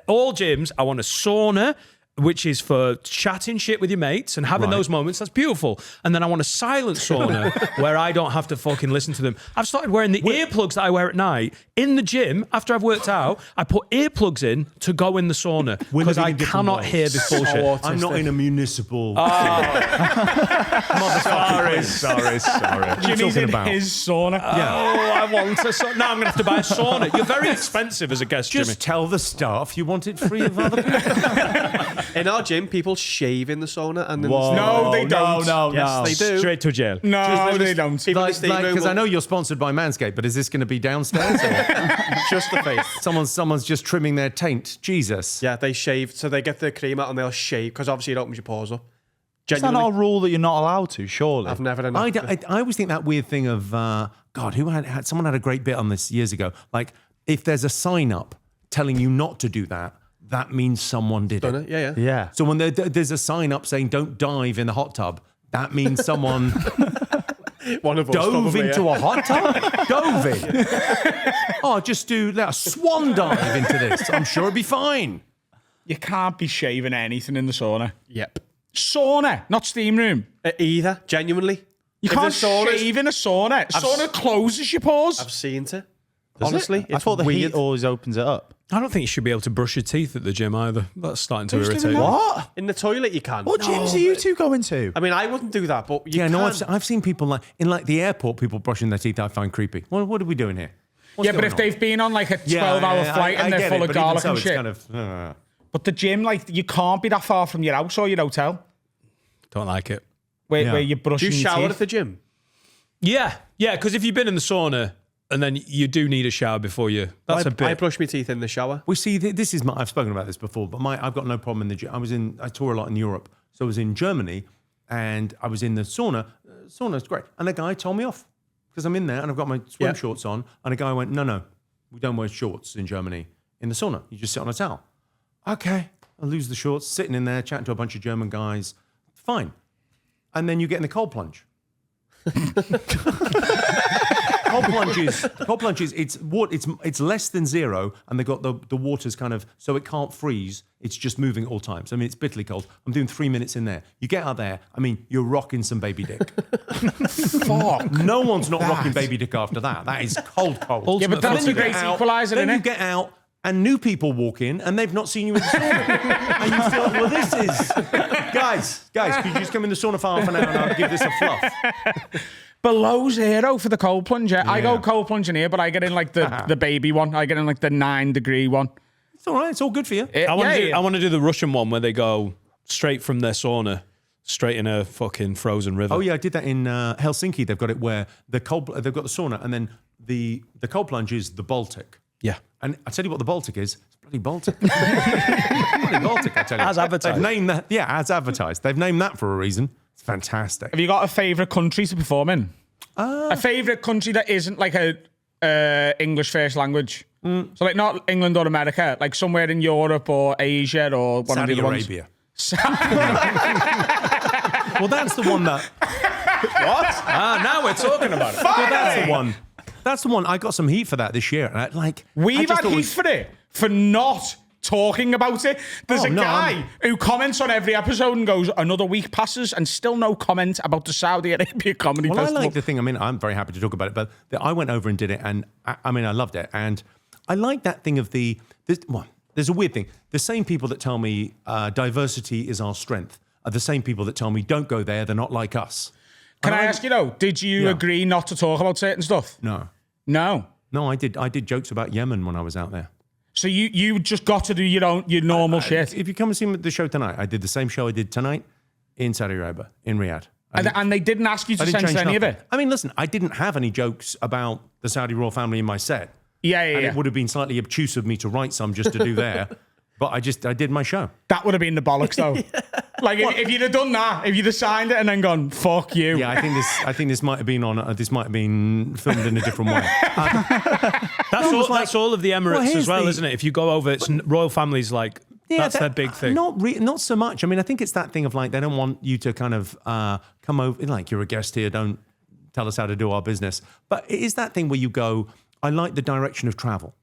all gyms. I want a sauna, which is for chatting shit with your mates and having Right. those moments. That's beautiful. And then I want a silent sauna where I don't have to fucking listen to them. I've started wearing the earplugs that I wear at night in the gym after I've worked out. I put earplugs in to go in the sauna because living I in different cannot worlds. hear this bullshit. I'm not in a municipal. Sorry. Jimmy's talking in about? his sauna. Oh, I want a sauna. Now I'm going to have to buy a sauna. You're very expensive as a guest, Just Jimmy. tell the staff you want it free of other people. In our gym, people shave in the sauna and then No, they don't. Yes, they do. Straight to jail. No, they don't. People in the steam room Because I will- know you're sponsored by Manscaped, but is this going to be downstairs? Or just the face. someone's just trimming their taint. Jesus. Yeah, they shave, so they get the cream out and they'll shave because obviously it opens your pores up. Is that not a rule that you're not allowed to? Surely. I've never done I that. always think that weird thing of God. Who had someone had a great bit on this years ago. Like if there's a sign up telling you not to do that, that means someone did Done it. it? Yeah. Yeah. So when there's a sign up saying don't dive in the hot tub, that means someone One of us dove probably, into a hot tub. Dove in. Oh, just do a swan dive into this. I'm sure it'd be fine. You can't be shaving anything in the sauna. Yep. Sauna, not steam room. Either, genuinely. You If can't the sauna's- shave in a sauna. Sauna closes your pores. I've seen it. Does Honestly, it? I it's thought the weird. heat always opens it up. I don't think you should be able to brush your teeth at the gym either. That's starting to Who's doing irritate me. that? What? In the toilet, you can. What gyms are you two going to? I mean, I wouldn't do that, but you Yeah, can. no, I've seen people like in like the airport, people brushing their teeth. I find creepy. What are we doing here? What's Yeah, but going if on? they've been on like a 12-hour flight I and they're get full it, of but even garlic so, and it's shit. kind of, But the gym, like, you can't be that far from your house or your hotel Don't like it. where you're Do brushing you your shower teeth. at the gym? Yeah, because if you've been in the sauna and then you do need a shower before you, that's a bit. I brush my teeth in the shower. We see this is I've spoken about this before, but I've got no problem in the gym. I tour a lot in Europe, so I was in Germany and I was in the sauna. Sauna's great, and the guy told me off because I'm in there and I've got my swim shorts on, and a guy went, no, we don't wear shorts in Germany in the sauna. You just sit on a towel. Okay, I lose the shorts, sitting in there chatting to a bunch of German guys. Fine, and then you get in the cold plunge. Cold plunges. It's less than zero, and they've got the water's kind of so it can't freeze. It's just moving at all times. I mean, it's bitterly cold. I'm doing 3 minutes in there. You get out there. I mean, you're rocking some baby dick. Fuck. No one's not rocking baby dick after that. That is cold. Yeah, but that's the great equaliser, Then innit? you get out. And new people walk in and they've not seen you in the sauna. And you feel, well, this is... Guys, could you just come in the sauna for half an hour and I'll give this a fluff? Below zero for the cold plunge. Yeah. I go cold plunging here, but I get in like the baby one. I get in like the 9-degree one. It's all right. It's all good for you. I want to do the Russian one where they go straight from their sauna, straight in a fucking frozen river. Oh yeah, I did that in Helsinki. They've got it where they've got the sauna and then the cold plunge is the Baltic. Yeah. And I tell you what the Baltic is. It's bloody Baltic. Bloody Baltic, I tell you. As advertised. They've named that. Yeah, as advertised. They've named that for a reason. It's fantastic. Have you got a favourite country to perform in? A favourite country that isn't like a English first language. So like not England or America, like somewhere in Europe or Asia or one Saudi of the other Arabia. ones. Well, that's the one that... Now we're talking about it. Well, that's the one. That's the one. I got some heat for that this year. And I We've just had thought heat it was- for it for not talking about it. There's Oh, a no, guy who comments on every episode and goes, another week passes and still no comment about the Saudi Arabia Comedy Well, Festival. I like the thing. I mean, I'm very happy to talk about it, but I went over and did it, and I mean, I loved it. And I like that thing of there's a weird thing. The same people that tell me diversity is our strength are the same people that tell me don't go there, they're not like us. Can And I ask you though, did you agree not to talk about certain stuff? No. No. I did jokes about Yemen when I was out there. So you just got to do your normal shit. If you come and see the show tonight, I did the same show I did tonight in Saudi Arabia, in Riyadh. And they didn't ask you to I didn't censor change any of nothing. it? I mean, listen, I didn't have any jokes about the Saudi royal family in my set. Yeah. And it would have been slightly obtuse of me to write some just to do there. But I did my show. That would have been the bollocks though. Like if you'd have done that, if you'd have signed it and then gone, fuck you. Yeah, I think this might have been filmed in a different way. That's all of the Emirates here's as well, the- isn't it? If you go over, it's royal families like that's their big thing. Not so much. I mean, I think it's that thing of like they don't want you to kind of come over like you're a guest here. Don't tell us how to do our business. But it is that thing where you go. I like the direction of travel.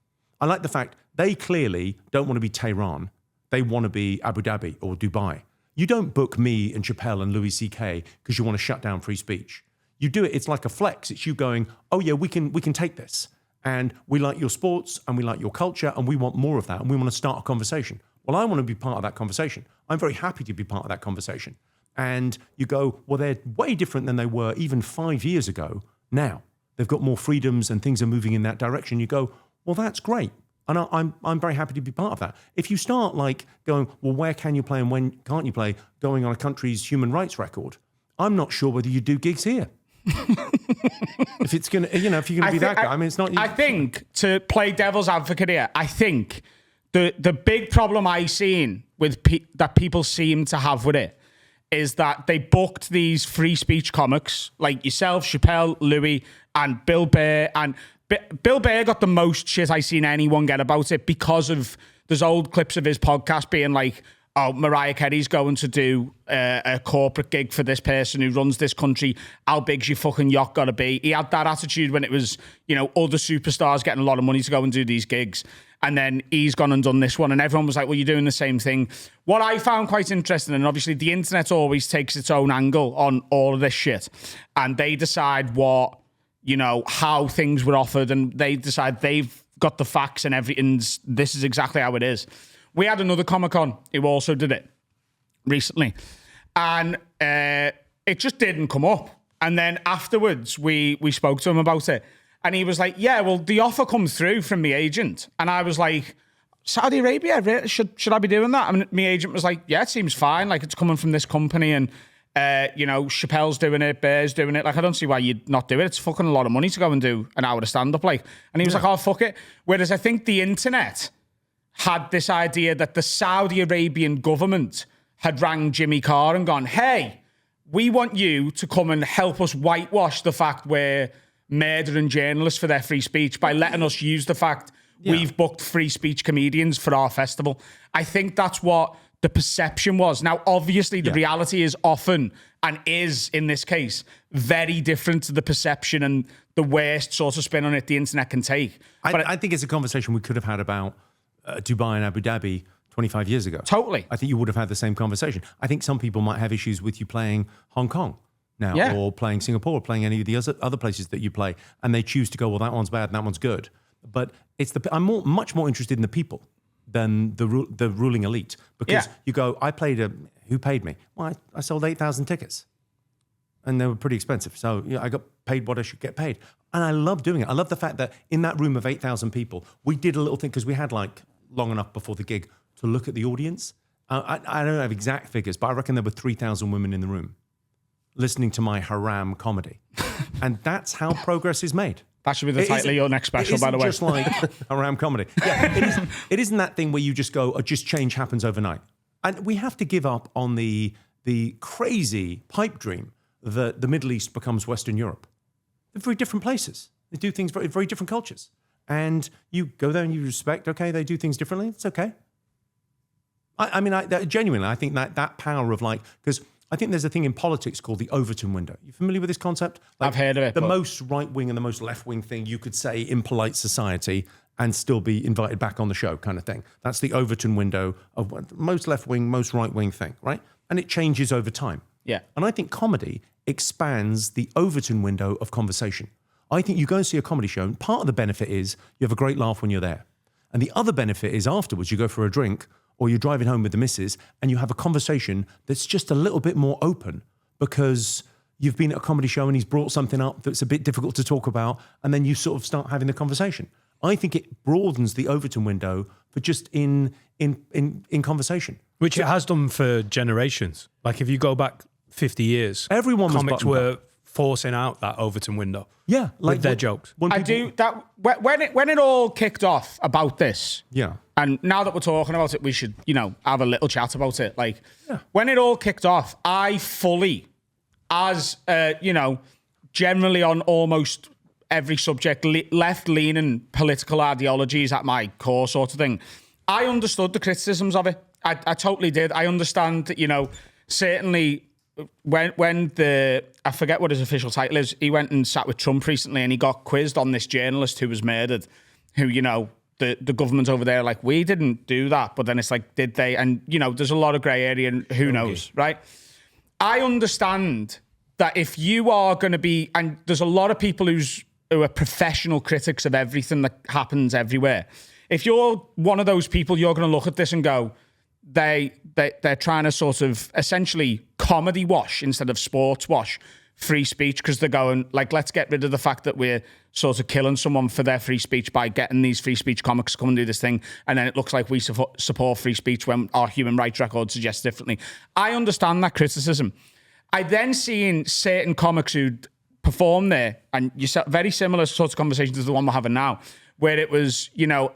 I like the fact they clearly don't want to be Tehran. They want to be Abu Dhabi or Dubai. You don't book me and Chappelle and Louis C.K. because you want to shut down free speech. You do it. It's like a flex. It's you going, oh yeah, we can take this, and we like your sports and we like your culture and we want more of that and we want to start a conversation. Well, I want to be part of that conversation. I'm very happy to be part of that conversation. And you go, well, they're way different than they were even 5 years ago. Now they've got more freedoms and things are moving in that direction. You go, well, that's great. And I'm very happy to be part of that. If you start like going, well, where can you play and when can't you play, going on a country's human rights record, I'm not sure whether you do gigs here. If it's gonna, if you're gonna be that guy, I mean, it's not. I think to play devil's advocate here, I think the big problem I seen with that people seem to have with it is that they booked these free speech comics like yourself, Chappelle, Louis, and Bill Burr. And Bill Burr got the most shit I seen anyone get about it because of there's old clips of his podcast being like, oh, Mariah Carey's going to do a corporate gig for this person who runs this country. How big's your fucking yacht got to be? He had that attitude when it was, other superstars getting a lot of money to go and do these gigs. And then he's gone and done this one. And everyone was like, well, you're doing the same thing. What I found quite interesting, and obviously the internet always takes its own angle on all of this shit. And they decide how things were offered. And they decide they've got the facts and everything. This is exactly how it is. We had another Comic-Con who also did it recently. And it just didn't come up. And then afterwards, we spoke to him about it. And he was like, yeah, well, the offer comes through from my agent. And I was like, Saudi Arabia, should I be doing that? I mean, my agent was like, yeah, it seems fine. Like, it's coming from this company. And, Chappelle's doing it, Bear's doing it. Like, I don't see why you'd not do it. It's fucking a lot of money to go and do an hour of stand-up. Like, and he was like, oh, fuck it. Whereas I think the internet had this idea that the Saudi Arabian government had rang Jimmy Carr and gone, hey, we want you to come and help us whitewash the fact we're murdering journalists for their free speech by letting us use the fact we've booked free speech comedians for our festival. I think that's what the perception was. Now, obviously, the reality is often, and is in this case, very different to the perception and the worst sort of spin on it the internet can take. But I think it's a conversation we could have had about Dubai and Abu Dhabi 25 years ago. Totally. I think you would have had the same conversation. I think some people might have issues with you playing Hong Kong now, or playing Singapore, or playing any of the other places that you play, and they choose to go, well, that one's bad and that one's good. But I'm much more interested in the people than the ruling elite, because you go, I played who paid me? Well, I sold 8,000 tickets, and they were pretty expensive. So I got paid what I should get paid, and I love doing it. I love the fact that in that room of 8,000 people, we did a little thing because we had like long enough before the gig to look at the audience. I don't have exact figures, but I reckon there were 3,000 women in the room listening to my haram comedy. And that's how progress is made. That should be the title of your next special, by the way. It's just like haram comedy. Yeah, it isn't that thing where you just go, just change happens overnight. And we have to give up on the crazy pipe dream that the Middle East becomes Western Europe. They're very different places. They do things very, very different cultures. And you go there and you respect, okay, they do things differently. It's okay. Genuinely, I think that power of because I think there's a thing in politics called the Overton window. You familiar with this concept? I've heard of it. The most right-wing and the most left-wing thing you could say in polite society and still be invited back on the show kind of thing. That's the Overton window of most left-wing, most right-wing thing, right? And it changes over time. Yeah. And I think comedy expands the Overton window of conversation. I think you go and see a comedy show, and part of the benefit is you have a great laugh when you're there. And the other benefit is afterwards you go for a drink or you're driving home with the missus and you have a conversation that's just a little bit more open because you've been at a comedy show and he's brought something up that's a bit difficult to talk about, and then you sort of start having the conversation. I think it broadens the Overton window for just in conversation. Which it has done for generations. Like if you go back 50 years, everyone comics were forcing out that Overton window. Yeah, with their jokes. I do that when it all kicked off about this. Yeah. And now that we're talking about it, we should, have a little chat about it. When it all kicked off, I fully, as generally on almost every subject, left-leaning political ideologies at my core sort of thing, I understood the criticisms of it. I totally did. I understand that, certainly when I forget what his official title is, he went and sat with Trump recently and he got quizzed on this journalist who was murdered, who, the government over there, we didn't do that. But then it's like, did they? And, there's a lot of grey area and who knows, right? I understand that if you are going to be, and there's a lot of people who are professional critics of everything that happens everywhere. If you're one of those people, you're going to look at this and go, they're trying to sort of essentially comedy wash instead of sports wash free speech, because they're going let's get rid of the fact that we're sort of killing someone for their free speech by getting these free speech comics to come and do this thing, and then it looks like we support free speech when our human rights record suggests differently. I understand that criticism. I then seen certain comics who'd perform there, and you saw very similar sorts of conversations to the one we're having now, where it was,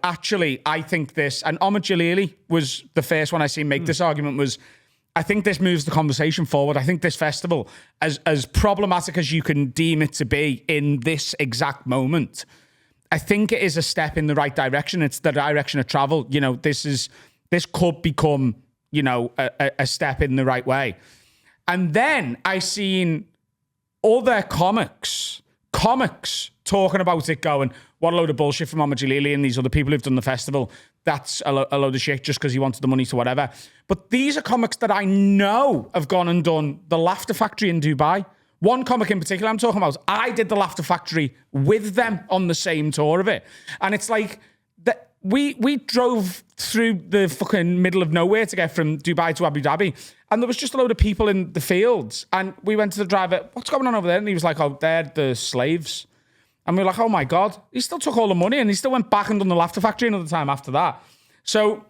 actually, I think this, and Ahmed Jalili was the first one I seen make this argument, was, I think this moves the conversation forward. I think this festival, as problematic as you can deem it to be in this exact moment, I think it is a step in the right direction. It's the direction of travel. You know, this could become, you know, a step in the right way. And then I seen other comics talking about it going, what a load of bullshit from Omar Jalili and these other people who've done the festival. That's a load of shit just because he wanted the money to whatever. But these are comics that I know have gone and done the Laughter Factory in Dubai. One comic in particular I'm talking about, I did the Laughter Factory with them on the same tour of it. And it's like, we drove through the fucking middle of nowhere to get from Dubai to Abu Dhabi. And there was just a load of people in the fields. And we went to the driver, what's going on over there? And he was like, oh, they're the slaves. And we were like, oh my God. He still took all the money and he still went back and done the Laughter Factory another time after that. So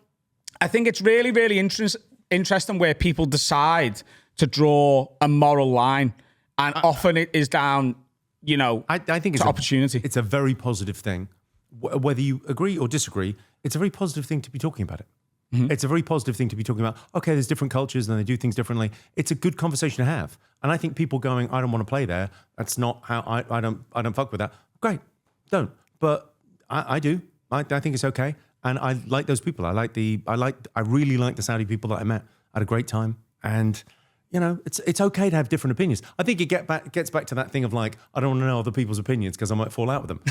I think it's really, really interesting where people decide to draw a moral line. And often it is down, you know, I think it's opportunity. It's a very positive thing. Whether you agree or disagree, it's a very positive thing to be talking about it. Mm-hmm. It's a very positive thing to be talking about, okay, there's different cultures and they do things differently. It's a good conversation to have. And I think people going, I don't want to play there. That's not how I don't fuck with that. Great, don't. But I do. I think it's okay. And I like those people. I really like the Saudi people that I met. I had a great time. And you know, it's okay to have different opinions. I think it gets back to that thing of like, I don't want to know other people's opinions because I might fall out with them.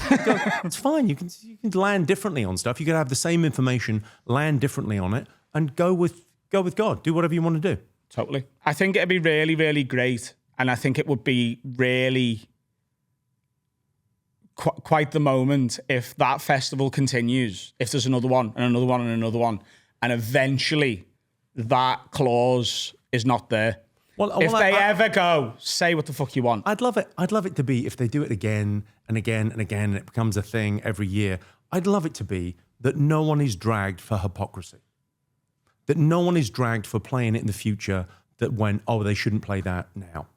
It's fine. You can land differently on stuff. You can have the same information, land differently on it, and go with God. Do whatever you want to do. Totally. I think it'd be really, really great, and I think it would be really quite the moment if that festival continues. If there's another one and another one and another one, and eventually that clause is not there. If they ever go, say what the fuck you want. I'd love it. I'd love it to be if they do it again and again and again, and it becomes a thing every year. I'd love it to be that no one is dragged for hypocrisy. That no one is dragged for playing it in the future that went, oh, they shouldn't play that now.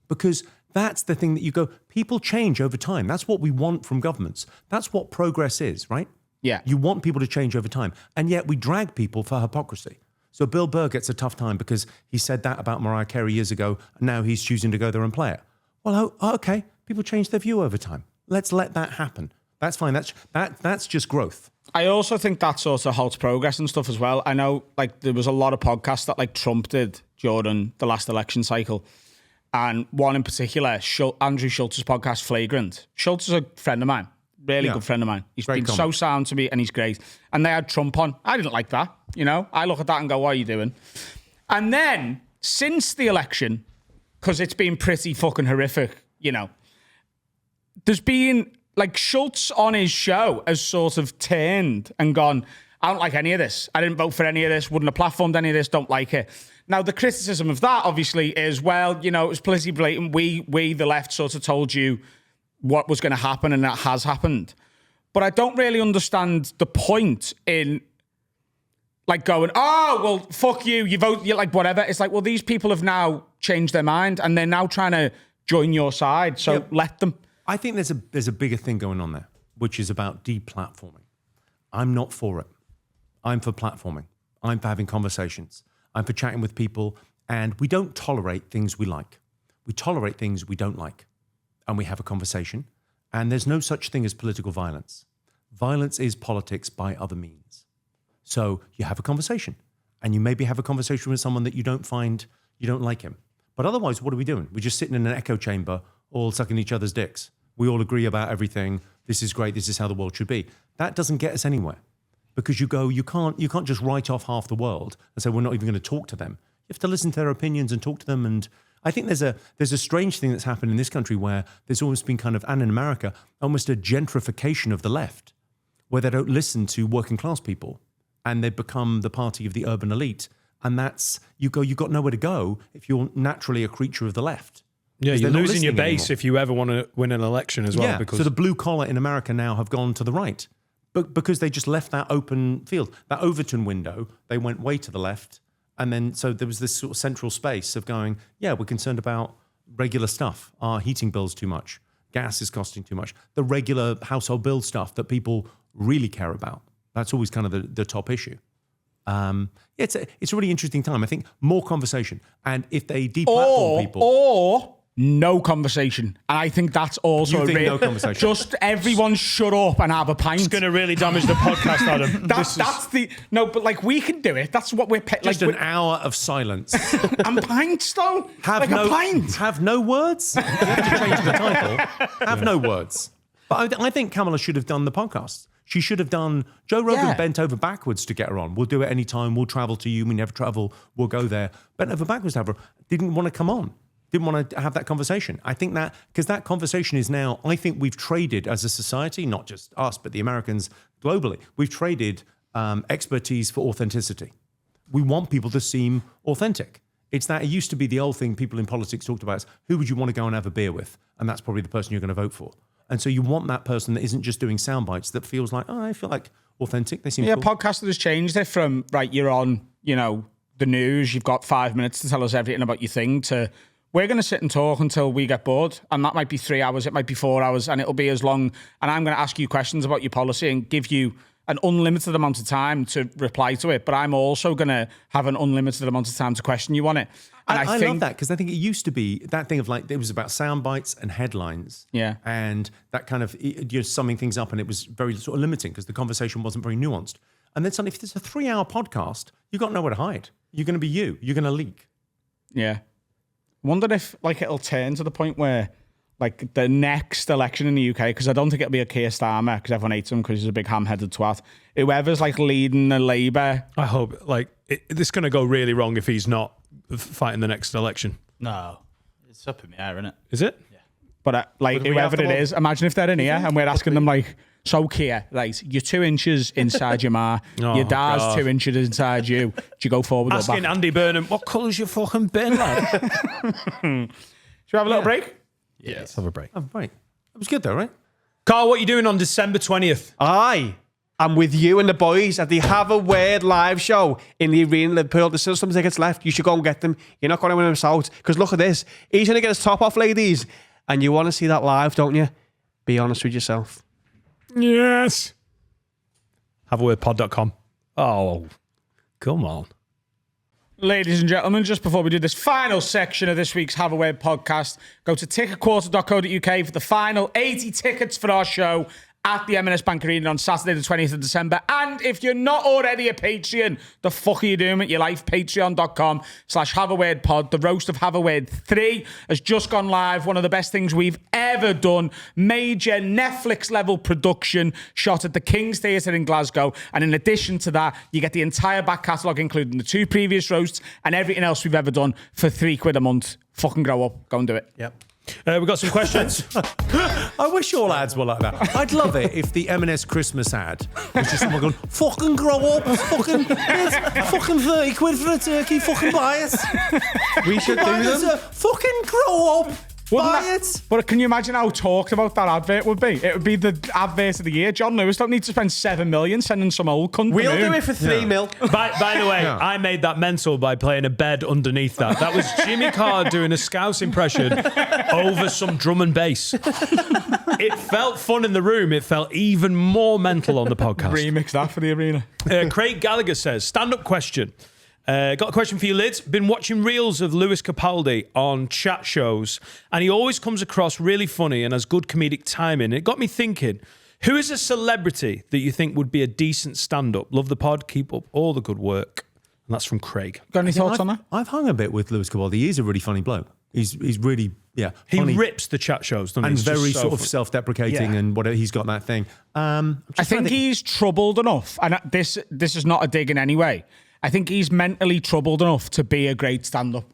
Because that's the thing that you go, people change over time. That's what we want from governments. That's what progress is, right? Yeah. You want people to change over time. And yet we drag people for hypocrisy. So Bill Burr gets a tough time because he said that about Mariah Carey years ago, and now he's choosing to go there and play it. Well, okay, people change their view over time. Let's let that happen. That's fine. That's just growth. I also think that sort of halts progress and stuff as well. I know, like, there was a lot of podcasts that, like, Trump did during the last election cycle. And one in particular, Andrew Schultz's podcast, Flagrant. Schultz is a friend of mine. Really good friend of mine. He's been so sound to me and he's great. And they had Trump on. I didn't like that. You know, I look at that and go, what are you doing? And then since the election, because it's been pretty fucking horrific, you know, there's been like Schultz on his show has sort of turned and gone, I don't like any of this. I didn't vote for any of this. Wouldn't have platformed any of this. Don't like it. Now, the criticism of that obviously is, well, you know, it was politically blatant. We, the left, sort of told you what was going to happen, and that has happened. But I don't really understand the point in like going, oh, well, fuck you, you vote, you like whatever. It's like, well, these people have now changed their mind and they're now trying to join your side. So let them. I think there's a bigger thing going on there, which is about deplatforming. I'm not for it. I'm for platforming. I'm for having conversations. I'm for chatting with people, and we don't tolerate things we like. We tolerate things we don't like. And we have a conversation, and there's no such thing as political violence. Violence is politics by other means. So you have a conversation, and you maybe have a conversation with someone that you don't like him. But otherwise, what are we doing? We're just sitting in an echo chamber, all sucking each other's dicks. We all agree about everything. This is great. This is how the world should be. That doesn't get us anywhere, because you can't just write off half the world and say we're not even going to talk to them. You have to listen to their opinions and talk to them. And I think there's a strange thing that's happened in this country where there's almost been kind of, and in America, almost a gentrification of the left, where they don't listen to working class people and they become the party of the urban elite. And that's, you've got nowhere to go if you're naturally a creature of the left. Yeah, you're losing your base anymore. if you ever want to win an election as well. Yeah, because so the blue collar in America now have gone to the right, but because they just left that open field, that Overton window, they went way to the left. And then, so there was this sort of central space of going, yeah, we're concerned about regular stuff. Our heating bill's too much. Gas is costing too much. The regular household bill stuff that people really care about. That's always kind of the top issue. It's a really interesting time. I think more conversation, and if they deplatform people, or no conversation, and I think that's also You think real. no conversation? Just everyone shut up and have a pint. It's going to really damage the podcast, Adam. That's the no, but like we can do it. That's what we're just like. an hour of silence. And pints though, Have like a pint. Have no words. You have to change the title. Have no words. But I think Kamala should have done the podcast. She should have done. Joe Rogan bent over backwards to get her on. We'll do it anytime. We'll travel to you. We never travel. We'll go there. Bent over backwards to have her. Didn't want to come on. Didn't want to have that conversation. I think that because that conversation is now, I think we've traded as a society, not just us, but the Americans globally, we've traded expertise for authenticity. We want people to seem authentic. It's that it used to be the old thing people in politics talked about. Is who would you want to go and have a beer with? And that's probably the person you're going to vote for. And so you want that person that isn't just doing sound bites, that feels like, oh, I feel like authentic. They seem cool. Podcasters changed it from, right, you're on, the news, you've got 5 minutes to tell us everything about your thing, to we're going to sit and talk until we get bored. And that might be 3 hours, it might be 4 hours, and it'll be as long. And I'm going to ask you questions about your policy and give you an unlimited amount of time to reply to it. But I'm also going to have an unlimited amount of time to question you on it. And I love that, because I think it used to be that thing of like, it was about sound bites and headlines. Yeah. And that kind of, you're summing things up, and it was very sort of limiting because the conversation wasn't very nuanced. And then suddenly, if it's a 3-hour podcast, you've got nowhere to hide. You're going to be you. You're going to leak. Yeah. Wonder if it'll turn to the point where the next election in the UK, because I don't think it'll be a Keir Starmer because everyone hates him because he's a big ham-headed twat. Whoever's leading the Labour. I hope this is going to go really wrong if he's not fighting the next election. No, it's up in the air, isn't it? Is it? Yeah. But whoever it is, imagine if they're in here and we're asking them so Keir, right, you're 2 inches inside your ma, your dad's God. 2 inches inside you. Do you go forward or Asking back? Andy Burnham, what colour's your fucking bin like? Should we have a little break? Yeah, let's have a break. Oh, right. That was good though, right? Carl, what are you doing on December 20th? I'm with you and the boys at the Have a Word live show in the arena in Liverpool. There's still some tickets left. You should go and get them. You're not going to win them out. Because look at this. He's going to get his top off, ladies. And you want to see that live, don't you? Be honest with yourself. Yes. HaveAWordPod.com. Oh, come on. Ladies and gentlemen, just before we do this final section of this week's Have a Word podcast, go to ticketquarter.co.uk for the final 80 tickets for our show at the M&S Bank Arena on Saturday the 20th of December. And if you're not already a Patreon, the fuck are you doing with your life? Patreon.com/HaveAWordPod. The roast of Have a Word 3 has just gone live. One of the best things we've ever done. Major Netflix level production shot at the King's Theatre in Glasgow. And in addition to that, you get the entire back catalogue, including the 2 previous roasts and everything else we've ever done for £3 a month. Fucking grow up. Go and do it. Yep. We've got some questions. I wish all ads were like that. I'd love it if the M&S Christmas ad was just someone going, fucking grow up, fucking 30 quid for a turkey, fucking buy it. We should do them. Fucking grow up. Buy it. But can you imagine how talked about that advert would be? It would be the advert of the year. John Lewis don't need to spend 7 million sending some old cunt. We'll do it for 3 mil. By the way, I made that mental by playing a bed underneath that. That was Jimmy Carr doing a Scouse impression over some drum and bass. It felt fun in the room. It felt even more mental on the podcast. Remix that for the arena. Craig Gallagher says, stand-up question. Got a question for you, Lids. Been watching reels of Lewis Capaldi on chat shows, and he always comes across really funny and has good comedic timing. It got me thinking, who is a celebrity that you think would be a decent stand-up? Love the pod. Keep up all the good work. And that's from Craig. Got any thoughts on that? I've hung a bit with Lewis Capaldi. He's a really funny bloke. He's really, He funny. rips the chat shows, doesn't he? And It's very just so sort of funny. self-deprecating and whatever. He's got that thing. I think he's troubled enough, and this is not a dig in any way. I think he's mentally troubled enough to be a great stand-up.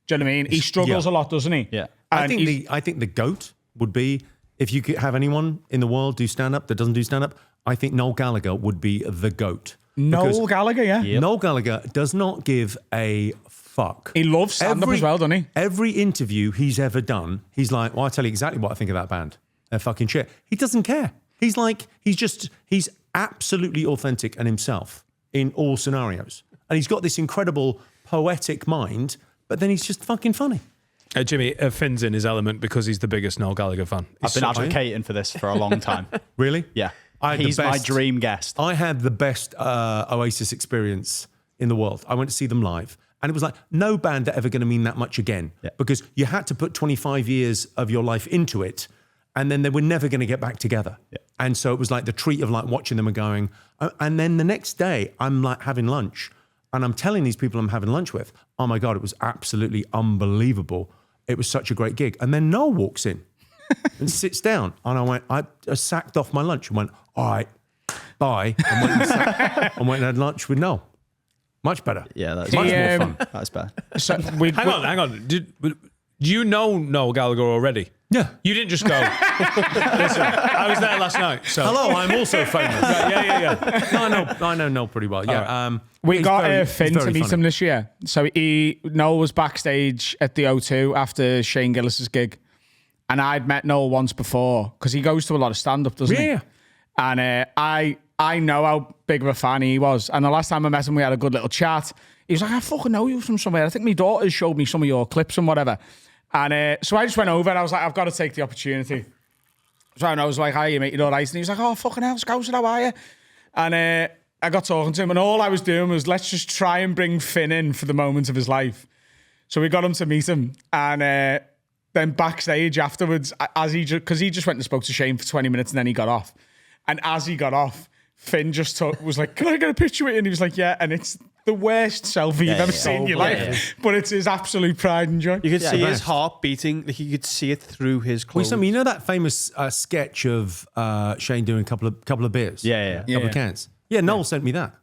Do you know what I mean? He struggles a lot, doesn't he? Yeah. I think the GOAT would be, if you could have anyone in the world do stand-up that doesn't do stand-up, I think Noel Gallagher would be the GOAT. Noel Gallagher, yeah. Yep. Noel Gallagher does not give a fuck. He loves stand-up as well, doesn't he? Every interview he's ever done, he's like, well, I'll tell you exactly what I think of that band. They're fucking shit. He doesn't care. He's absolutely authentic and himself in all scenarios. And he's got this incredible poetic mind, but then he's just fucking funny. Jimmy, Finn's in his element because he's the biggest Noel Gallagher fan. I've been advocating for this for a long time. Really? Yeah. I had He's the my best- dream guest. I had the best Oasis experience in the world. I went to see them live. And it was like, no band are ever going to mean that much again. Yeah. Because you had to put 25 years of your life into it, and then they were never going to get back together. Yeah. And so it was like the treat of like watching them and going, and then the next day I'm like having lunch, and I'm telling these people I'm having lunch with, oh my God, it was absolutely unbelievable. It was such a great gig. And then Noel walks in and sits down, and I sacked off my lunch and went, all right, bye. And went and had lunch with Noel. Much better. Yeah, that's much more more fun. That's better. So Hang on. Do you know Noel Gallagher already? Yeah. You didn't just go. Listen, I was there last night. So Hello, I'm also famous. yeah. No, I know Noel pretty well. Yeah. We he's got very- Finn he's to very meet funny. him this year. So Noel was backstage at the O2 after Shane Gillis's gig. And I'd met Noel once before because he goes to a lot of stand-up, doesn't he? Yeah. And I know how big of a fan he was. And the last time I met him, we had a good little chat. He was like, I fucking know you from somewhere. I think my daughter showed me some of your clips and whatever. And so I just went over and I was like, I've got to take the opportunity. So I was like, how are you, mate? You all right? And he was like, oh, fucking hell, Scouser, how are you? And I got talking to him, and all I was doing was, let's just try and bring Finn in for the moment of his life. So we got him to meet him. And then backstage afterwards, because he just went and spoke to Shane for 20 minutes and then he got off. And as he got off, Finn just was like, can I get a picture with you? And he was like, yeah. And it's the worst selfie you've ever seen in your life. But it's his absolute pride and joy. You could see his heart beating. Like you could see it through his clothes. You know that famous sketch of Shane doing a couple of beers? Yeah. Couple of cans. Yeah, Noel sent me that.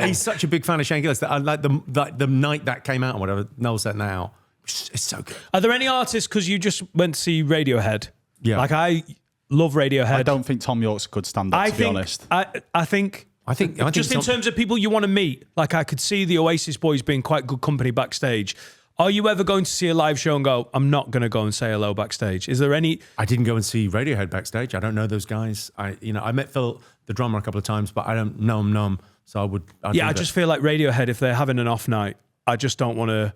He's such a big fan of Shane Gillis that I like the night that came out or whatever, Noel sent that out. It's so good. Are there any artists, because you just went to see Radiohead? Yeah. Like I love Radiohead. I don't think Tom York's a good stand-up, to be honest. I think just in terms of people you want to meet, like I could see the Oasis boys being quite good company backstage. Are you ever going to see a live show and go, I'm not going to go and say hello backstage? Is there any... I didn't go and see Radiohead backstage. I don't know those guys. I met Phil, the drummer, a couple of times, but I don't know him. So I just feel like Radiohead, if they're having an off night, I just don't want to...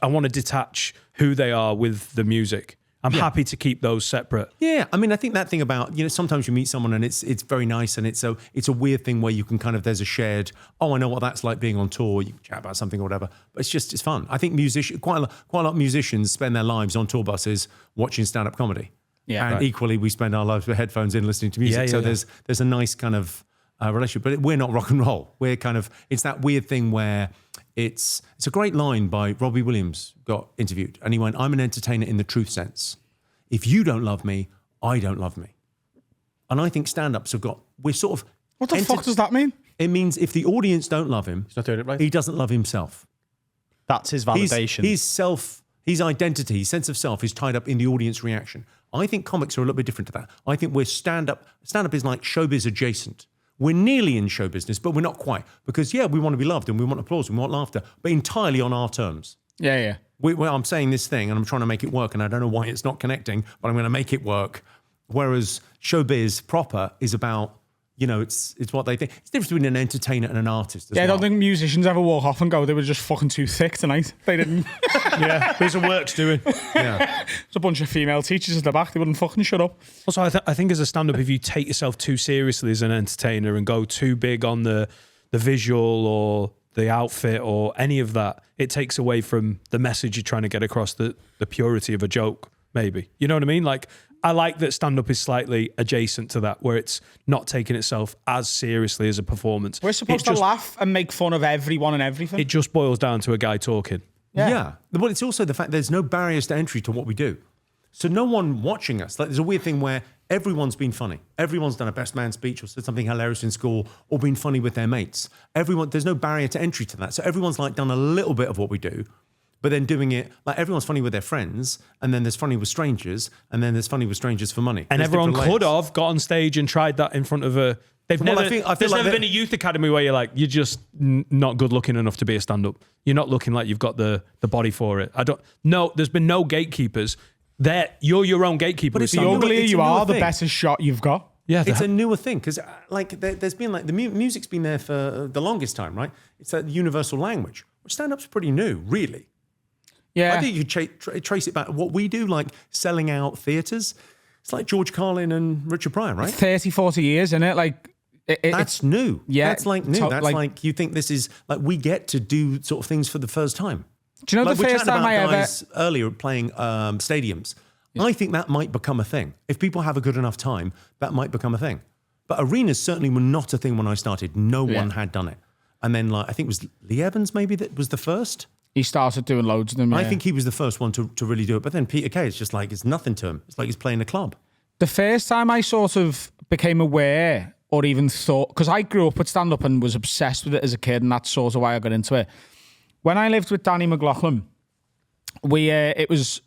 I want to detach who they are with the music. I'm happy to keep those separate. Yeah, I mean, I think that thing about, sometimes you meet someone and it's very nice, and it's a weird thing where you can kind of, there's a shared, I know what that's like being on tour, you can chat about something or whatever, but it's fun. I think quite a lot of musicians spend their lives on tour buses watching stand-up comedy. Yeah, and equally we spend our lives with headphones in listening to music. There's a nice kind of relationship, but we're not rock and roll. We're kind of, it's that weird thing where it's a great line by Robbie Williams got interviewed, and he went, I'm an entertainer in the truth sense. If you don't love me, I don't love me. And I think stand-ups we're sort of... What the fuck does that mean? It means if the audience don't love him, He's not doing it right. he doesn't love himself. That's his validation. His identity, his sense of self is tied up in the audience reaction. I think comics are a little bit different to that. I think we're stand-up. Stand-up is like showbiz adjacent. We're nearly in show business, but we're not quite. Because, we want to be loved and we want applause and we want laughter, but entirely on our terms. Yeah. I'm saying this thing and I'm trying to make it work, and I don't know why it's not connecting, but I'm going to make it work. Whereas showbiz proper is about, it's what they think. It's the difference between an entertainer and an artist. I don't think musicians ever walk off and go, they were just fucking too thick tonight. They didn't. There's a works doing. Yeah. There's a bunch of female teachers at the back. They wouldn't fucking shut up. Also, I think as a stand-up, if you take yourself too seriously as an entertainer and go too big on the visual or the outfit or any of that, it takes away from the message you're trying to get across, the purity of a joke, maybe. You know what I mean? Like, I like that stand-up is slightly adjacent to that, where it's not taking itself as seriously as a performance. We're supposed to laugh and make fun of everyone and everything. It just boils down to a guy talking. Yeah. But it's also the fact there's no barriers to entry to what we do. So no one watching us, there's a weird thing where everyone's been funny. Everyone's done a best man speech or said something hilarious in school or been funny with their mates. There's no barrier to entry to that. So everyone's like done a little bit of what we do, but then doing it, like everyone's funny with their friends, and then there's funny with strangers, and then there's funny with strangers for money. And There's everyone different could layers. have got on stage and tried that in front of a... There's feel never like been a youth academy where you're like, you're just not good looking enough to be a stand-up. You're not looking like you've got the body for it. There's been no gatekeepers. You're your own gatekeeper. But it's The a newer- uglier it's a you are, newer the thing. better shot you've got. Yeah, It's a newer thing because, there's been the music's been there for the longest time, right? It's that universal language. Which stand-up's pretty new, really. Yeah. I think you trace it back. What we do, like selling out theatres, it's like George Carlin and Richard Pryor, right? 30, 40 years, innit? Like, That's new. Yeah, That's like new. That's like you think this is like we get to do sort of things for the first time. Do you know Like the we're first chatting time about I guys earlier playing stadiums. I think that might become a thing. If people have a good enough time, that might become a thing. But arenas certainly were not a thing when I started. No one had done it. And then like I think it was Lee Evans maybe that was the first. He started doing loads of them. I think he was the first one to really do it. But then Peter Kay, it's just like it's nothing to him. It's like he's playing a club. The first time I sort of became aware or even thought, because I grew up with stand-up and was obsessed with it as a kid, and that's sort of why I got into it. When I lived with Danny McLaughlin, it was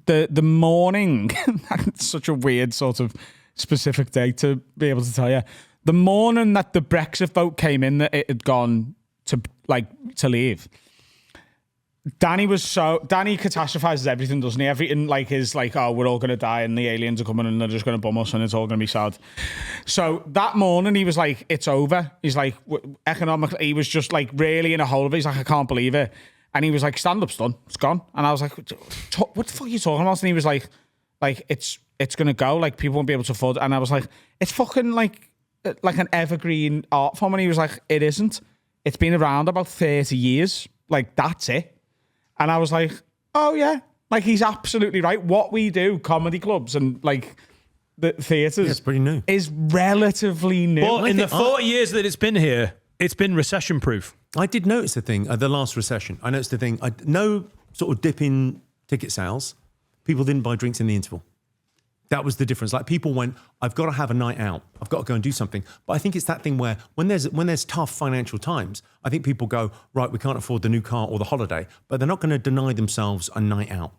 the morning, that's such a weird sort of specific day to be able to tell you. The morning that the Brexit vote came in, that it had gone to leave. Danny catastrophizes everything, doesn't he? Everything like is like, oh, we're all going to die and the aliens are coming and they're just going to bomb us and it's all going to be sad. So that morning he was like, it's over. He's like, economically, he was just like really in a hole of it. He's like, I can't believe it. And he was like, stand-up's done. It's gone. And I was like, what the fuck are you talking about? And he was like it's going to go. Like people won't be able to afford it. And I was like, it's fucking like an evergreen art form. And he was like, it isn't. It's been around about 30 years. Like that's it. And I was like, oh, yeah. Like, he's absolutely right. What we do, comedy clubs and, like, the theatres... it's pretty new. ...is relatively new. But in the 40 years that it's been here, it's been recession-proof. I did notice the thing, the last recession. I noticed the thing, no sort of dip in ticket sales. People didn't buy drinks in the interval. That was the difference. Like people went, I've got to have a night out. I've got to go and do something. But I think it's that thing where when there's tough financial times, I think people go, right, we can't afford the new car or the holiday, but they're not going to deny themselves a night out.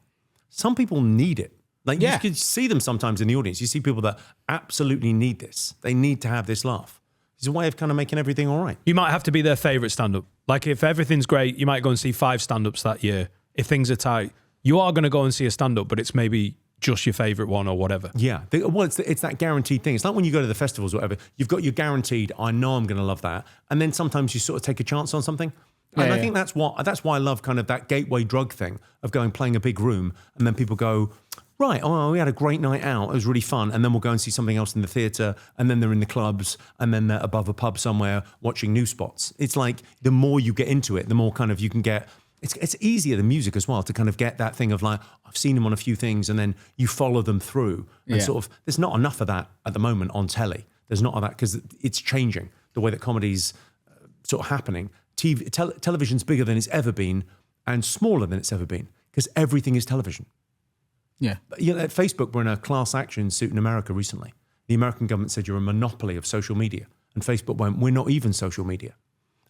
Some people need it. Like you can see them sometimes in the audience. You see people that absolutely need this. They need to have this laugh. It's a way of kind of making everything all right. You might have to be their favourite stand-up. Like if everything's great, you might go and see 5 stand-ups that year. If things are tight, you are going to go and see a stand-up, but it's maybe just your favourite one or whatever. Yeah. Well, it's that guaranteed thing. It's like when you go to the festivals or whatever, you've got your guaranteed, I know I'm going to love that. And then sometimes you sort of take a chance on something. And I think that's why I love kind of that gateway drug thing of playing a big room. And then people go, right, oh, we had a great night out. It was really fun. And then we'll go and see something else in the theatre. And then they're in the clubs. And then they're above a pub somewhere watching new spots. It's like the more you get into it, the more kind of you can get... It's easier than music as well to kind of get that thing of like, I've seen them on a few things and then you follow them through. And sort of, there's not enough of that at the moment on telly. There's not of that because it's changing the way that comedy's sort of happening. Television's bigger than it's ever been and smaller than it's ever been because everything is television. Yeah. You know, at Facebook, we're in a class action suit in America recently. The American government said you're a monopoly of social media. And Facebook went, we're not even social media.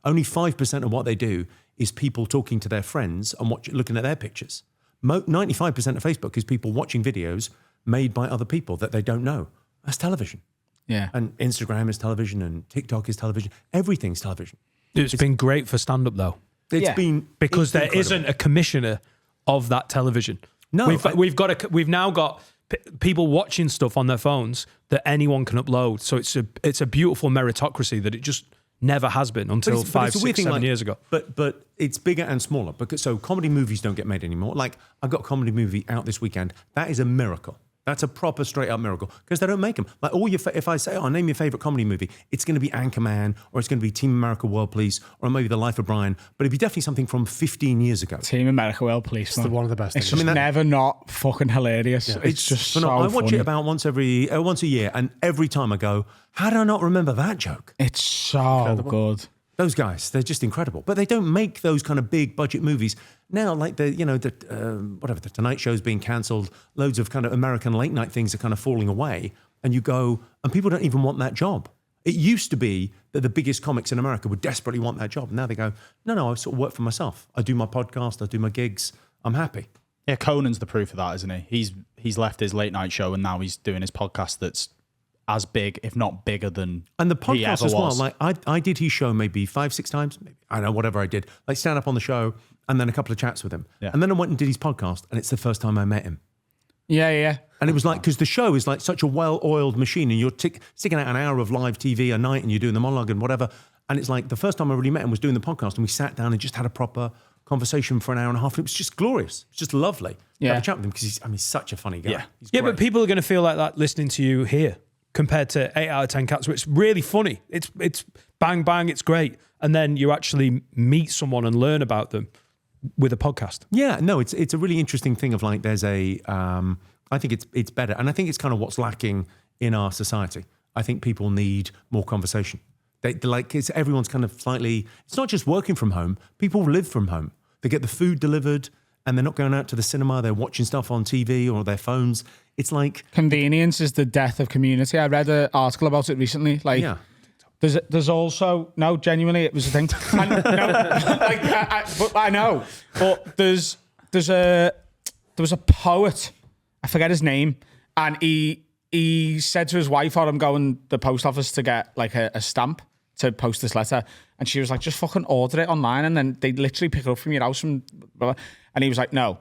Only 5% of what they do is people talking to their friends and looking at their pictures. 95% of Facebook is people watching videos made by other people that they don't know. That's television. Yeah. And Instagram is television and TikTok is television. Everything's television. It's been great for stand-up though. It's been because there incredible. isn't a commissioner of that television. No, we've now got people watching stuff on their phones that anyone can upload. So it's a beautiful meritocracy that it just never has been until 5, 6, 7 years ago. But it's bigger and smaller. So comedy movies don't get made anymore. Like I've got a comedy movie out this weekend. That is a miracle. That's a proper straight up miracle because they don't make them. Like if I say, oh, name your favorite comedy movie, it's going to be Anchorman or it's going to be Team America World Police or maybe The Life of Brian, but it'd be definitely something from 15 years ago. Team America World Police. It's one of the best It's things. just never not fucking hilarious. Yeah. It's just so I watch funny. it about once a year, and every time I go, how do I not remember that joke? It's so good. Those guys, they're just incredible. But they don't make those kind of big budget movies now. Like the Tonight Show's being cancelled. Loads of kind of American late night things are kind of falling away. And you go, and people don't even want that job. It used to be that the biggest comics in America would desperately want that job. Now they go, no, I sort of work for myself. I do my podcast, I do my gigs. I'm happy. Yeah, Conan's the proof of that, isn't he? He's left his late night show and now he's doing his podcast that's as big, if not bigger than and the podcast as well. Was. Like I did his show maybe 5-6 times. Maybe, I don't know, whatever I did. Like stand up on the show and then a couple of chats with him. Yeah. And then I went and did his podcast and it's the first time I met him. Yeah. And it was like, because the show is like such a well-oiled machine and you're sticking out an hour of live TV a night and you're doing the monologue and whatever. And it's like the first time I really met him was doing the podcast and we sat down and just had a proper conversation for an hour and a half. It was just glorious. It's just lovely to have a chat with him because he's such a funny guy. Yeah. He's Yeah, great. but people are going to feel like that listening to you here compared to 8 out of 10 cats. It's really funny. It's bang, bang, it's great. And then you actually meet someone and learn about them with a podcast. Yeah, no, it's a really interesting thing of like there's a I think it's better, and I think it's kind of what's lacking in our society. I think people need more conversation. Everyone's kind of slightly. It's not just working from home. People live from home. They get the food delivered, and they're not going out to the cinema. They're watching stuff on TV or their phones. It's like convenience is the death of community. I read an article about it recently. Like, yeah. There's also genuinely it was a thing. I know, but there was a poet, I forget his name, and he said to his wife, "I'm going to the post office to get like a stamp to post this letter," and she was like, "Just fucking order it online, and then they literally pick it up from your house." And he was like, "No.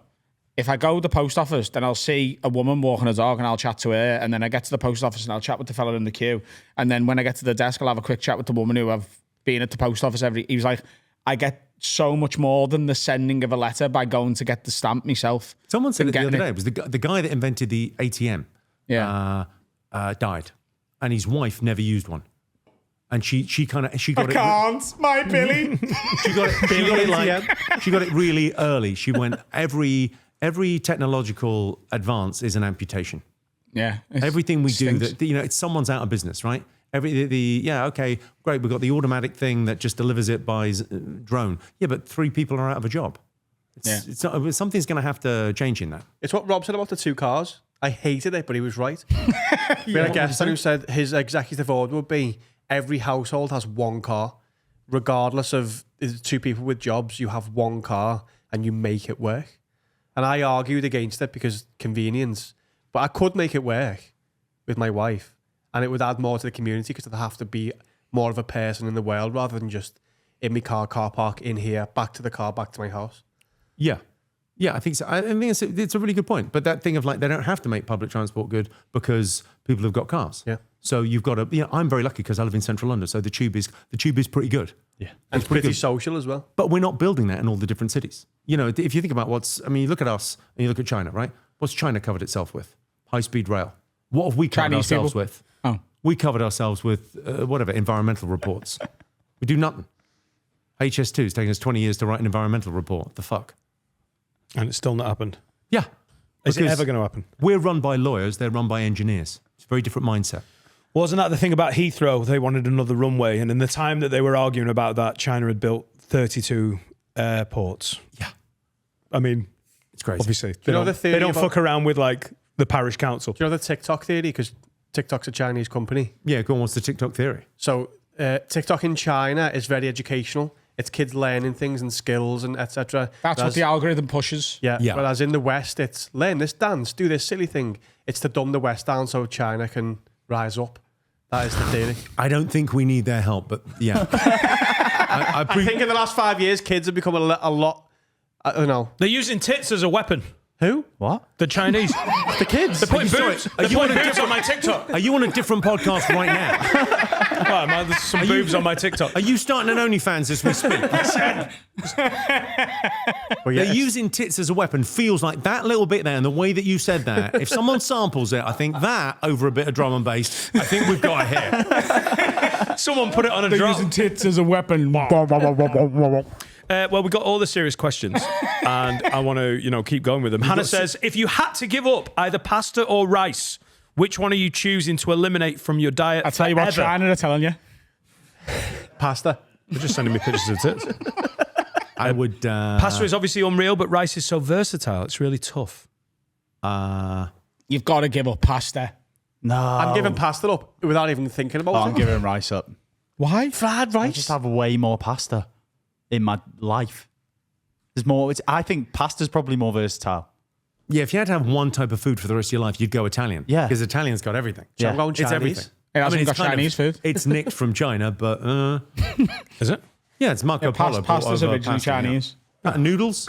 If I go to the post office, then I'll see a woman walking a dog and I'll chat to her. And then I get to the post office and I'll chat with the fella in the queue. And then when I get to the desk, I'll have a quick chat with the woman who I've been at the post office he was like, I get so much more than the sending of a letter by going to get the stamp myself. Someone said it the other day. It was the guy that invented the ATM. Yeah. Died. And his wife never used one. And she got it. Can't, my Billy. She got it really early. She went every technological advance is an amputation. Yeah. Everything we do that, it's someone's out of business, right? Okay, great. We've got the automatic thing that just delivers it by drone. Yeah, but 3 people are out of a job. It's not, something's going to have to change in that. It's what Rob said about the 2 cars. I hated it, but he was right. We had a guest who said his executive order would be every household has 1 car. Regardless of 2 people with jobs, you have 1 car and you make it work. And I argued against it because convenience. But I could make it work with my wife. And it would add more to the community because I'd have to be more of a person in the world rather than just in my car park, in here, back to the car, back to my house. Yeah. Yeah, I think so. I think it's a really good point. But that thing of like, they don't have to make public transport good because people have got cars. Yeah. So you've got to, I'm very lucky because I live in central London. So the tube is pretty good. Yeah. And it's pretty social as well. But we're not building that in all the different cities. If you think about you look at us and you look at China, right? What's China covered itself with? High-speed rail. What have we covered ourselves with? Oh. We covered ourselves with, environmental reports. We do nothing. HS2 is taking us 20 years to write an environmental report. The fuck? And it's still not happened. Yeah. Is it ever going to happen? We're run by lawyers. They're run by engineers. It's a very different mindset. Wasn't that the thing about Heathrow? They wanted another runway. And in the time that they were arguing about that, China had built 32 airports. Yeah. I mean, it's crazy. Obviously, they don't fuck around with like the parish council. Do you know the TikTok theory? Because TikTok's a Chinese company. Yeah, go on. What's the TikTok theory? So TikTok in China is very educational. It's kids learning things and skills and etc. That's what the algorithm pushes. Yeah. Whereas in the West, it's learn this dance, do this silly thing. It's to dumb the West down so China can rise up. That is the theory. I don't think we need their help, but yeah. I think in the last 5 years, kids have become a lot. I don't know. They're using tits as a weapon. Who? What? The Chinese. The kids. They're putting boobs. They're putting boobs on my TikTok. Are you on a different podcast right now? Right, man, there's some boobs on my TikTok. Are you starting an OnlyFans as we speak? Well, yeah, They're using tits as a weapon. Feels like that little bit there, and the way that you said that, if someone samples it, I think that over a bit of drum and bass, I think we've got a hit. Someone put it on a They're drop. using tits as a weapon. Well, we got all the serious questions, and I want to, keep going with them. Hannah says, if you had to give up either pasta or rice, which one are you choosing to eliminate from your diet? I tell you what, China are telling you. Pasta. They're just sending me pictures of tits. I would. Pasta is obviously unreal, but rice is so versatile. It's really tough. You've got to give up pasta. No. I'm giving pasta up without even thinking about it. I'm giving rice up. Why? Fried I rice. just have way more pasta in my life. There's more. I think pasta's probably more versatile. Yeah, if you had to have one type of food for the rest of your life, you'd go Italian. Yeah. Because Italian's got everything. So I'm going It's Chinese. everything. It hasn't got it's kind Chinese food. It's nicked from China, but Is it? yeah, it's Marco Polo. Pasta's over originally pasta, yeah. Chinese. Noodles.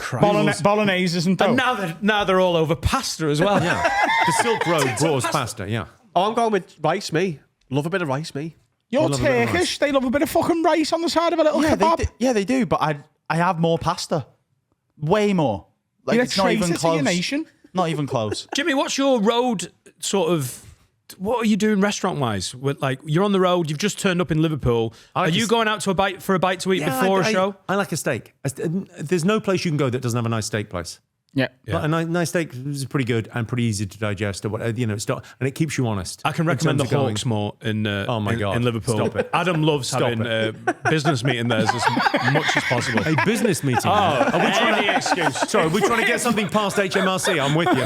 Bolognese isn't dope. And now they're all over pasta as well. Yeah, the Silk Road draws pasta. Yeah. Oh, I'm going with rice, me. Love a bit of rice, me. You're love a bit of Turkish. They love a bit of fucking rice on the side of a little kebab. They do. But I have more pasta. Way more. Like You're it's not even to your close. nation. Not even close. Jimmy, what's your road sort of what are you doing restaurant wise? Like you're on the road, you've just turned up in Liverpool. Are you going out to a bite to eat before a show? I like a steak. There's no place you can go that doesn't have a nice steak place. Yeah. Like a nice steak is pretty good and pretty easy to digest, or whatever. It's not, and it keeps you honest. I can recommend the Hawks more in Oh my God. in Liverpool. Stop it. Adam loves having business meeting there as much as possible. A business meeting. Are we trying to excuse? Sorry, are we trying to get something past HMRC? I'm with you.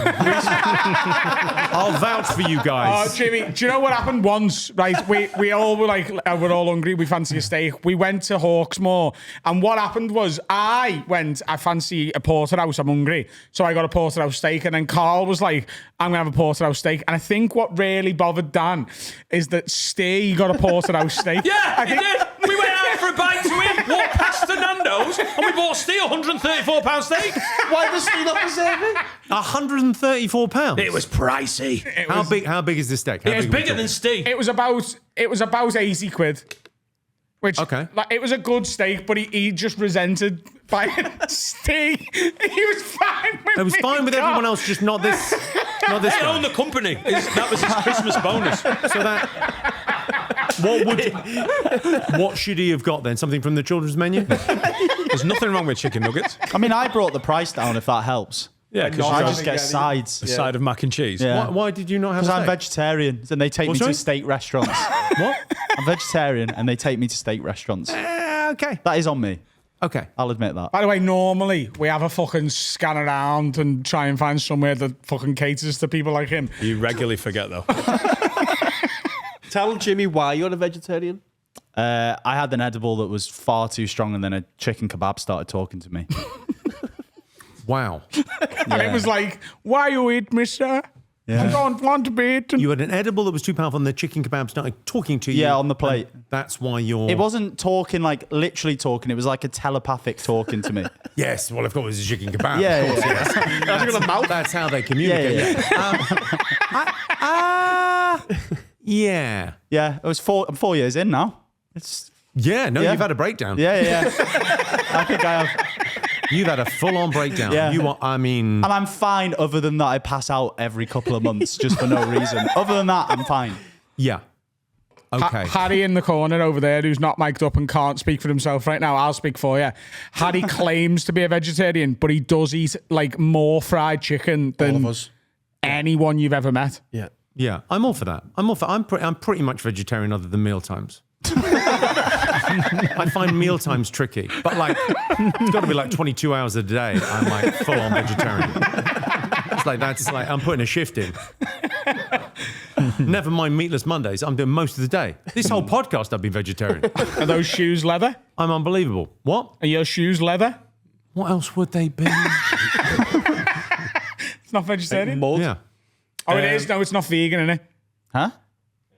I'll vouch for you guys. Oh, Jimmy, do you know what happened once? Right, we all were like, we're all hungry. We fancy a steak. We went to Hawksmoor, and what happened was I fancy a porterhouse. I'm hungry, so I got a porterhouse steak, and then Carl was like, I'm gonna have a porterhouse steak. And I think what really bothered Dan is that Steve got a porterhouse steak. Yeah, he did. We went out for a bite to eat, walked past the Nando's, and we bought Steve £134 steak. Why does Steve not deserve it? £134. It was pricey. How big is this steak? It was bigger than Steve. It was about 80 quid. Which, Okay. like, it was a good steak, but he just resented buying a steak. He was fine with It was me, fine with Carl. everyone else, just not this. Not this They guy. own the company. That was his Christmas bonus. So that. What should he have got then? Something from the children's menu? There's nothing wrong with chicken nuggets. I mean, I brought the price down if that helps. Yeah, I because just get sides. a side of mac and cheese. Yeah. Why did you not have? Because I'm steak? vegetarian, and they take me sorry? to steak restaurants. What? I'm vegetarian, and they take me to steak restaurants. Okay. That is on me. Okay. I'll admit that. By the way, normally we have a fucking scan around and try and find somewhere that fucking caters to people like him. You regularly forget though. Tell Jimmy why you're a vegetarian. I had an edible that was far too strong, and then a chicken kebab started talking to me. Wow. And it was like, why you eat, mister? I don't want to be eaten. You had an edible that was too powerful, and the chicken kebab started talking to you. Yeah, on the plate. That's why you're. It wasn't talking, like literally talking. It was like a telepathic talking to me. Yes. Well, of course, it's a chicken kebab. Yeah, Of course, yeah. yes. That's how they communicate. Yeah. Yeah, it was I'm 4 years in now. It's Yeah. No, Yeah. you've had a breakdown. yeah. I think I have. You've had a full-on breakdown. Yeah. You are. I mean. And I'm fine other than that I pass out every couple of months just for no reason. Other than that, I'm fine. Yeah. Okay. Harry in the corner over there, who's not mic'd up and can't speak for himself right now. I'll speak for you. Harry claims to be a vegetarian, but he does eat like more fried chicken All of than us. anyone you've ever met. Yeah. Yeah, I'm all for that. I'm pretty much vegetarian other than meal times. I find meal times tricky, but like it's got to be like 22 hours a day. I'm like full on vegetarian. That's like I'm putting a shift in. Never mind meatless Mondays. I'm doing most of the day. This whole podcast I've been vegetarian. Are those shoes leather? I'm unbelievable. What? Are your shoes leather? What else would they be? It's not vegetarian. Mud. Yeah. Oh, it is. No, it's not vegan, is it? Huh?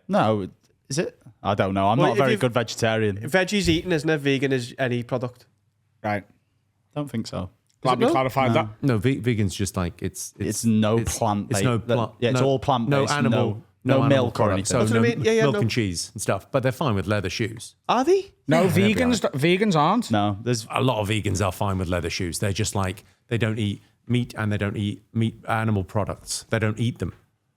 No, is it? I don't know. I'm Well, not a if very you've- good vegetarian. Veggie's eating, isn't it? Vegan is any product. Right. Don't think so. Glad we clarified that. No, vegan's just like it's no plant. It's no plant. Yeah, it's all plant No based. animal. No animal milk or product. anything. So That's what no I mean. Yeah, milk no. and cheese and stuff. But they're fine with leather shoes. Are they? No, vegans aren't. No, there's A lot of vegans are fine with leather shoes. They're just like they don't eat meat and they don't eat meat animal products. They don't eat them.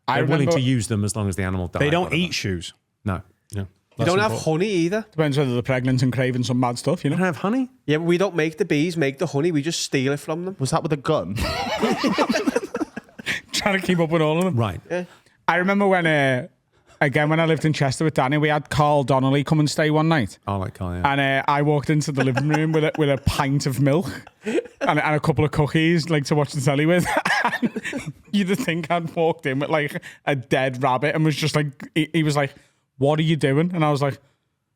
They're willing to use them as long as the animal dies. They don't eat shoes. No. Yeah. You don't have honey either. Depends whether they're pregnant and craving some mad stuff, you They know. don't have honey. Yeah, but we don't make the bees make the honey. We just steal it from them. was that with a gun? Trying to keep up with all of them. Right. I remember when I lived in Chester with Danny, we had Carl Donnelly come and stay one night. I like Carl. Yeah. And I walked into the living room with a pint of milk and a couple of cookies, like to watch the telly with. You'd think I'd walked in with like a dead rabbit and was just like, he was like, "What are you doing?" And I was like,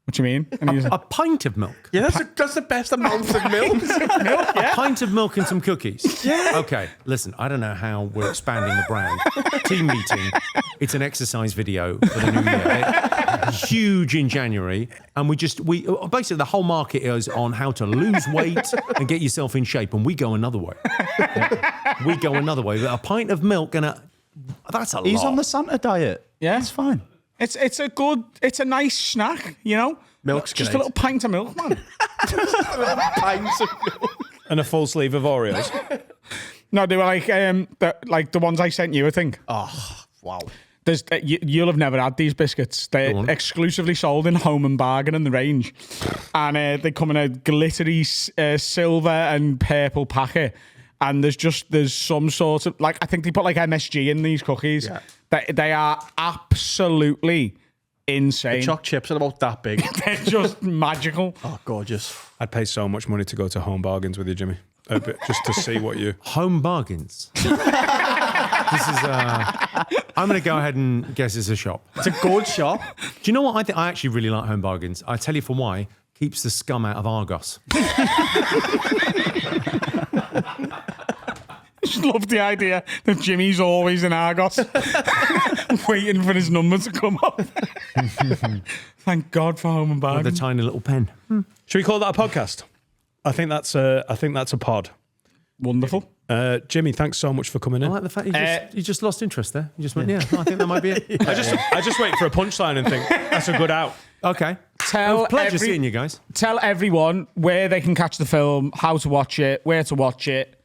"What do you mean?" And he was A like, pint of milk. Yeah, that's the best amount of milk. A pint of milk and some cookies. Yeah. Okay. Listen, I don't know how we're expanding the brand. Team meeting. It's an exercise video for the new year. Huge in January, and we basically the whole market is on how to lose weight and get yourself in shape, and we go another way. We go another way. A pint of milk and that's a lot. He's on the Santa diet. Yeah. It's fine. it's a nice snack, you know. Milk's just great. a little pint of milk, man. Pints of milk. And a full sleeve of Oreos. No, they were like the ones I sent you, I think. Oh, wow. You'll have never had these biscuits. They're exclusively sold in Home and Bargain in the range, and they come in a glittery silver and purple packet. And there's some sort of I think they put MSG in these cookies. Yeah. They are absolutely insane. The choc chips are about that big. They're just magical. Oh, gorgeous. I'd pay so much money to go to Home Bargains with you, Jimmy. Just to see what you... Home Bargains. This is... I'm going to go ahead and guess it's a shop. It's a good shop. Do you know what I think? I actually really like Home Bargains. I tell you for why. Keeps the scum out of Argos. I just love the idea that Jimmy's always in Argos, waiting for his number to come up. Thank God for Home and Bargain. With a tiny little pen. Should we call that a podcast? I think that's a pod. Wonderful. Jimmy, thanks so much for coming in. I like the fact you just lost interest there. You just went, I think that might be it. I just wait for a punchline and think that's a good out. Okay. Pleasure seeing you guys. Tell everyone where they can catch the film, how to watch it, where to watch it.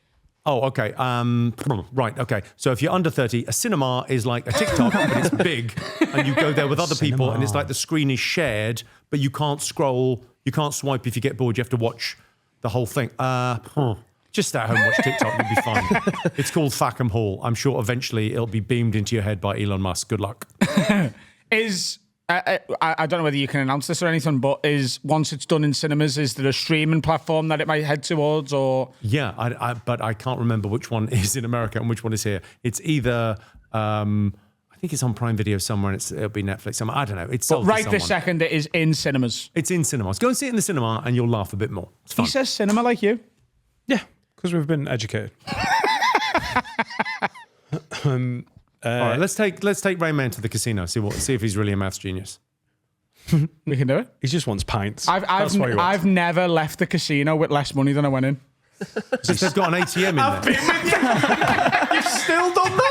Oh, okay. Right, okay. So if you're under 30, a cinema is like a TikTok, but it's big, and you go there with other people, and it's like the screen is shared, but you can't scroll, you can't swipe if you get bored, you have to watch the whole thing. Just stay at home, watch TikTok, you'll be fine. It's called Thackham Hall. I'm sure eventually it'll be beamed into your head by Elon Musk. Good luck. I don't know whether you can announce this or anything, but once it's done in cinemas, is there a streaming platform that it might head towards? Or yeah, but I can't remember which one is in America and which one is here. It's either I think it's on Prime Video somewhere, and it'll be Netflix somewhere. I don't know. It's sold right this second. It is in cinemas. It's in cinemas. Go and see it in the cinema, and you'll laugh a bit more. It's fun. He says cinema like you. Yeah, because we've been educated. All right, let's take Rayman to the casino. See if he's really a maths genius. We can do it. He just wants pints. I've never left the casino with less money than I went in. Just they've got an ATM in there. You've still done that?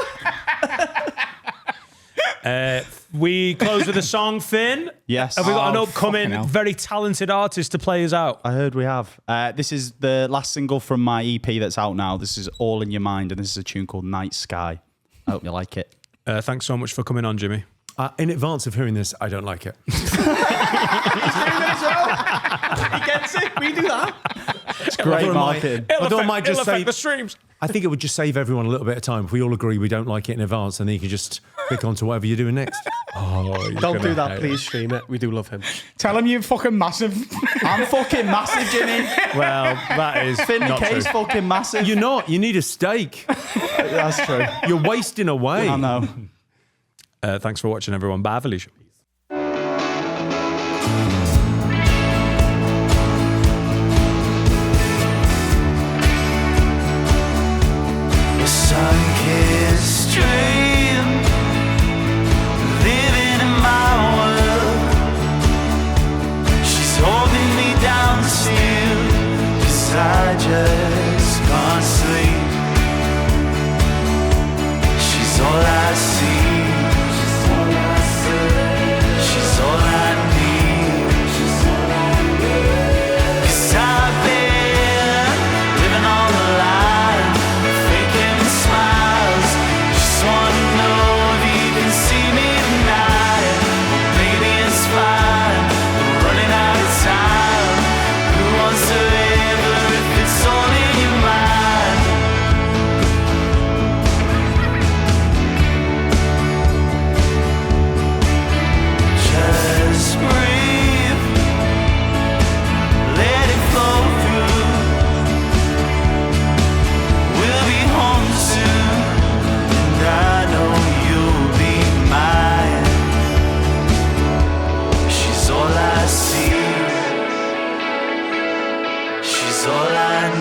We close with a song, Finn. Yes. Have we got an upcoming, very talented artist to play us out? I heard we have. This is the last single from my EP that's out now. This is All in Your Mind, and this is a tune called Night Sky. I hope you like it. Thanks so much for coming on, Jimmy. In advance of hearing this, I don't like it. He gets it. We do that. It's great marketing. It'll affect the streams. I think it would just save everyone a little bit of time if we all agree we don't like it in advance, and then you can just click on to whatever you're doing next. Don't do that, please. Stream it. We do love him. Tell him you're fucking massive. I'm fucking massive, Jimmy. Well, that is Finn not K's true. fucking massive. You're not. You need a steak. That's true. You're wasting away. I know. Thanks for watching, everyone. Bye, Felicia. Sun-kissed dream, living in my world. She's holding me down still, 'cause I just can't sleep. She's all I see. She's all I need. 'Cause I've been living on the line, faking smiles. Just wanna know if you can see me tonight. Well, baby, it's fine. We're running out of time. Who wants to ever if it's all in your mind? Just breathe, let it flow through. We'll be home soon, and I know you'll be mine. She's all I see. She's all I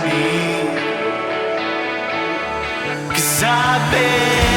need. 'Cause I've been